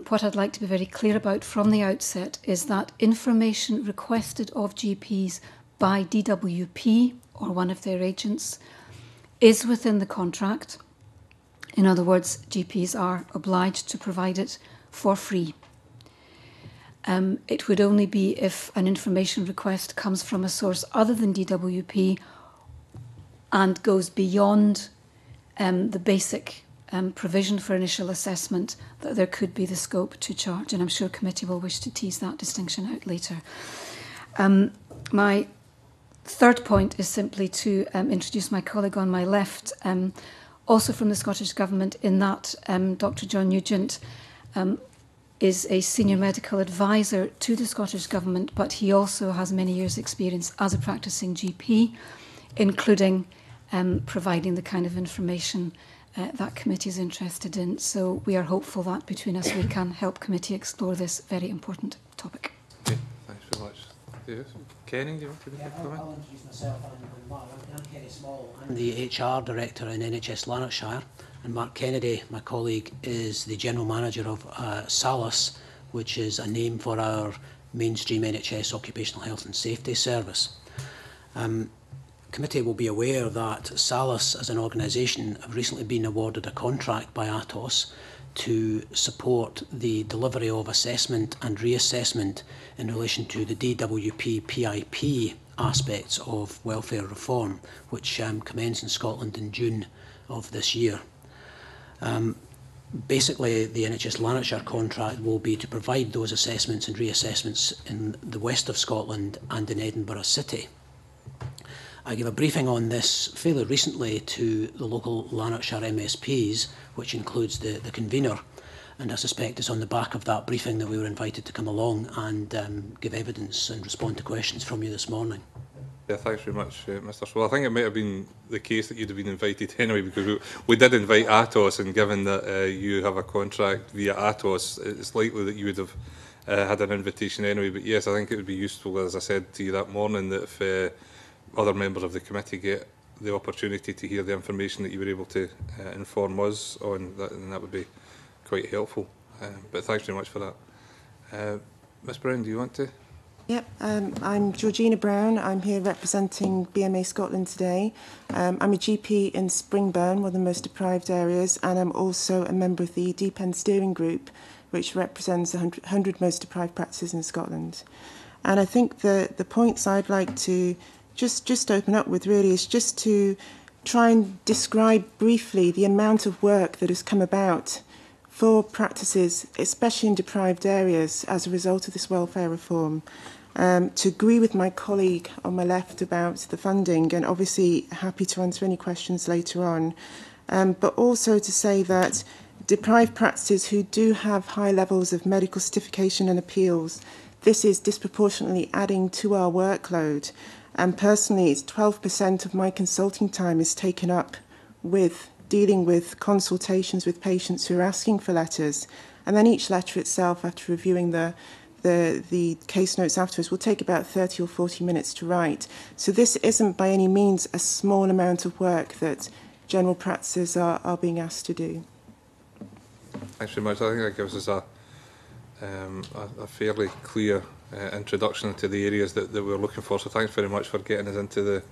what I'd like to be very clear about from the outset is that information requested of GPs by DWP or one of their agents is within the contract. In other words, GPs are obliged to provide it for free. It would only be if an information request comes from a source other than DWP and goes beyond the basic provision for initial assessment that there could be the scope to charge, and I'm sure committee will wish to tease that distinction out later. My third point is simply to introduce my colleague on my left, also from the Scottish Government, in that Dr John Nugent is a senior medical advisor to the Scottish Government, but he also has many years' experience as a practising GP, including providing the kind of information that committee is interested in. So we are hopeful that between us we can help committee explore this very important topic. Okay, thanks very much. Yes. Kenny, do you want to make a comment? I'll introduce myself. I'm Kenny Small. I'm the HR Director in NHS Lanarkshire, and Mark Kennedy, my colleague, is the General Manager of SALAS, which is a name for our mainstream NHS Occupational Health and Safety Service. Committee will be aware that SALAS as an organisation have recently been awarded a contract by Atos to support the delivery of assessment and reassessment in relation to the DWP PIP aspects of welfare reform, which commenced in Scotland in June of this year. Basically, the NHS Lanarkshire contract will be to provide those assessments and reassessments in the west of Scotland and in Edinburgh City. I gave a briefing on this fairly recently to the local Lanarkshire MSPs, which includes the convener, and I suspect it's on the back of that briefing that we were invited to come along and give evidence and respond to questions from you this morning. Yeah, thanks very much, Mr. Swell. I think it might have been the case that you'd have been invited anyway, because we did invite Atos, and given that you have a contract via Atos, it's likely that you would have had an invitation anyway. But yes, I think it would be useful, as I said to you that morning, that if other members of the committee get the opportunity to hear the information that you were able to inform us on, then that would be quite helpful. But thanks very much for that. Ms Brown, do you want to? Yep, I'm Georgina Brown. I'm here representing BMA Scotland today. I'm a GP in Springburn, one of the most deprived areas, and I'm also a member of the Deep End Steering Group, which represents the 100 most deprived practices in Scotland. And I think the points I'd like to just open up with really is just to try and describe briefly the amount of work that has come about for practices, especially in deprived areas, as a result of this welfare reform. To agree with my colleague on my left about the funding, and obviously happy to answer any questions later on, but also to say that deprived practices who do have high levels of medical certification and appeals, this is disproportionately adding to our workload. And personally, it's 12% of my consulting time is taken up with dealing with consultations with patients who are asking for letters. And then each letter itself, after reviewing the case notes afterwards, will take about 30 or 40 minutes to write. So this isn't by any means a small amount of work that general practices are being asked to do. Thanks very much. I think that gives us a fairly clear introduction to the areas that we're looking for. So thanks very much for getting us into the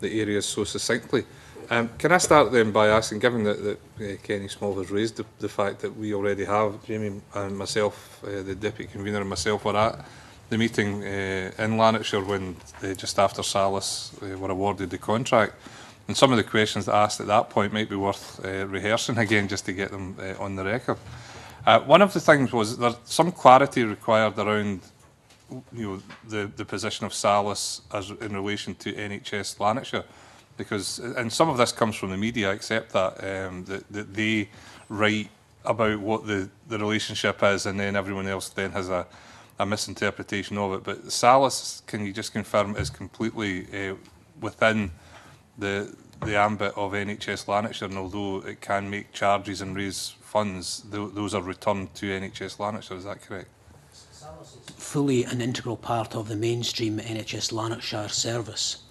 areas so succinctly. Can I start then by asking, given that Kenny Small has raised the fact that we already have, Jamie and myself, the Deputy Convener and myself were at the meeting in Lanarkshire when just after Salus were awarded the contract, and some of the questions that asked at that point might be worth rehearsing again just to get them on the record. One of the things was there's some clarity required around the position of Salus as in relation to NHS Lanarkshire, because, and some of this comes from the media, I accept that, that they write about what the relationship is and then everyone else then has a misinterpretation of it. But Salus, can you just confirm, is completely within the ambit of NHS Lanarkshire, and although it can make charges and raise funds, those are returned to NHS Lanarkshire, is that correct? Fully an integral part of the mainstream NHS Lanarkshire service.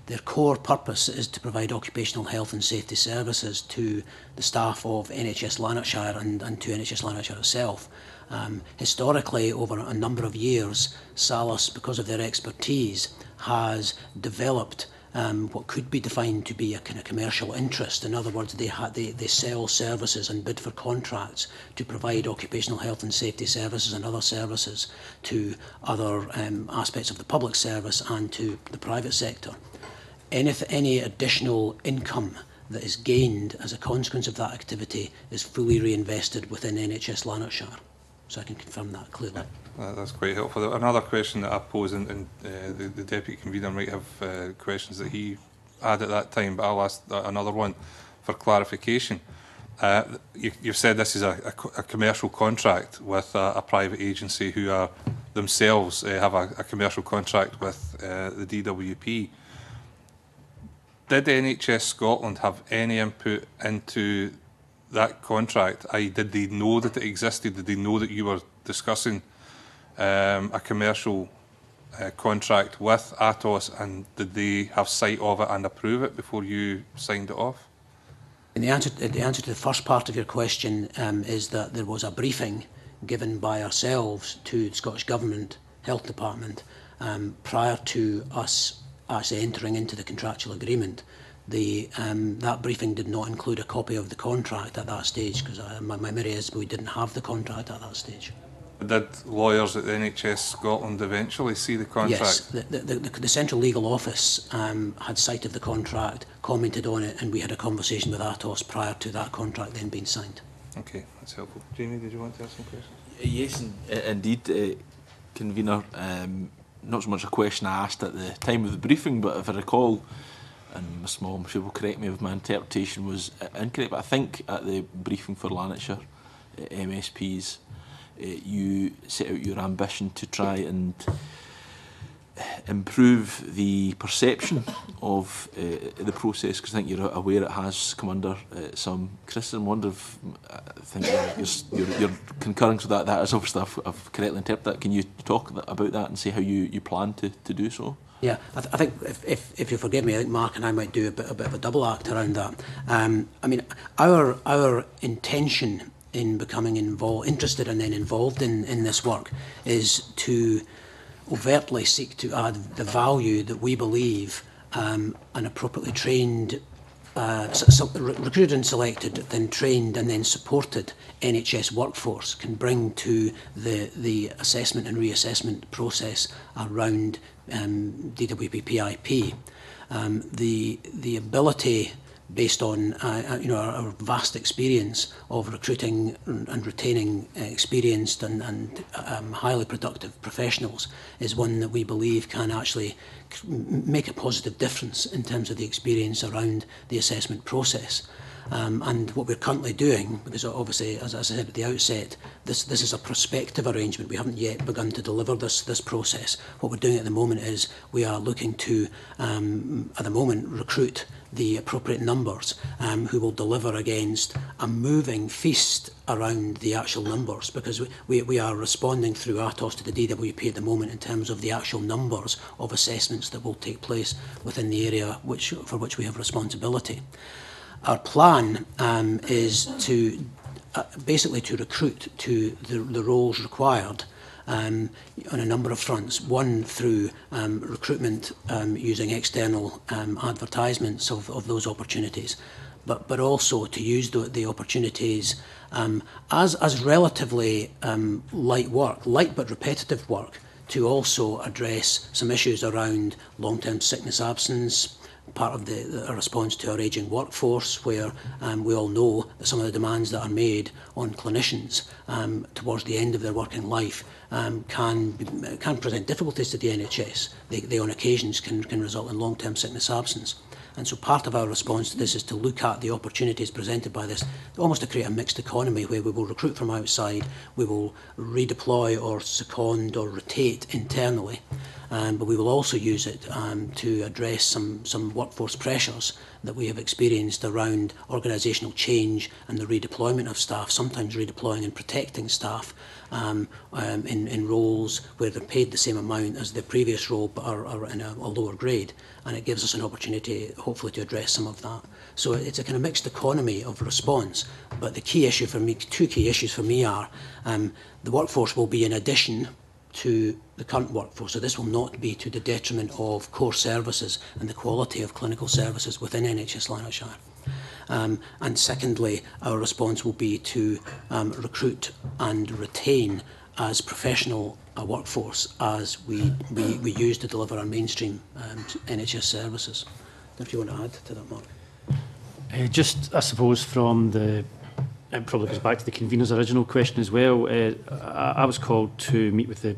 Their core purpose is to provide occupational health and safety services to the staff of NHS Lanarkshire and to NHS Lanarkshire itself. Historically, over a number of years, Salus, because of their expertise, has developed what could be defined to be a kind of commercial interest. In other words, they sell services and bid for contracts to provide occupational health and safety services and other services to other aspects of the public service and to the private sector. Any additional income that is gained as a consequence of that activity is fully reinvested within NHS Lanarkshire. So I can confirm that clearly. That's quite helpful. Another question that I pose, and the Deputy Convener might have questions that he had at that time, but I'll ask another one for clarification. You've said this is a commercial contract with a private agency who are themselves have a commercial contract with the DWP. Did NHS Scotland have any input into that contract? Did they know that it existed? Did they know that you were discussing a commercial contract with Atos, and did they have sight of it and approve it before you signed it off? And the answer to the first part of your question is that there was a briefing given by ourselves to the Scottish Government Health Department prior to us actually entering into the contractual agreement. That briefing did not include a copy of the contract at that stage, because my memory is we didn't have the contract at that stage. Did lawyers at the NHS Scotland eventually see the contract? Yes, the Central Legal Office had sight of the contract, commented on it, and we had a conversation with Atos prior to that contract then being signed. Okay, that's helpful. Jamie, did you want to ask some questions? Yes, indeed, Convener. Not so much a question I asked at the time of the briefing, but if I recall, and Ms Small, I'm sure will correct me if my interpretation was incorrect, but I think at the briefing for Lanarkshire MSPs, you set out your ambition to try and improve the perception of the process, because I think you're aware it has come under some criticism. I wonder if I think you're concurring with that. That is obviously, I've correctly interpreted that. Can you talk about that and say how you plan to do so? Yeah, I think if you forgive me, I think Mark and I might do a bit of a double act around that. I mean, our intention in becoming interested and then involved in this work is to overtly seek to add the value that we believe an appropriately trained recruited and selected, then trained and then supported NHS workforce can bring to the assessment and reassessment process around DWP PIP. The ability, based on our vast experience of recruiting and retaining experienced and highly productive professionals, is one that we believe can actually make a positive difference in terms of the experience around the assessment process. And what we're currently doing, because obviously, as I said at the outset, this is a prospective arrangement. We haven't yet begun to deliver this process. What we're doing at the moment is we are looking to, at the moment, recruit the appropriate numbers who will deliver against a moving feast around the actual numbers, because we are responding through ATOS to the DWP at the moment in terms of the actual numbers of assessments that will take place within the area for which we have responsibility. Our plan is to basically to recruit to the roles required on a number of fronts. One, through recruitment using external advertisements of those opportunities, but also to use the opportunities as relatively light but repetitive work, to also address some issues around long-term sickness absence, part of the response to our ageing workforce, where we all know that some of the demands that are made on clinicians towards the end of their working life can present difficulties to the NHS. They on occasions can result in long-term sickness absence. And so part of our response to this is to look at the opportunities presented by this, almost to create a mixed economy where we will recruit from outside, we will redeploy or second or rotate internally, but we will also use it to address some workforce pressures that we have experienced around organisational change and the redeployment of staff, sometimes redeploying and protecting staff in roles where they're paid the same amount as the previous role but are in a lower grade. And it gives us an opportunity, hopefully, to address some of that. So it's a kind of mixed economy of response. But the key issue for me, two key issues for me are the workforce will be in addition to the current workforce. So this will not be to the detriment of core services and the quality of clinical services within NHS Lanarkshire. And secondly, our response will be to recruit and retain as professional a workforce as we use to deliver our mainstream NHS services. If you want to add to that, Mark. Just, I suppose, from the... It probably goes back to the convener's original question as well. I was called to meet with the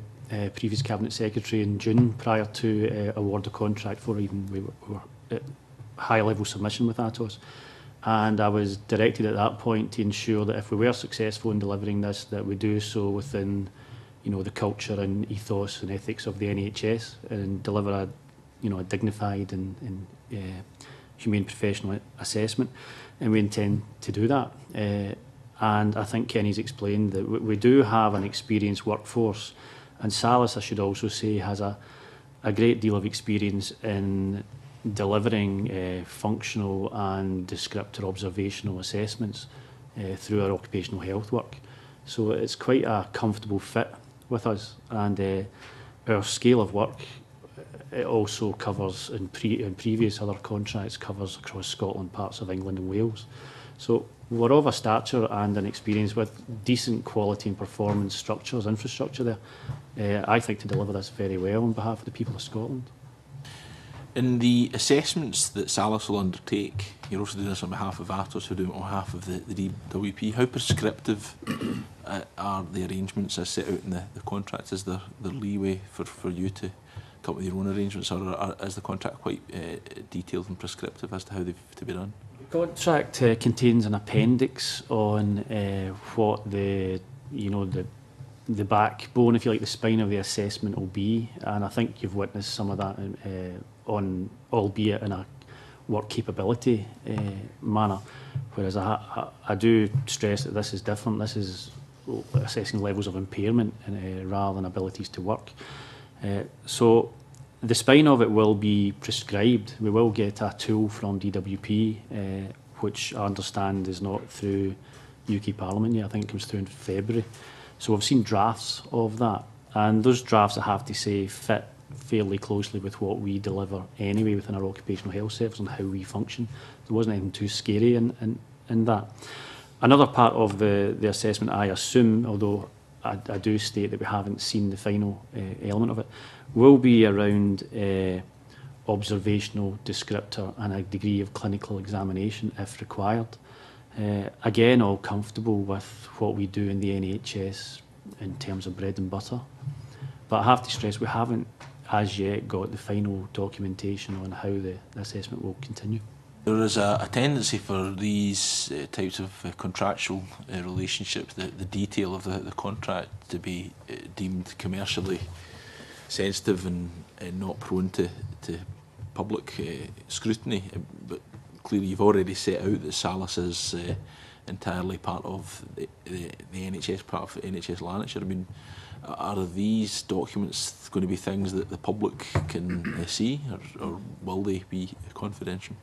previous Cabinet Secretary in June prior to award a contract for even we were at high-level submission with ATOS. And I was directed at that point to ensure that if we were successful in delivering this, that we do so within the culture and ethos and ethics of the NHS and deliver a dignified and humane professional assessment. And we intend to do that. And I think Kenny's explained that we do have an experienced workforce, and Salus, I should also say, has a great deal of experience in delivering functional and descriptor observational assessments through our occupational health work. So it's quite a comfortable fit with us, and our scale of work it also covers in previous other contracts covers across Scotland, parts of England and Wales. So we're of a stature and an experience with decent quality and performance structures, infrastructure there. I think to deliver this very well on behalf of the people of Scotland. In the assessments that Salus will undertake, you're also doing this on behalf of ATOS, who are doing it on behalf of the DWP. How prescriptive are the arrangements as set out in the contract? Is there leeway for you to come up with your own arrangements, or is the contract quite detailed and prescriptive as to how they've to be done? The contract contains an appendix on what the backbone, if you like, the spine of the assessment will be, and I think you've witnessed some of that on, albeit in a work capability manner. Whereas I do stress that this is different. This is assessing levels of impairment rather than abilities to work. So the spine of it will be prescribed. We will get a tool from DWP, which I understand is not through UK Parliament yet. I think it comes through in February. So we've seen drafts of that, and those drafts, I have to say, fit fairly closely with what we deliver anyway within our occupational health service and how we function. There wasn't anything too scary in that. Another part of the assessment, I assume, although I do state that we haven't seen the final element of it, will be around observational, descriptor and a degree of clinical examination if required. Again, all comfortable with what we do in the NHS in terms of bread and butter. But I have to stress we haven't as yet got the final documentation on how the assessment will continue. There is a tendency for these types of contractual relationships, the detail of the contract to be deemed commercially sensitive and not prone to public scrutiny. But clearly you've already set out that Salus is entirely part of the NHS, part of NHS Lanarkshire. I mean, are these documents going to be things that the public can see, or will they be confidential?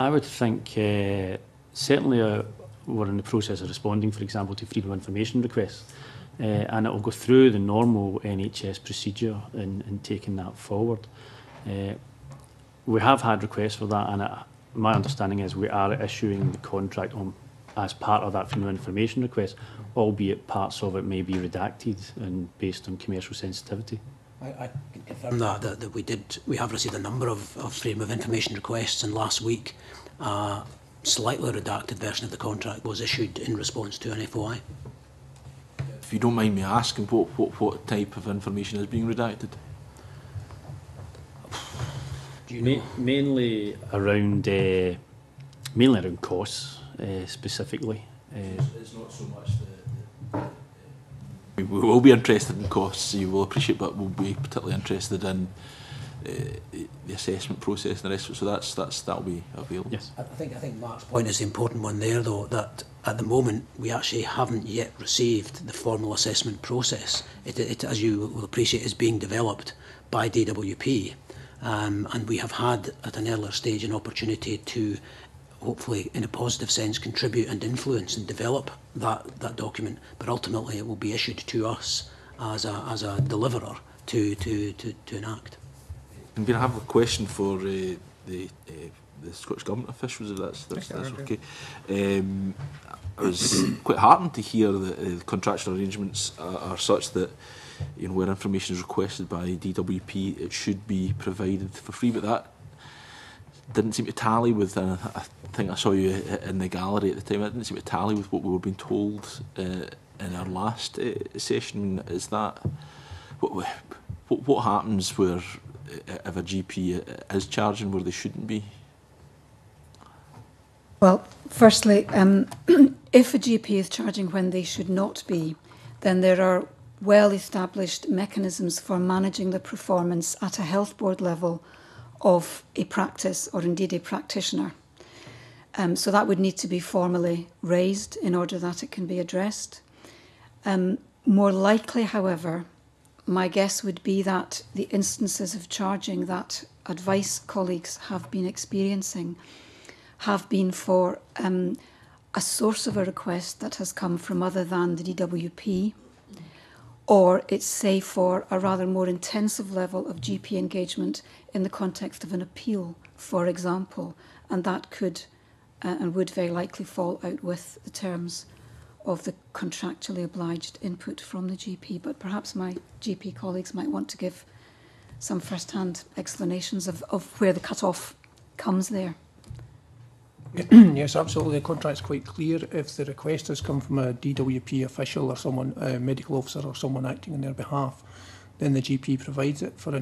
I would think certainly we're in the process of responding, for example, to freedom of information requests, and it will go through the normal NHS procedure in taking that forward. We have had requests for that, and my understanding is we are issuing the contract as part of that freedom of information request, albeit parts of it may be redacted and based on commercial sensitivity. I can confirm that we have received a number of freedom of information requests, and last week a slightly redacted version of the contract was issued in response to an FOI. If you don't mind me asking, what type of information is being redacted? Do you know? Mainly around costs, specifically. It's not so much we will be interested in costs, you will appreciate, but we'll be particularly interested in the assessment process and the rest of it. So that'll be available. Yes. I think Mark's point is the important one there, though, that at the moment we actually haven't yet received the formal assessment process. It as you will appreciate, is being developed by DWP, and we have had at an earlier stage an opportunity to hopefully in a positive sense contribute and influence and develop that document, but ultimately it will be issued to us as a deliverer to enact. I'm going to have a question for the Scottish Government officials, if that's okay. I was quite heartened to hear that the contractual arrangements are such that, you know, where information is requested by DWP, it should be provided for free, but that didn't seem to tally with, I think I saw you in the gallery at the time, it didn't seem to tally with what we were being told in our last session. Is that, what happens where if a GP is charging where they shouldn't be? Well, firstly, if a GP is charging when they should not be, then there are well-established mechanisms for managing the performance at a health board level of a practice or indeed a practitioner. So that would need to be formally raised in order that it can be addressed. More likely, however, my guess would be that the instances of charging that advice colleagues have been experiencing have been for a source of a request that has come from other than the DWP, or it's, say, for a rather more intensive level of GP engagement in the context of an appeal, for example, and that could and would very likely fall out with the terms of the contractually obliged input from the GP. But perhaps my GP colleagues might want to give some first-hand explanations of where the cut-off comes there. Yes, absolutely. The contract's quite clear. If the request has come from a DWP official or someone, a medical officer or someone acting on their behalf, then the GP provides it for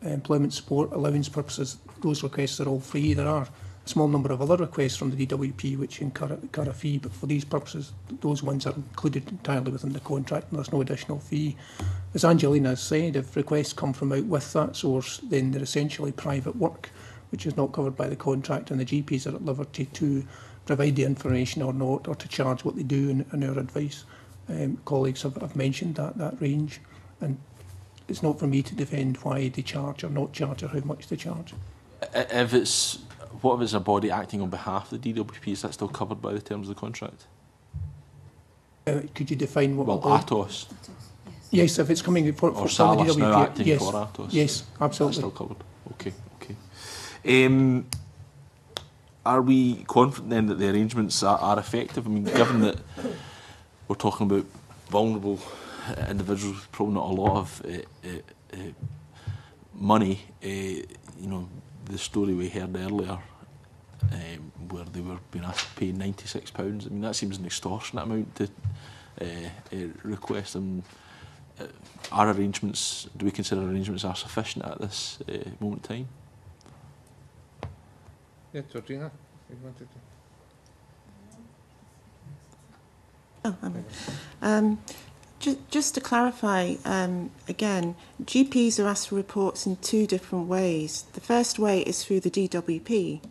employment support allowance purposes. Those requests are all free. There are a small number of other requests from the DWP which incur a fee, but for these purposes, those ones are included entirely within the contract and there's no additional fee. As Angelina has said, if requests come from out with that source, then they're essentially private work, which is not covered by the contract, and the GPs are at liberty to provide the information or not, or to charge what they do in our advice. Colleagues have mentioned that range, and it's not for me to defend why they charge or not charge or how much they charge. What if it's a body acting on behalf of the DWP? Is that still covered by the terms of the contract? Could you define what? Well, ATOS. Yes, if it's coming for or from the Salus DWP. now acting Yes, for Atos? yes, absolutely. That's still covered. Okay, okay. Are we confident then that the arrangements are effective? I mean, given that we're talking about vulnerable individuals, probably not a lot of money. You know, the story we heard earlier, where they were being asked to pay £96. I mean, that seems an extortionate amount to request. And our arrangements, do we consider arrangements are sufficient at this moment in time? Yeah, Georgina, you wanted to. Just to clarify, again, GPs are asked for reports in two different ways. The first way is through the DWP,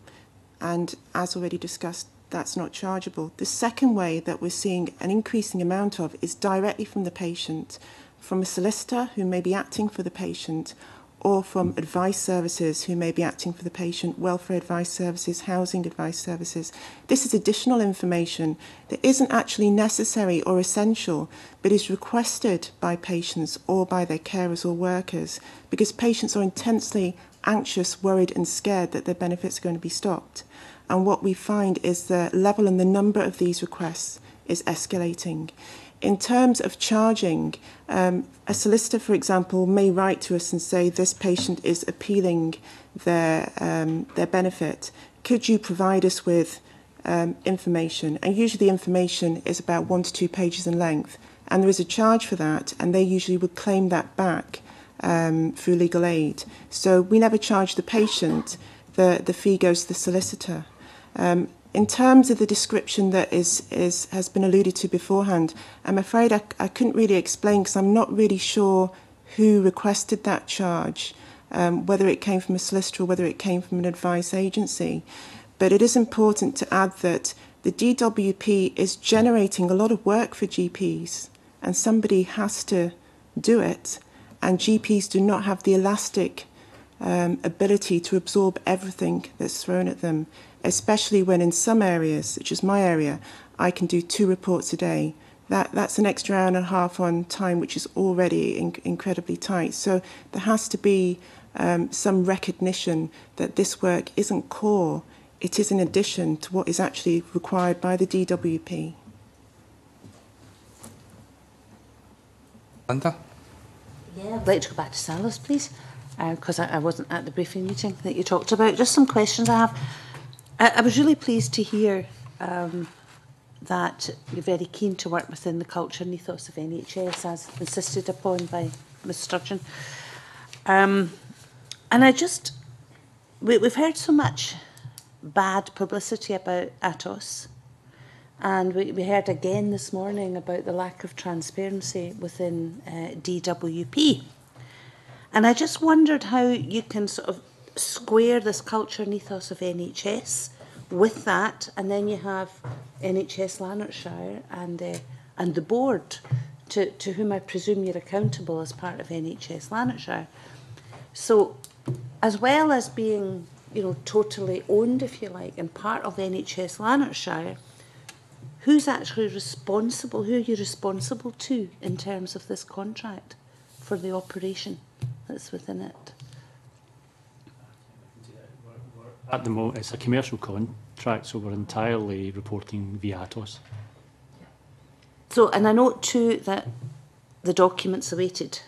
and as already discussed, that's not chargeable. The second way that we're seeing an increasing amount of is directly from the patient, from a solicitor who may be acting for the patient, or from advice services who may be acting for the patient, welfare advice services, housing advice services. This is additional information that isn't actually necessary or essential, but is requested by patients or by their carers or workers, because patients are intensely anxious, worried and scared that their benefits are going to be stopped. And what we find is the level and the number of these requests is escalating. In terms of charging, a solicitor, for example, may write to us and say this patient is appealing their benefit. Could you provide us with information? And usually the information is about 1 to 2 pages in length, and there is a charge for that, and they usually would claim that back through legal aid. So we never charge the patient. The fee goes to the solicitor. In terms of the description that has been alluded to beforehand, I'm afraid I couldn't really explain because I'm not really sure who requested that charge, whether it came from a solicitor or whether it came from an advice agency. But it is important to add that the DWP is generating a lot of work for GPs, and somebody has to do it, and GPs do not have the elastic ability to absorb everything that's thrown at them, especially when in some areas, such as my area, I can do 2 reports a day. That's an extra hour and a half on time, which is already incredibly tight. So there has to be some recognition that this work isn't core. It is in addition to what is actually required by the DWP. Linda? Yeah, I'd like to go back to Salus, please, because I wasn't at the briefing meeting that you talked about. Just some questions I have. I was really pleased to hear that you're very keen to work within the culture and ethos of NHS, as insisted upon by Ms Sturgeon. And we've heard so much bad publicity about Atos, and we heard again this morning about the lack of transparency within DWP. And I just wondered how you can sort of square this culture and ethos of NHS with that, and then you have NHS Lanarkshire and the board, to whom I presume you're accountable as part of NHS Lanarkshire. So, as well as being, totally owned, if you like, and part of NHS Lanarkshire, who's actually responsible? Who are you responsible to in terms of this contract for the operation that's within it? At the moment, it's a commercial contract, so we're entirely reporting via Atos. So, and I note too that the documents awaited,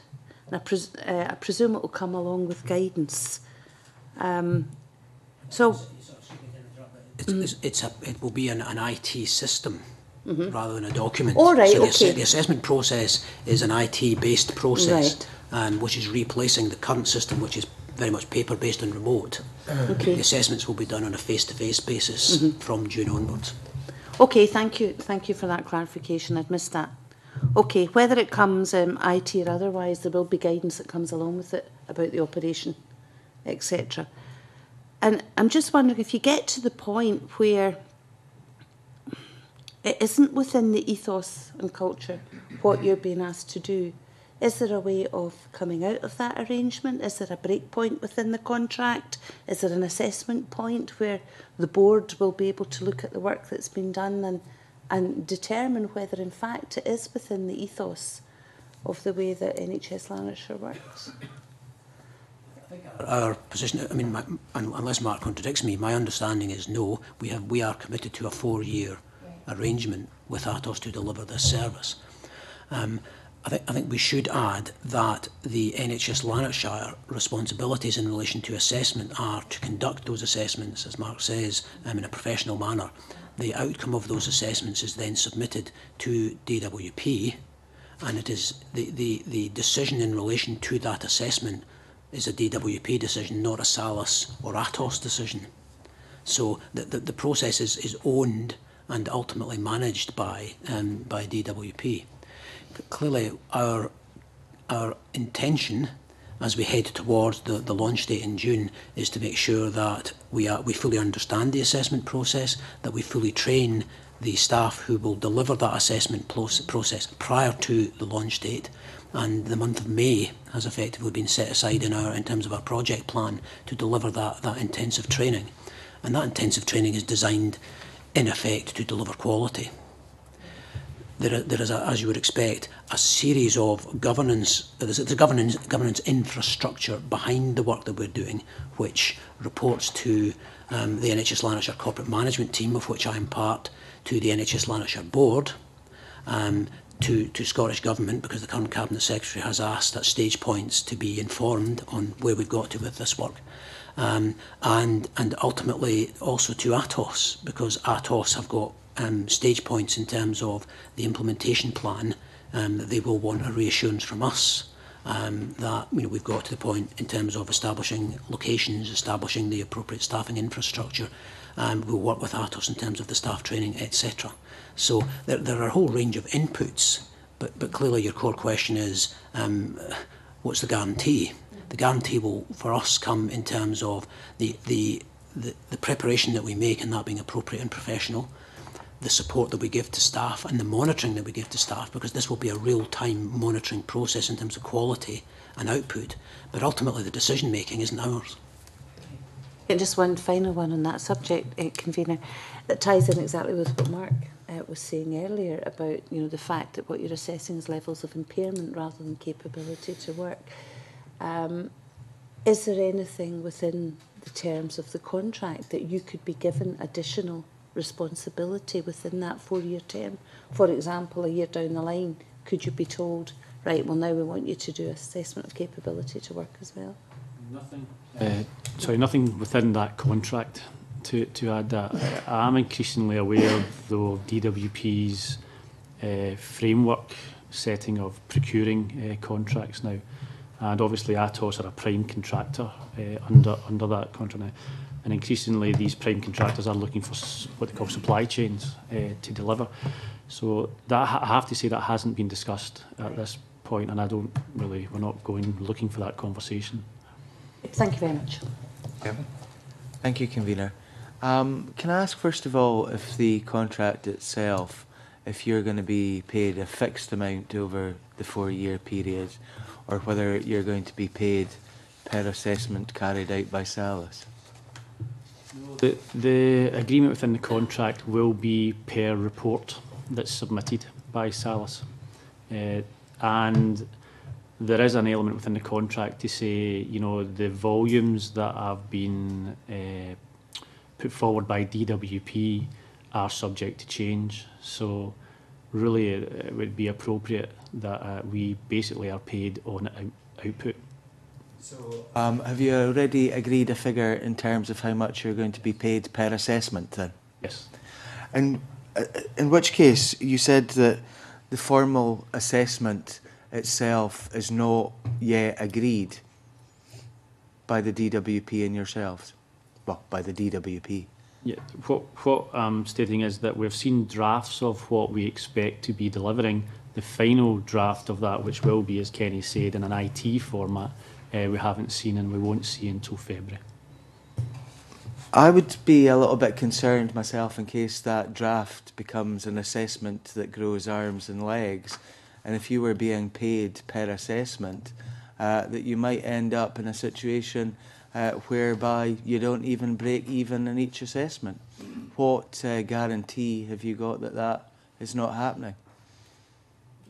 and I presume it will come along with guidance. So, it will be an IT system rather than a document. All right, so okay. The assessment process is an IT-based process, right. Which is replacing the current system, which is very much paper-based and remote. Okay. The assessments will be done on a face-to-face basis from June onwards. Okay, thank you. Thank you for that clarification. I'd missed that. Okay, whether it comes IT or otherwise, there will be guidance that comes along with it about the operation, etc. And I'm just wondering, if you get to the point where it isn't within the ethos and culture what you're being asked to do, is there a way of coming out of that arrangement? Is there a break point within the contract? Is there an assessment point where the board will be able to look at the work that's been done and determine whether in fact it is within the ethos of the way that NHS Lanarkshire works? Our position, I mean, unless Mark contradicts me, my understanding is no. We are committed to a 4-year arrangement with Atos to deliver this service. I think we should add that the NHS Lanarkshire responsibilities in relation to assessment are to conduct those assessments, as Mark says, in a professional manner. The outcome of those assessments is then submitted to DWP, and it is the decision in relation to that assessment is a DWP decision, not a SALAS or Atos decision. So the process is owned and ultimately managed by DWP. Clearly, our intention as we head towards the launch date in June is to make sure that we fully understand the assessment process, that we fully train the staff who will deliver that assessment process prior to the launch date. And the month of May has effectively been set aside in terms of our project plan to deliver that intensive training. And that intensive training is designed, in effect, to deliver quality. There is, as you would expect, a series of governance. There's a governance infrastructure behind the work that we're doing, which reports to the NHS Lanarkshire Corporate Management Team, of which I am part, to the NHS Lanarkshire Board, to Scottish Government, because the current Cabinet Secretary has asked at stage points to be informed on where we've got to with this work. And ultimately also to Atos, because Atos have got stage points in terms of the implementation plan that they will want a reassurance from us that we've got to the point in terms of establishing locations, establishing the appropriate staffing infrastructure. We'll work with Atos in terms of the staff training, etc. So there are a whole range of inputs, but clearly your core question is what's the guarantee? The guarantee will, for us, come in terms of the preparation that we make and that being appropriate and professional, the support that we give to staff and the monitoring that we give to staff, because this will be a real-time monitoring process in terms of quality and output, but ultimately the decision-making isn't ours. And just one final one on that subject, Convener, that ties in exactly with what Mark was saying earlier about the fact that what you're assessing is levels of impairment rather than capability to work. Is there anything within the terms of the contract that you could be given additional responsibility within that 4-year term? For example, a year down the line, could you be told, right, well now we want you to do assessment of capability to work as well? Nothing. Nothing within that contract to add that. I am increasingly aware though of DWP's framework setting of procuring contracts now, and obviously Atos are a prime contractor under that contract now. And increasingly, these prime contractors are looking for what they call supply chains to deliver. So that I have to say that hasn't been discussed at this point, and we're not going looking for that conversation. Thank you very much. Kevin? Thank you, Convener. Can I ask first of all if the contract itself, if you're going to be paid a fixed amount over the 4-year period, or whether you're going to be paid per assessment carried out by SALAS? The agreement within the contract will be per report that's submitted by SALAS. And there is an element within the contract to say, the volumes that have been put forward by DWP are subject to change. So really it would be appropriate that we basically are paid on output. So, have you already agreed a figure in terms of how much you're going to be paid per assessment then? Yes. And in which case, you said that the formal assessment itself is not yet agreed by the DWP and yourselves? Well, by the DWP. Yeah, what I'm stating is that we've seen drafts of what we expect to be delivering. The final draft of that, which will be, as Kenny said, in an IT format, we haven't seen and we won't see until February. I would be a little bit concerned myself in case that draft becomes an assessment that grows arms and legs, and if you were being paid per assessment, that you might end up in a situation whereby you don't even break even in each assessment. What guarantee have you got that that is not happening?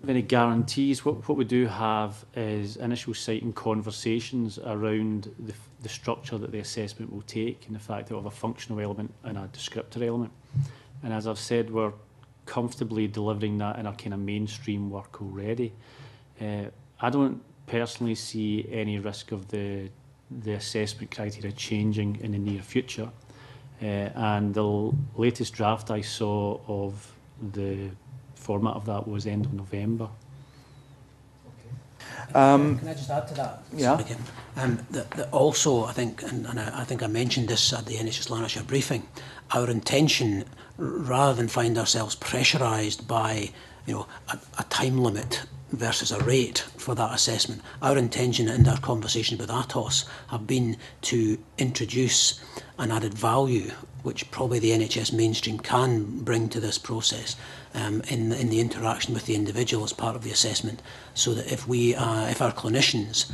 any guarantees. What we do have is initial sighting conversations around the structure that the assessment will take and the fact that it will have a functional element and a descriptor element. And as I've said, we're comfortably delivering that in our kind of mainstream work already. I don't personally see any risk of the assessment criteria changing in the near future. And the latest draft I saw of the format of that was end of November. Can I just add to that? Yeah. Also, I think, and I think I mentioned this at the NHS Lanarkshire briefing, our intention, rather than find ourselves pressurised by, a time limit versus a rate for that assessment, our intention in our conversations with ATOS have been to introduce an added value which probably the NHS mainstream can bring to this process in the interaction with the individual as part of the assessment, so that if our clinicians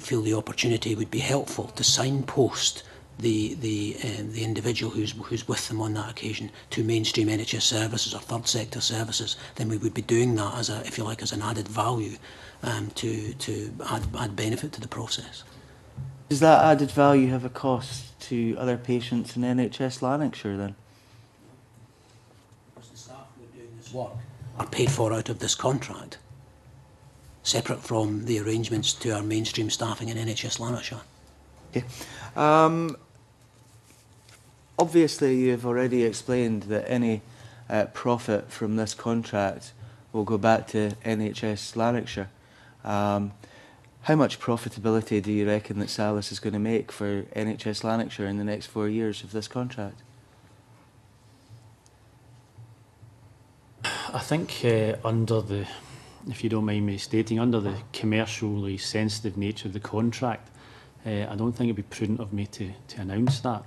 feel the opportunity would be helpful to signpost the individual who's with them on that occasion to mainstream NHS services or third sector services, then we would be doing that as as an added value to add benefit to the process. Does that added value have a cost to other patients in NHS Lanarkshire then? Because the staff who are doing this work are paid for out of this contract, separate from the arrangements to our mainstream staffing in NHS Lanarkshire. Okay. Obviously, you have already explained that any profit from this contract will go back to NHS Lanarkshire. How much profitability do you reckon that Salus is going to make for NHS Lanarkshire in the next 4 years of this contract? I think under the, if you don't mind me stating, under the commercially sensitive nature of the contract, I don't think it would be prudent of me to announce that.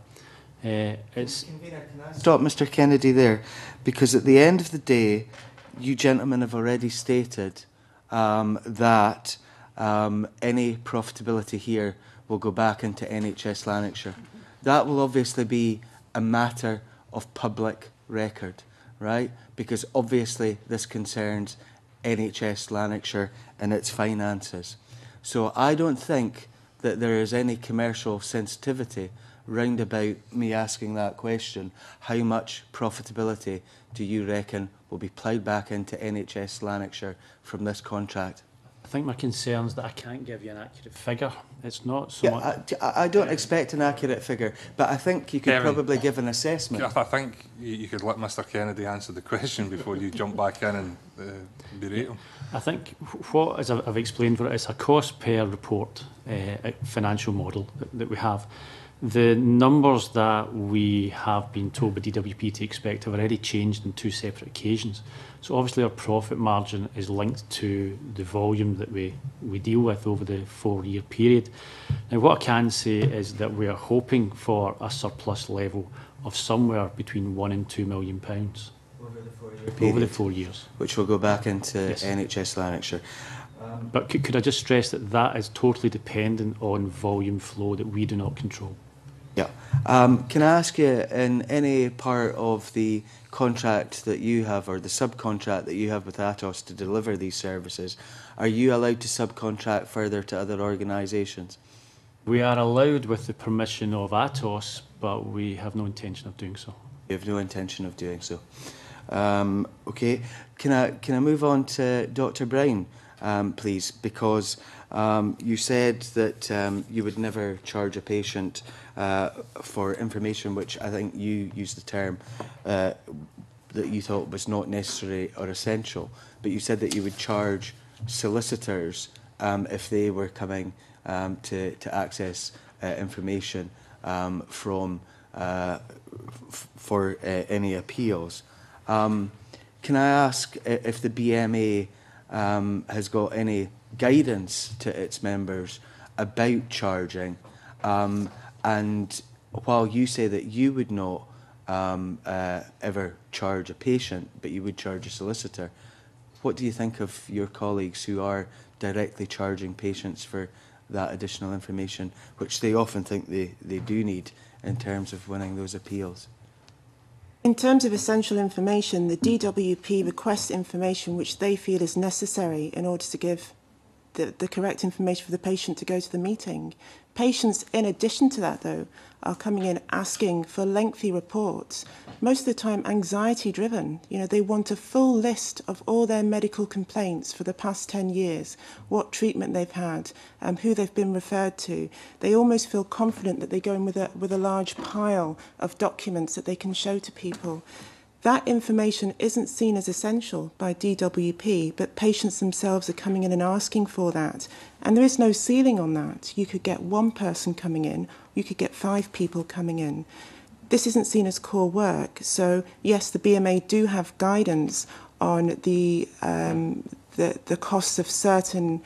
Stop Mr Kennedy there, because at the end of the day, you gentlemen have already stated that any profitability here will go back into NHS Lanarkshire. That will obviously be a matter of public record, right? Because obviously this concerns NHS Lanarkshire and its finances. So I don't think that there is any commercial sensitivity round about me asking that question. How much profitability do you reckon will be ploughed back into NHS Lanarkshire from this contract? I think my concern is that I can't give you an accurate figure. It's not so much... I don't expect an accurate figure, but I think you could Kevin, probably give an assessment. I think you could let Mr Kennedy answer the question before you jump back in and berate him. I think what, as I've explained, for it, it's a cost per report financial model that we have. The numbers that we have been told by DWP to expect have already changed on 2 separate occasions. So obviously our profit margin is linked to the volume that we deal with over the 4-year period. Now what I can say is that we are hoping for a surplus level of somewhere between £1 and £2 million. Over the 4-year period? Over the 4 years. Which will go back into yes. NHS Lanarkshire. But could I just stress that that is totally dependent on volume flow that we do not control. Yeah. Can I ask you, in any part of the contract that you have, or the subcontract that you have with Atos to deliver these services, are you allowed to subcontract further to other organisations? We are allowed with the permission of Atos, but we have no intention of doing so. You have no intention of doing so. Okay. Can I move on to Dr. Brown, please? Because you said that you would never charge a patient for information which I think you used the term that you thought was not necessary or essential, but you said that you would charge solicitors if they were coming to access information from for any appeals. Can I ask if the BMA has got any guidance to its members about charging, and while you say that you would not ever charge a patient, but you would charge a solicitor, what do you think of your colleagues who are directly charging patients for that additional information, which they often think they do need in terms of winning those appeals? In terms of essential information, the DWP requests information which they feel is necessary in order to give the correct information for the patient to go to the meeting. Patients, in addition to that, though, are coming in asking for lengthy reports, most of the time anxiety-driven. You know, they want a full list of all their medical complaints for the past 10 years, what treatment they've had, who they've been referred to. They almost feel confident that they go in with a large pile of documents that they can show to people. That information isn't seen as essential by DWP, but patients themselves are coming in and asking for that. And there is no ceiling on that. You could get one person coming in, you could get 5 people coming in. This isn't seen as core work. So yes, the BMA do have guidance on the costs of certain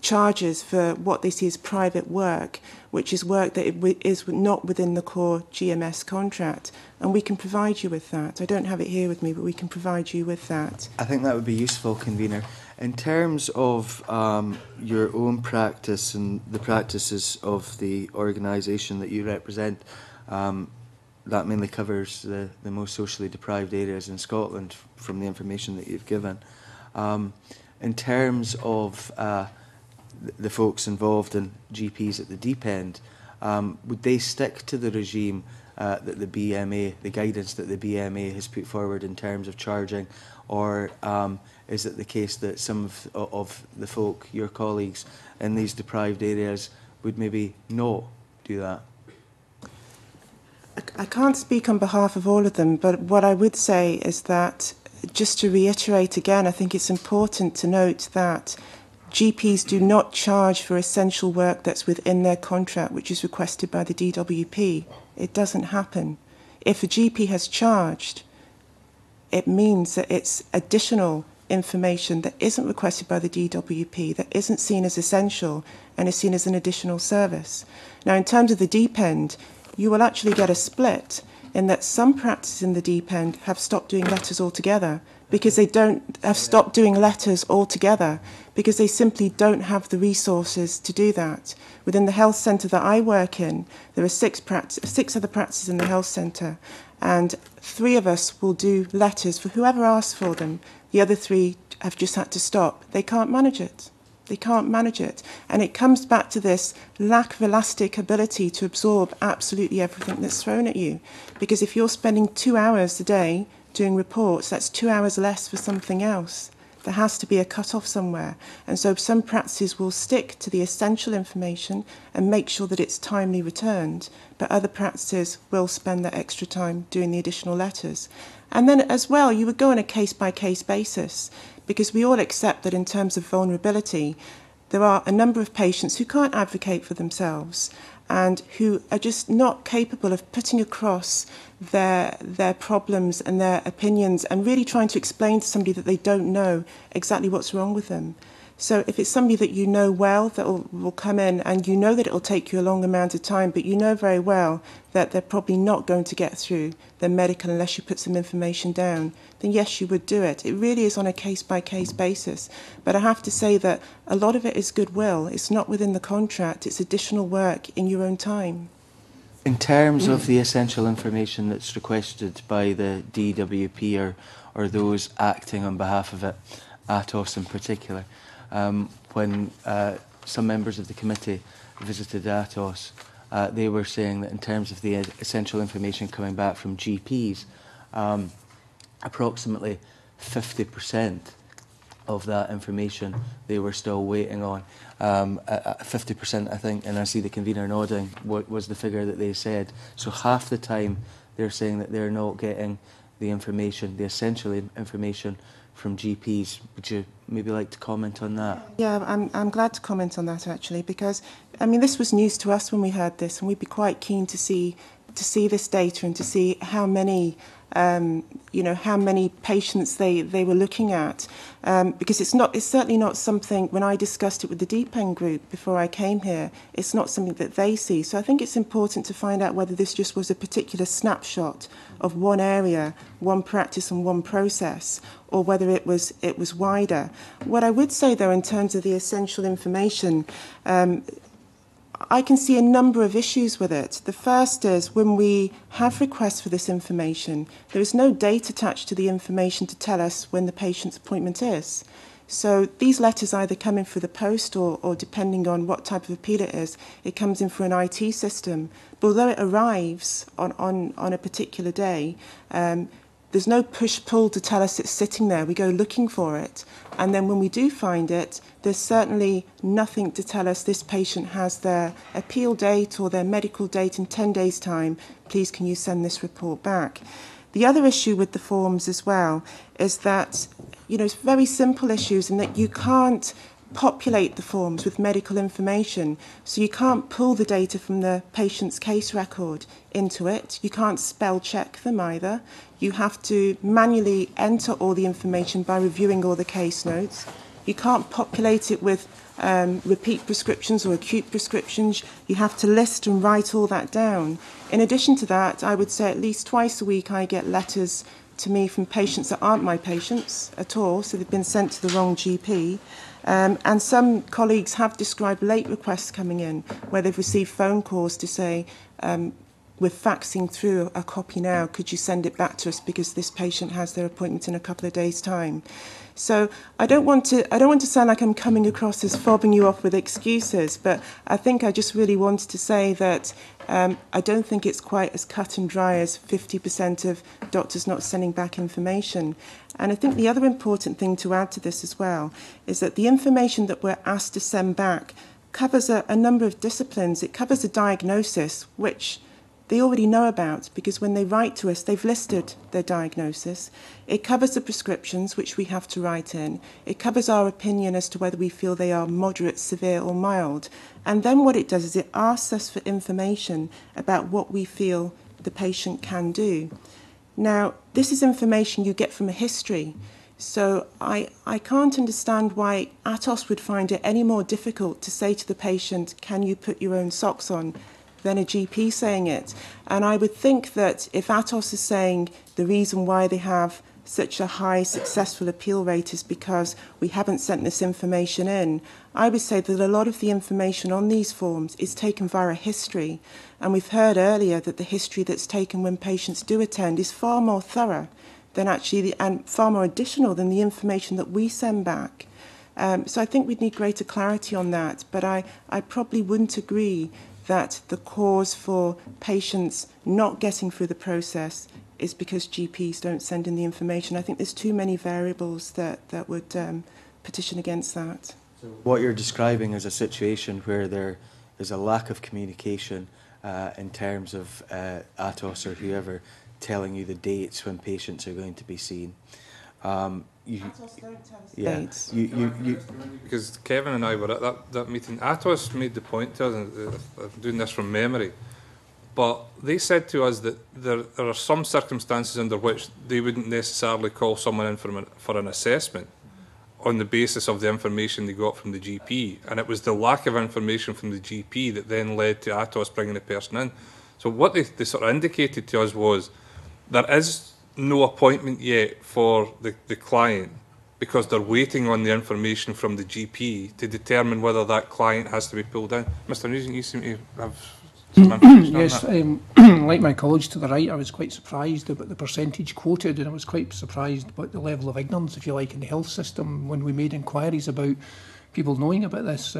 charges for what they see as private work, which is work that is not within the core GMS contract. And we can provide you with that. I don't have it here with me, but we can provide you with that. I think that would be useful, Convener. In terms of your own practice and the practices of the organisation that you represent, that mainly covers the most socially deprived areas in Scotland from the information that you've given. In terms of the folks involved in GPs at the deep end, would they stick to the regime that the BMA, the guidance that the BMA has put forward in terms of charging, or is it the case that some of the folk, your colleagues in these deprived areas, would maybe not do that? I can't speak on behalf of all of them, but what I would say is that, just to reiterate again, I think it's important to note that GPs do not charge for essential work that's within their contract, which is requested by the DWP. It doesn't happen. If a GP has charged, it means that it's additional information that isn't requested by the DWP, that isn't seen as essential and is seen as an additional service. Now, in terms of the deep end, you will actually get a split in that some practices in the deep end have stopped doing letters altogether because they have stopped doing letters altogether because they simply don't have the resources to do that. Within the health centre that I work in, there are 6 other practices in the health centre, and 3 of us will do letters for whoever asks for them. The other 3 have just had to stop. They can't manage it. They can't manage it. And it comes back to this lack of elastic ability to absorb absolutely everything that's thrown at you. Because if you're spending 2 hours a day doing reports, that's 2 hours less for something else. There has to be a cut-off somewhere. And so some practices will stick to the essential information and make sure that it's timely returned, but other practices will spend that extra time doing the additional letters. And then as well, you would go on a case-by-case basis, because we all accept that in terms of vulnerability, there are a number of patients who can't advocate for themselves and who are just not capable of putting across their problems and their opinions and really trying to explain to somebody that they don't know exactly what's wrong with them. So if it's somebody that you know well that will come in and you know that it will take you a long amount of time, but you know very well that they're probably not going to get through their medical unless you put some information down, then yes, you would do it. It really is on a case-by-case basis. But I have to say that a lot of it is goodwill. It's not within the contract. It's additional work in your own time. In terms of the essential information that's requested by the DWP or those acting on behalf of it, Atos in particular, when some members of the committee visited Atos, they were saying that in terms of the essential information coming back from GPs, approximately 50% of that information they were still waiting on. 50%, I think, and I see the convener nodding, was the figure that they said. So half the time they're saying that they're not getting the information, the essential information from GPs. Would you maybe like to comment on that? Yeah, I'm glad to comment on that actually, because I mean this was news to us when we heard this, and we'd be quite keen to see this data and to see how many how many patients they were looking at, because it's certainly not something, when I discussed it with the Deep End group before I came here, it's not something that they see. So I think it's important to find out whether this just was a particular snapshot of one area, one practice and one process, or whether it was wider. What I would say though, in terms of the essential information, I can see a number of issues with it. The first is when we have requests for this information, there is no date attached to the information to tell us when the patient's appointment is. So these letters either come in through the post or depending on what type of appeal it is, it comes in through an IT system. But although it arrives on a particular day, there's no push-pull to tell us it's sitting there. We go looking for it. And then when we do find it, there's certainly nothing to tell us this patient has their appeal date or their medical date in 10 days' time. Please, can you send this report back? The other issue with the forms as well is that, it's very simple issues in that you can't populate the forms with medical information. So you can't pull the data from the patient's case record into it. You can't spell check them either. You have to manually enter all the information by reviewing all the case notes. You can't populate it with repeat prescriptions or acute prescriptions. You have to list and write all that down. In addition to that, I would say at least twice a week I get letters to me from patients that aren't my patients at all, so they've been sent to the wrong GP. And some colleagues have described late requests coming in where they've received phone calls to say, we're faxing through a copy now, could you send it back to us because this patient has their appointment in a couple of days' time. So I don't want to sound like I'm coming across as fobbing you off with excuses, but I think I just really wanted to say that I don't think it's quite as cut and dry as 50% of doctors not sending back information. And I think the other important thing to add to this as well is that the information that we're asked to send back covers a number of disciplines. It covers a diagnosis, which they already know about because when they write to us, they've listed their diagnosis. It covers the prescriptions, which we have to write in. It covers our opinion as to whether we feel they are moderate, severe or mild. And then what it does is it asks us for information about what we feel the patient can do. Now, this is information you get from a history. So I can't understand why Atos would find it any more difficult to say to the patient, can you put your own socks on, than a GP saying it. And I would think that if Atos is saying the reason why they have such a high successful appeal rate is because we haven't sent this information in, I would say that a lot of the information on these forms is taken via history. And we've heard earlier that the history that's taken when patients do attend is far more thorough than actually, and far more additional than the information that we send back. So I think we'd need greater clarity on that. But I probably wouldn't agree that the cause for patients not getting through the process is because GPs don't send in the information. I think there's too many variables that would petition against that. What you're describing is a situation where there is a lack of communication in terms of Atos or whoever telling you the dates when patients are going to be seen. Atos don't tell us dates. Because Kevin and I were at that meeting. Atos made the point to us, and I'm doing this from memory, but they said to us that there are some circumstances under which they wouldn't necessarily call someone in for an assessment on the basis of the information they got from the GP, and it was the lack of information from the GP that then led to Atos bringing the person in. So what they sort of indicated to us was there is no appointment yet for the client because they're waiting on the information from the GP to determine whether that client has to be pulled in. Mr. Nugent, you seem to have some information yes, on that. Like my colleagues to the right, I was quite surprised about the percentage quoted, and I was quite surprised about the level of ignorance, if you like, in the health system when we made inquiries about people knowing about this.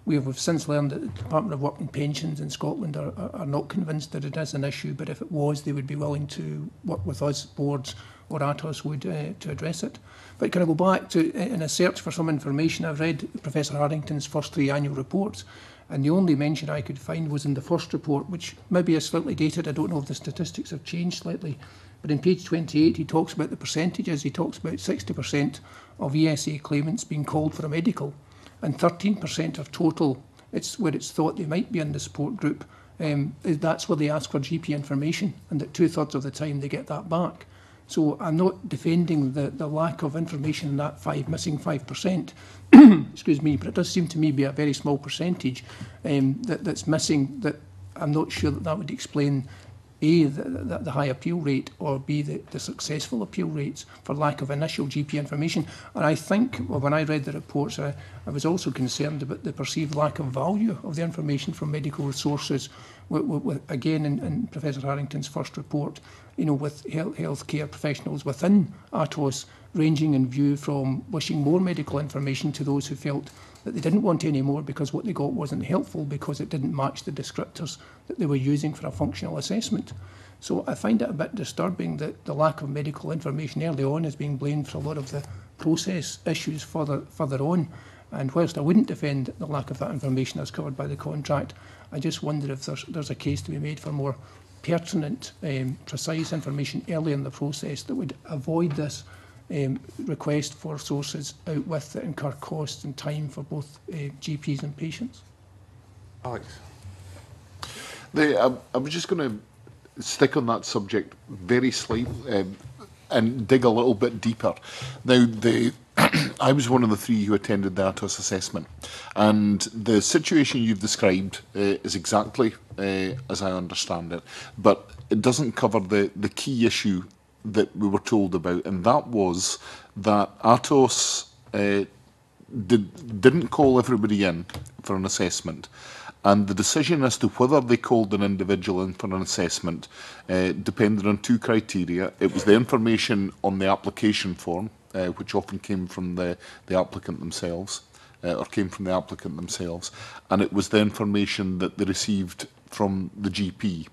We've since learned that the Department of Work and Pensions in Scotland are not convinced that it is an issue, but if it was, they would be willing to work with us, boards, or Atos would to address it. But can I go back to, in a search for some information, I've read Professor Harrington's first 3 annual reports, and the only mention I could find was in the first report, which maybe is slightly dated. I don't know if the statistics have changed slightly. But in page 28, he talks about the percentages. He talks about 60% of ESA claimants being called for a medical, and 13% of total, it's where it's thought they might be in the support group, that's where they ask for GP information, and that 2/3 of the time they get that back. So I'm not defending the lack of information in that missing 5%, excuse me, but it does seem to me be a very small percentage that's missing, that I'm not sure that would explain A, the high appeal rate, or B, the successful appeal rates for lack of initial GP information. And I think, well, when I read the reports, I was also concerned about the perceived lack of value of the information from medical sources. Again, in Professor Harrington's first report, with healthcare professionals within ATOS ranging in view from wishing more medical information to those who felt that they didn't want any more because what they got wasn't helpful because it didn't match the descriptors that they were using for a functional assessment. So I find it a bit disturbing that the lack of medical information early on is being blamed for a lot of the process issues further on. And whilst I wouldn't defend the lack of that information as covered by the contract, I just wonder if there's a case to be made for more pertinent, precise information early in the process that would avoid this request for sources out with that incur costs and time for both GPs and patients. Alex. I was just going to stick on that subject very slightly and dig a little bit deeper. Now, I was one of the 3 who attended the ATOS assessment, and the situation you've described is exactly as I understand it, but it doesn't cover the key issue that we were told about, and that was that ATOS didn't call everybody in for an assessment, and the decision as to whether they called an individual in for an assessment depended on 2 criteria. It was the information on the application form, which often came from the applicant themselves, and it was the information that they received from the GP.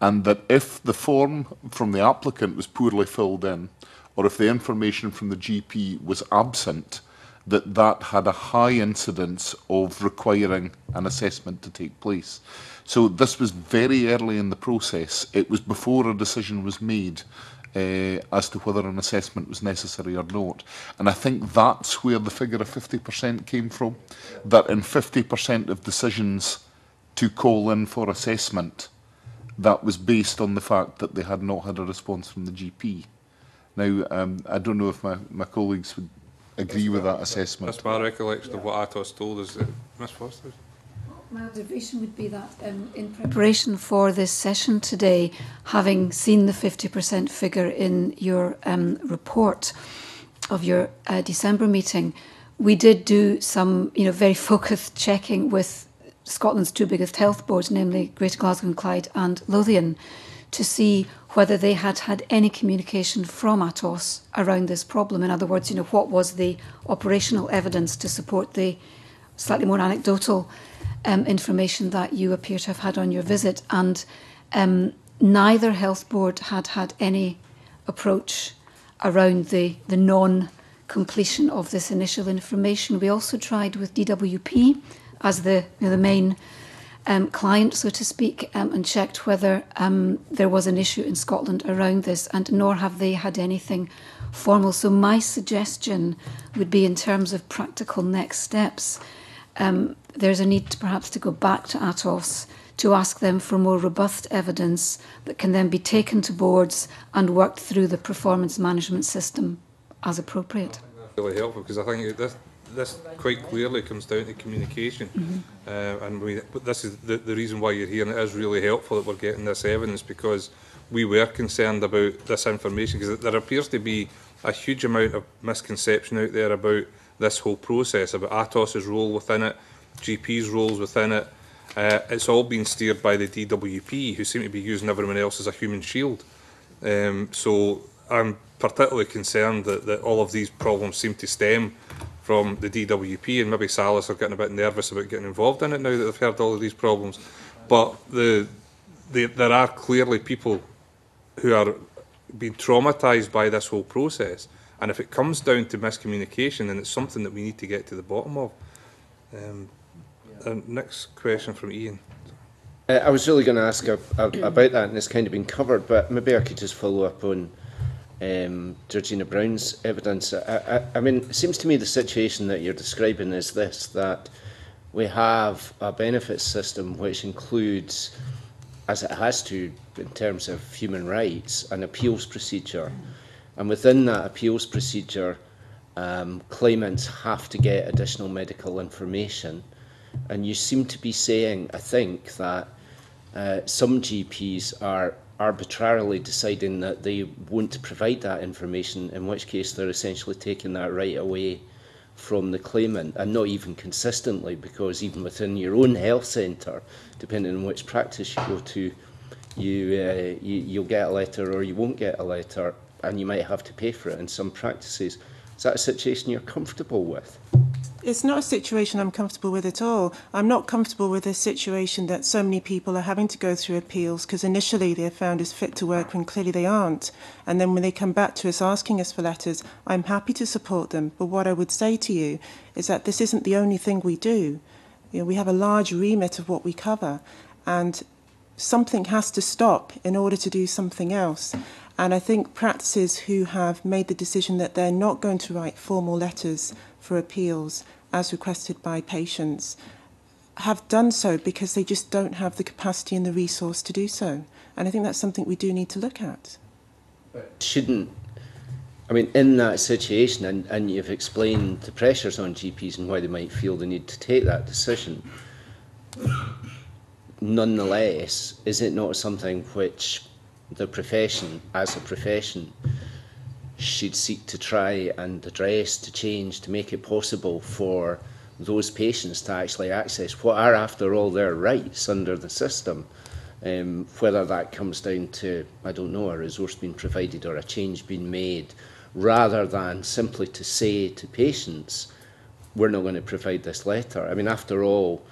And that if the form from the applicant was poorly filled in, or if the information from the GP was absent, that had a high incidence of requiring an assessment to take place. So this was very early in the process. It was before a decision was made as to whether an assessment was necessary or not. And I think that's where the figure of 50% came from, that in 50% of decisions to call in for assessment, that was based on the fact that they had not had a response from the GP. Now, I don't know if my colleagues would agree with that assessment. That's my recollection of what ATOS told us. Ms Foster? My observation would be that in preparation for this session today, having seen the 50% figure in your report of your December meeting, we did do some very focused checking with Scotland's 2 biggest health boards, namely Greater Glasgow and Clyde and Lothian, to see whether they had had any communication from ATOS around this problem. In other words, what was the operational evidence to support the slightly more anecdotal information that you appear to have had on your visit. And neither health board had any approach around the non-completion of this initial information. We also tried with DWP as the main client, so to speak, and checked whether there was an issue in Scotland around this, and nor have they had anything formal. So my suggestion would be, in terms of practical next steps, there's a need perhaps to go back to ATOS to ask them for more robust evidence that can then be taken to boards and worked through the performance management system as appropriate. Really helpful, because I think this quite clearly comes down to communication. And this is the reason why you're here, and it is really helpful that we're getting this evidence, because we were concerned about this information, because there appears to be a huge amount of misconception out there about this whole process, about ATOS's role within it, GP's roles within it. It's all been steered by the DWP, who seem to be using everyone else as a human shield. So I'm particularly concerned that all of these problems seem to stem from the DWP, and maybe Salus are getting a bit nervous about getting involved in it now that they've heard all of these problems. But there are clearly people who are being traumatised by this whole process, and if it comes down to miscommunication, then it's something that we need to get to the bottom of. Next question from Ian. I was really going to ask about that, and it's kind of been covered, but maybe I could just follow up on Georgina Brown's evidence. I mean, it seems to me the situation that you're describing is this, that we have a benefits system which includes, as it has to in terms of human rights, an appeals procedure. And within that appeals procedure, claimants have to get additional medical information. And you seem to be saying, I think, that some GPs are arbitrarily deciding that they won't provide that information, in which case they're essentially taking that right away from the claimant, and not even consistently, because even within your own health centre, depending on which practice you go to, you'll get a letter or you won't get a letter, and you might have to pay for it in some practices. Is that a situation you're comfortable with? It's not a situation I'm comfortable with at all. I'm not comfortable with a situation that so many people are having to go through appeals because initially they're found as fit to work when clearly they aren't. And then when they come back to us asking us for letters, I'm happy to support them. But what I would say to you is that this isn't the only thing we do. You know, we have a large remit of what we cover, and something has to stop in order to do something else. And I think practices who have made the decision that they're not going to write formal letters for appeals as requested by patients have done so because they just don't have the capacity and the resource to do so. And I think that's something we do need to look at. Shouldn't, I mean, in that situation, and you've explained the pressures on GPs and why they might feel the need to take that decision, nonetheless, is it not something which the profession, as a profession, should seek to try and address, to change, to make it possible for those patients to actually access what are, after all, their rights under the system, whether that comes down to, I don't know, a resource being provided or a change being made, rather than simply to say to patients, we're not going to provide this letter. I mean, after all,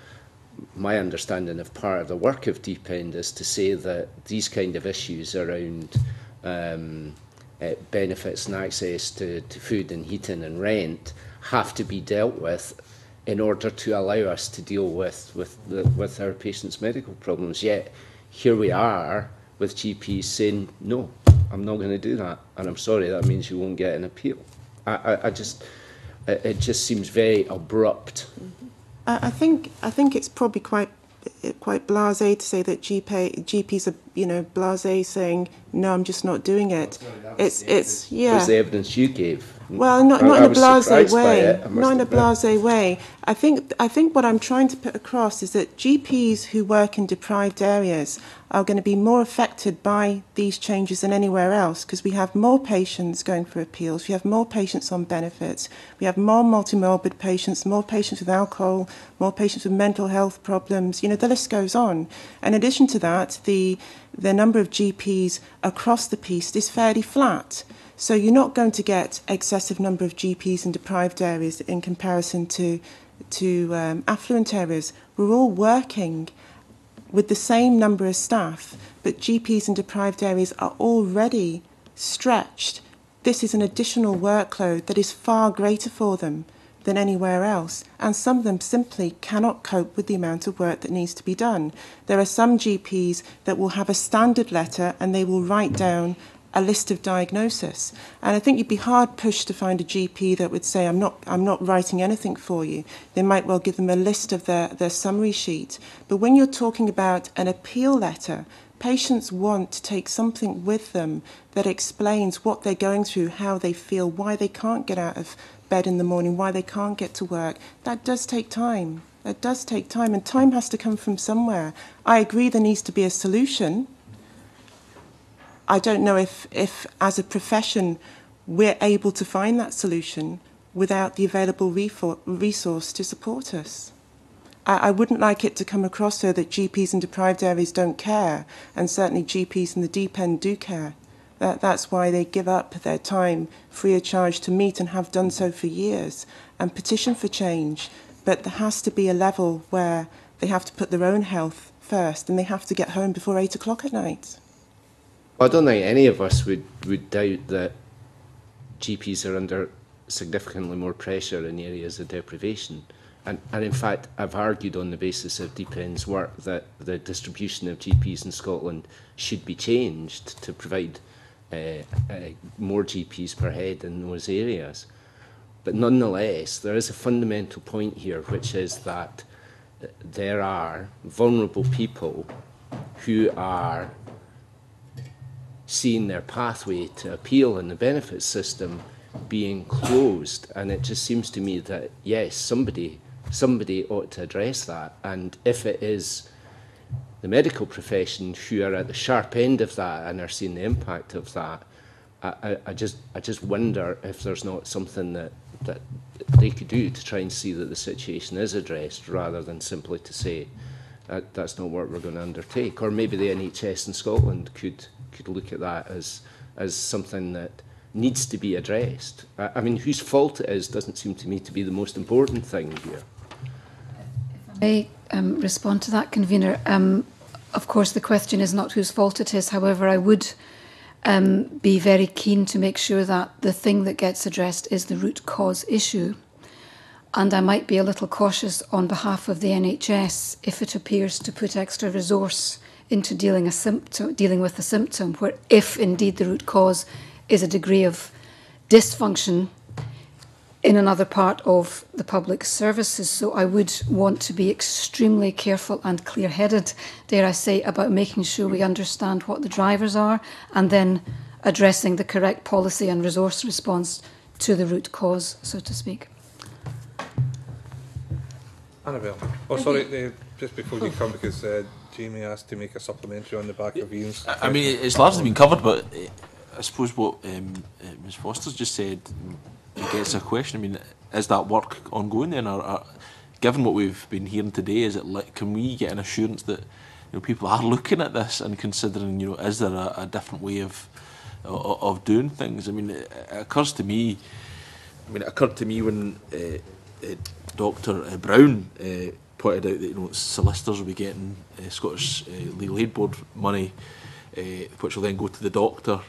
my understanding of part of the work of DPEND is to say that these kind of issues around benefits and access to food and heating and rent have to be dealt with in order to allow us to deal with our patients' medical problems. Yet here we are with GPs saying, no, I'm not going to do that, and I'm sorry, that means you won't get an appeal. It just seems very abrupt. I think it's probably quite blasé to say that GPs are, you know, blasé saying no, I'm just not doing it. It's yeah. Was the evidence you gave? Well, not in a blasé way. Not in a blasé way. I think what I'm trying to put across is that GPs who work in deprived areas are going to be more affected by these changes than anywhere else, because we have more patients going for appeals, we have more patients on benefits, we have more multimorbid patients, more patients with alcohol, more patients with mental health problems. You know, the list goes on. In addition to that, the number of GPs across the piece is fairly flat. So you're not going to get excessive number of GPs in deprived areas in comparison to affluent areas. We're all working with the same number of staff, but GPs in deprived areas are already stretched. This is an additional workload that is far greater for them than anywhere else, and some of them simply cannot cope with the amount of work that needs to be done. There are some GPs that will have a standard letter and they will write down a list of diagnosis. And I think you'd be hard pushed to find a GP that would say, I'm not writing anything for you. They might well give them a list of their summary sheet. But when you're talking about an appeal letter, patients want to take something with them that explains what they're going through, how they feel, why they can't get out of bed in the morning, why they can't get to work. That does take time. That does take time, and time has to come from somewhere. I agree there needs to be a solution. I don't know if as a profession we're able to find that solution without the available resource to support us. I wouldn't like it to come across so that GPs in deprived areas don't care, and certainly GPs in the deep end do care. That's why they give up their time free of charge to meet, and have done so for years, and petition for change. But there has to be a level where they have to put their own health first, and they have to get home before 8 o'clock at night. I don't think any of us would doubt that GPs are under significantly more pressure in areas of deprivation. And in fact, I've argued on the basis of DPEND's work that the distribution of GPs in Scotland should be changed to provide more GPs per head in those areas. But nonetheless, there is a fundamental point here, which is that there are vulnerable people who are seeing their pathway to appeal in the benefits system being closed. And it just seems to me that, yes, somebody ought to address that. And if it is the medical profession who are at the sharp end of that and are seeing the impact of that, I just wonder if there's not something that they could do to try and see that the situation is addressed, rather than simply to say that's not what we're going to undertake. Or maybe the NHS in Scotland could look at that as something that needs to be addressed. I mean, whose fault it is doesn't seem to me to be the most important thing here. I respond to that, Convener. Of course, the question is not whose fault it is. However, I would be very keen to make sure that the thing that gets addressed is the root cause issue. And I might be a little cautious on behalf of the NHS if it appears to put extra resource into dealing with the symptom, where if indeed the root cause is a degree of dysfunction in another part of the public services. So I would want to be extremely careful and clear-headed, dare I say, about making sure we understand what the drivers are and then addressing the correct policy and resource response to the root cause, so to speak. Annabelle. Oh, sorry, just before you come, because Jamie asked to make a supplementary on the back of Ian's. I mean, it's largely been covered, but I suppose what Ms Foster's just said gets a question. I mean, is that work ongoing then? Or given what we've been hearing today, is it can we get an assurance that people are looking at this and considering, is there a different way of doing things? I mean, it occurs to me. I mean, it occurred to me when Dr. Brown pointed out that solicitors will be getting Scottish Legal Aid Board money, which will then go to the doctor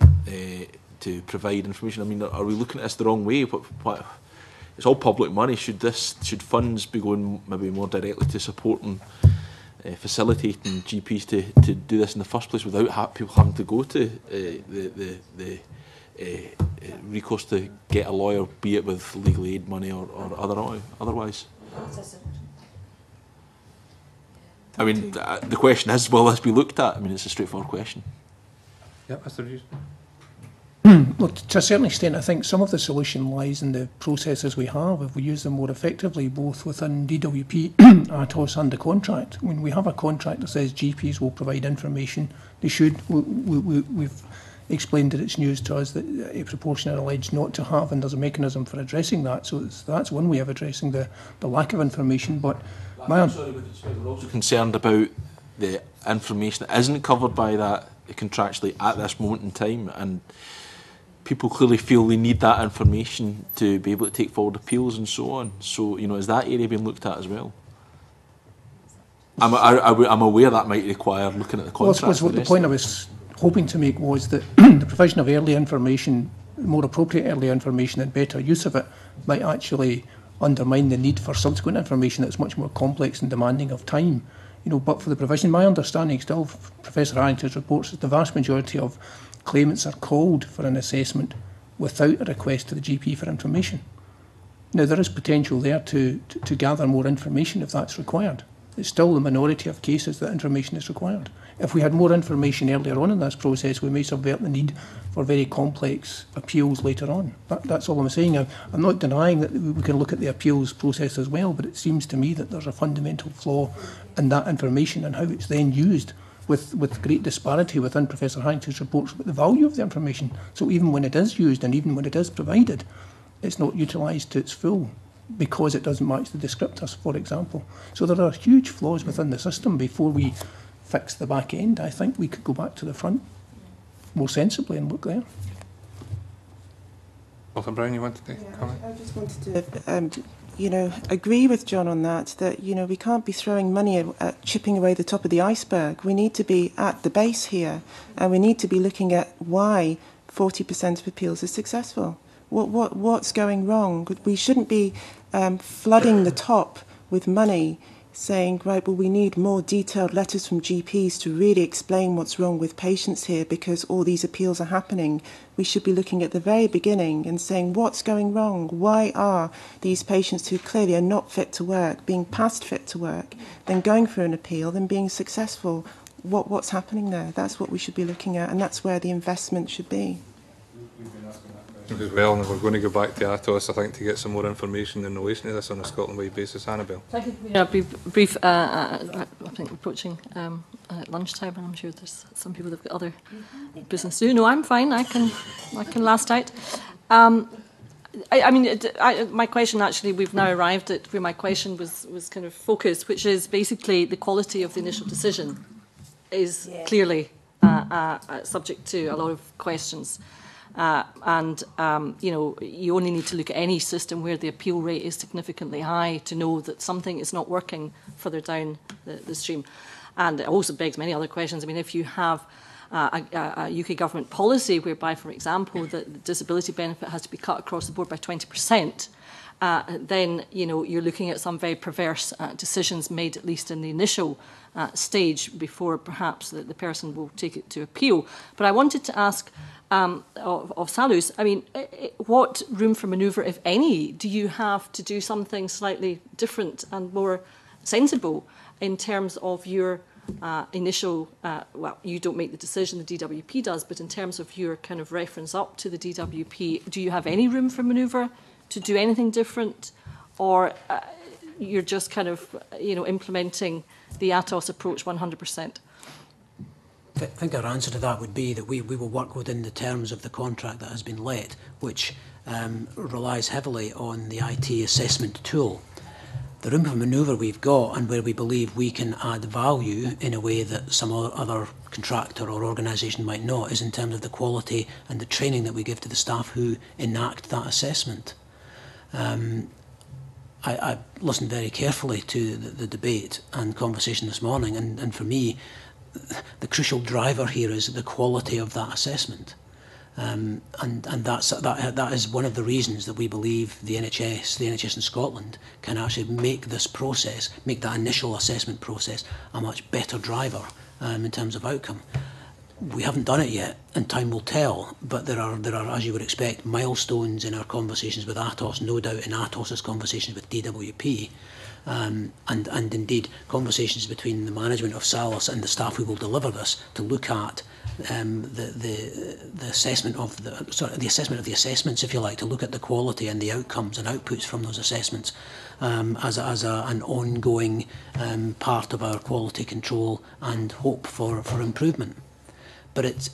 to provide information. I mean, are we looking at this the wrong way? It's all public money. Should funds be going maybe more directly to supporting, facilitating GPs to do this in the first place without people having to go to the recourse to get a lawyer, be it with legal aid money or otherwise? I mean, the question is, will this be looked at? I mean, it's a straightforward question. Yeah, Mr. Hughes. Well, to a certain extent, I think some of the solution lies in the processes we have. If we use them more effectively, both within DWP, ATOS and the contract. When we have a contract that says GPs will provide information, they should. We've explained that it's news to us that a proportion are alleged not to have, and there's a mechanism for addressing that. So that's one way of addressing the lack of information. But we're also concerned about the information that isn't covered by that contractually at this moment in time, and people clearly feel they need that information to be able to take forward appeals and so on. So, is that area being looked at as well? I'm aware that might require looking at the contract. Well, the point I was hoping to make was that the provision of early information, more appropriate early information and better use of it, might actually undermine the need for subsequent information that's much more complex and demanding of time. But for the provision, my understanding still, Professor Harrington's reports, is the vast majority of claimants are called for an assessment without a request to the GP for information. Now, there is potential there to gather more information if that's required. It's still the minority of cases that information is required. If we had more information earlier on in this process, we may subvert the need for very complex appeals later on. That's all I'm saying. I'm not denying that we can look at the appeals process as well, but it seems to me that there's a fundamental flaw in that information and how it's then used, with great disparity within Professor Harrington's reports about the value of the information. So even when it is used and even when it is provided, it's not utilised to its full because it doesn't match the descriptors, for example. So there are huge flaws within the system. Before we fix the back end, I think we could go back to the front more sensibly and look there. Dr. Brown, you wanted to comment? I just wanted to, agree with John on that, we can't be throwing money at chipping away the top of the iceberg. We need to be at the base here, and we need to be looking at why 40% of appeals are successful. What's going wrong? We shouldn't be flooding the top with money, saying, right, well, we need more detailed letters from GPs to really explain what's wrong with patients here because all these appeals are happening. We should be looking at the very beginning and saying, what's going wrong? Why are these patients who clearly are not fit to work being past fit to work, then going for an appeal, then being successful? What's happening there? That's what we should be looking at, and that's where the investment should be. As well, and we're going to go back to ATOS, I think, to get some more information in relation to this on a Scotland-wide basis. Annabelle. Thank you. Yeah, I'll be brief. I think approaching at lunchtime, and I'm sure there's some people that've got other business to do. No, I'm fine. I can last out. My question, actually, we've now arrived at where my question was kind of focused, which is basically the quality of the initial decision is clearly subject to a lot of questions. You only need to look at any system where the appeal rate is significantly high to know that something is not working further down the stream. And it also begs many other questions. I mean, if you have a UK government policy whereby, for example, the disability benefit has to be cut across the board by 20%, then you're looking at some very perverse decisions made, at least in the initial stage, before perhaps the person will take it to appeal. But I wanted to ask of Salus, I mean, what room for manoeuvre, if any, do you have to do something slightly different and more sensible in terms of your initial, well, you don't make the decision, the DWP does, but in terms of your kind of reference up to the DWP, do you have any room for manoeuvre to do anything different, or you're just kind of, implementing the ATOS approach 100%? I think our answer to that would be that we will work within the terms of the contract that has been let, which relies heavily on the IT assessment tool. The room for manoeuvre we've got, and where we believe we can add value in a way that some other contractor or organisation might not, is in terms of the quality and the training that we give to the staff who enact that assessment. I listened very carefully to the debate and conversation this morning, and for me, the crucial driver here is the quality of that assessment. And that is one of the reasons that we believe the NHS in Scotland can actually make this process, make that initial assessment process a much better driver in terms of outcome. We haven't done it yet, and time will tell, but there are, as you would expect, milestones in our conversations with ATOS, no doubt in ATOS's conversations with DWP, and indeed conversations between the management of SALAS and the staff who will deliver this to look at the assessment of the assessment of the assessments, if you like, to look at the quality and the outcomes and outputs from those assessments as an ongoing part of our quality control and hope for improvement. But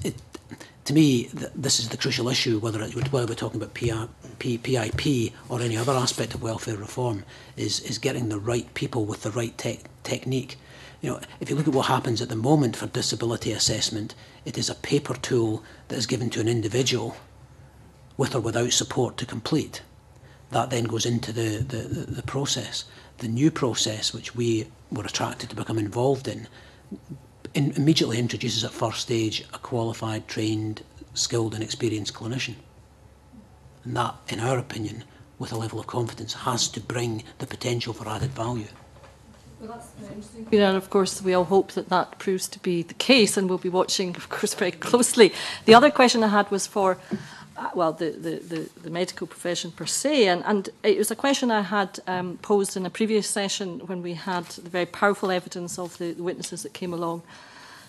to me, this is the crucial issue, whether we're talking about PIP or any other aspect of welfare reform, is getting the right people with the right technique. If you look at what happens at the moment for disability assessment, it is a paper tool that is given to an individual with or without support to complete. That then goes into the process. The new process, which we were attracted to become involved in, immediately introduces at first stage a qualified, trained, skilled and experienced clinician. And that, in our opinion, with a level of confidence, has to bring the potential for added value. Well, that's interesting. And of course, we all hope that proves to be the case, and we'll be watching, of course, very closely. The other question I had was for, the medical profession per se, and it was a question I had posed in a previous session when we had the very powerful evidence of the witnesses that came along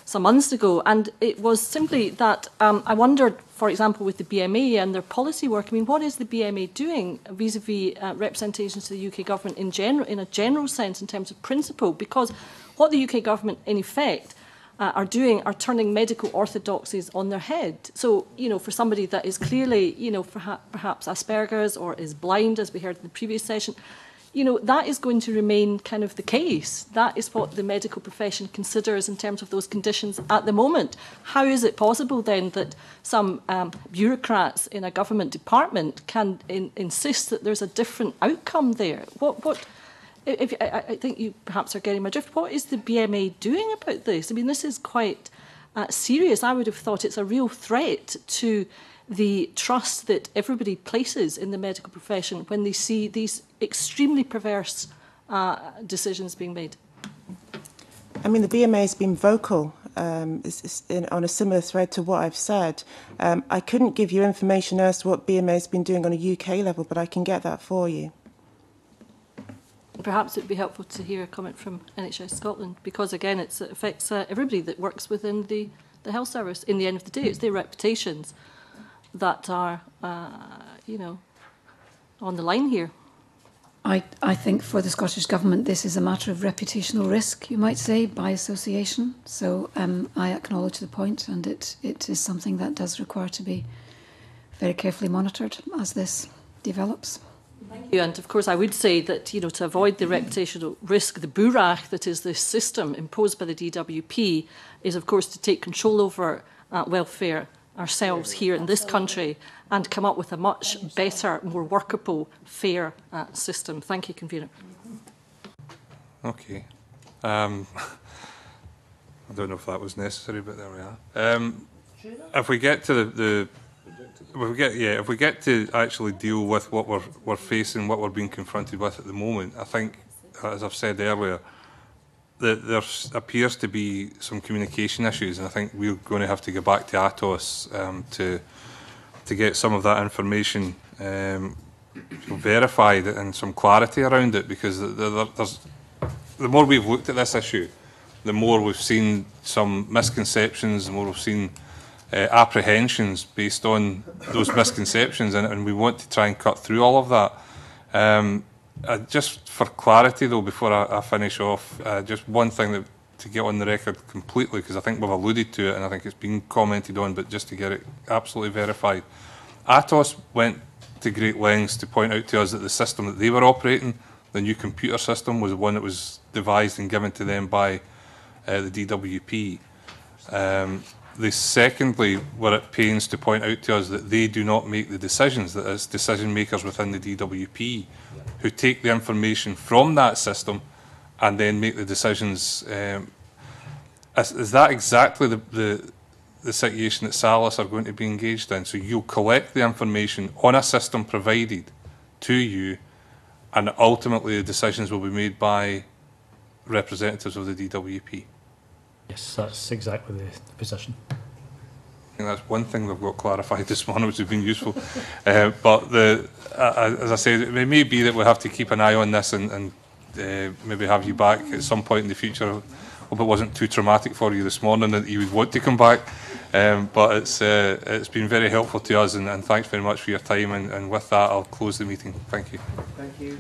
some months ago, and it was simply that I wondered, for example, with the BMA and their policy work, I mean, what is the BMA doing vis-à-vis representations to the UK government in a general sense, in terms of principle? Because what the UK government, in effect, are doing are turning medical orthodoxies on their head. So, for somebody that is clearly, perhaps Asperger's or is blind, as we heard in the previous session, that is going to remain kind of the case. That is what the medical profession considers in terms of those conditions at the moment. How is it possible then that some bureaucrats in a government department can insist that there's a different outcome there? I think you perhaps are getting my drift. What is the BMA doing about this? I mean, this is quite serious. I would have thought it's a real threat to the trust that everybody places in the medical profession when they see these extremely perverse decisions being made. I mean, the BMA has been vocal on a similar thread to what I've said. I couldn't give you information as to what BMA has been doing on a UK level, but I can get that for you. Perhaps it would be helpful to hear a comment from NHS Scotland, because again, it affects everybody that works within the health service. In the end of the day, it's their reputations that are, on the line here. I think for the Scottish Government this is a matter of reputational risk, you might say, by association. So I acknowledge the point, and it is something that does require to be very carefully monitored as this develops. Thank you. And of course, I would say that, you know, to avoid the reputational risk, the burach that is this system imposed by the DWP is, of course, to take control over welfare ourselves here in this country and come up with a much better, more workable, fair system. Thank you, Convener. Okay. I don't know if that was necessary, but there we are. If we get to if we get to actually deal with what we're facing, what we're being confronted with at the moment, I think, as I've said earlier, that there appears to be some communication issues, and I think we're going to have to go back to Atos to get some of that information verified and some clarity around it, because there's, the more we've looked at this issue, the more we've seen some misconceptions, the more we've seen apprehensions based on those misconceptions, and we want to try and cut through all of that. Just for clarity, though, before I finish off, just one thing to get on the record completely, because I think we've alluded to it and I think it's been commented on, but just to get it absolutely verified. Atos went to great lengths to point out to us that the system that they were operating, the new computer system, was the one that was devised and given to them by the DWP. They secondly were at pains to point out to us that they do not make the decisions, that it's decision makers within the DWP who take the information from that system and then make the decisions. Is that exactly the situation that SALIS are going to be engaged in? So you'll collect the information on a system provided to you, and ultimately the decisions will be made by representatives of the DWP. Yes, that's exactly the position. I think that's one thing we've got clarified this morning, which has been useful. But as I said, it may be that we'll have to keep an eye on this and maybe have you back at some point in the future. I hope it wasn't too traumatic for you this morning that you would want to come back. But it's been very helpful to us, and thanks very much for your time. And with that, I'll close the meeting. Thank you. Thank you.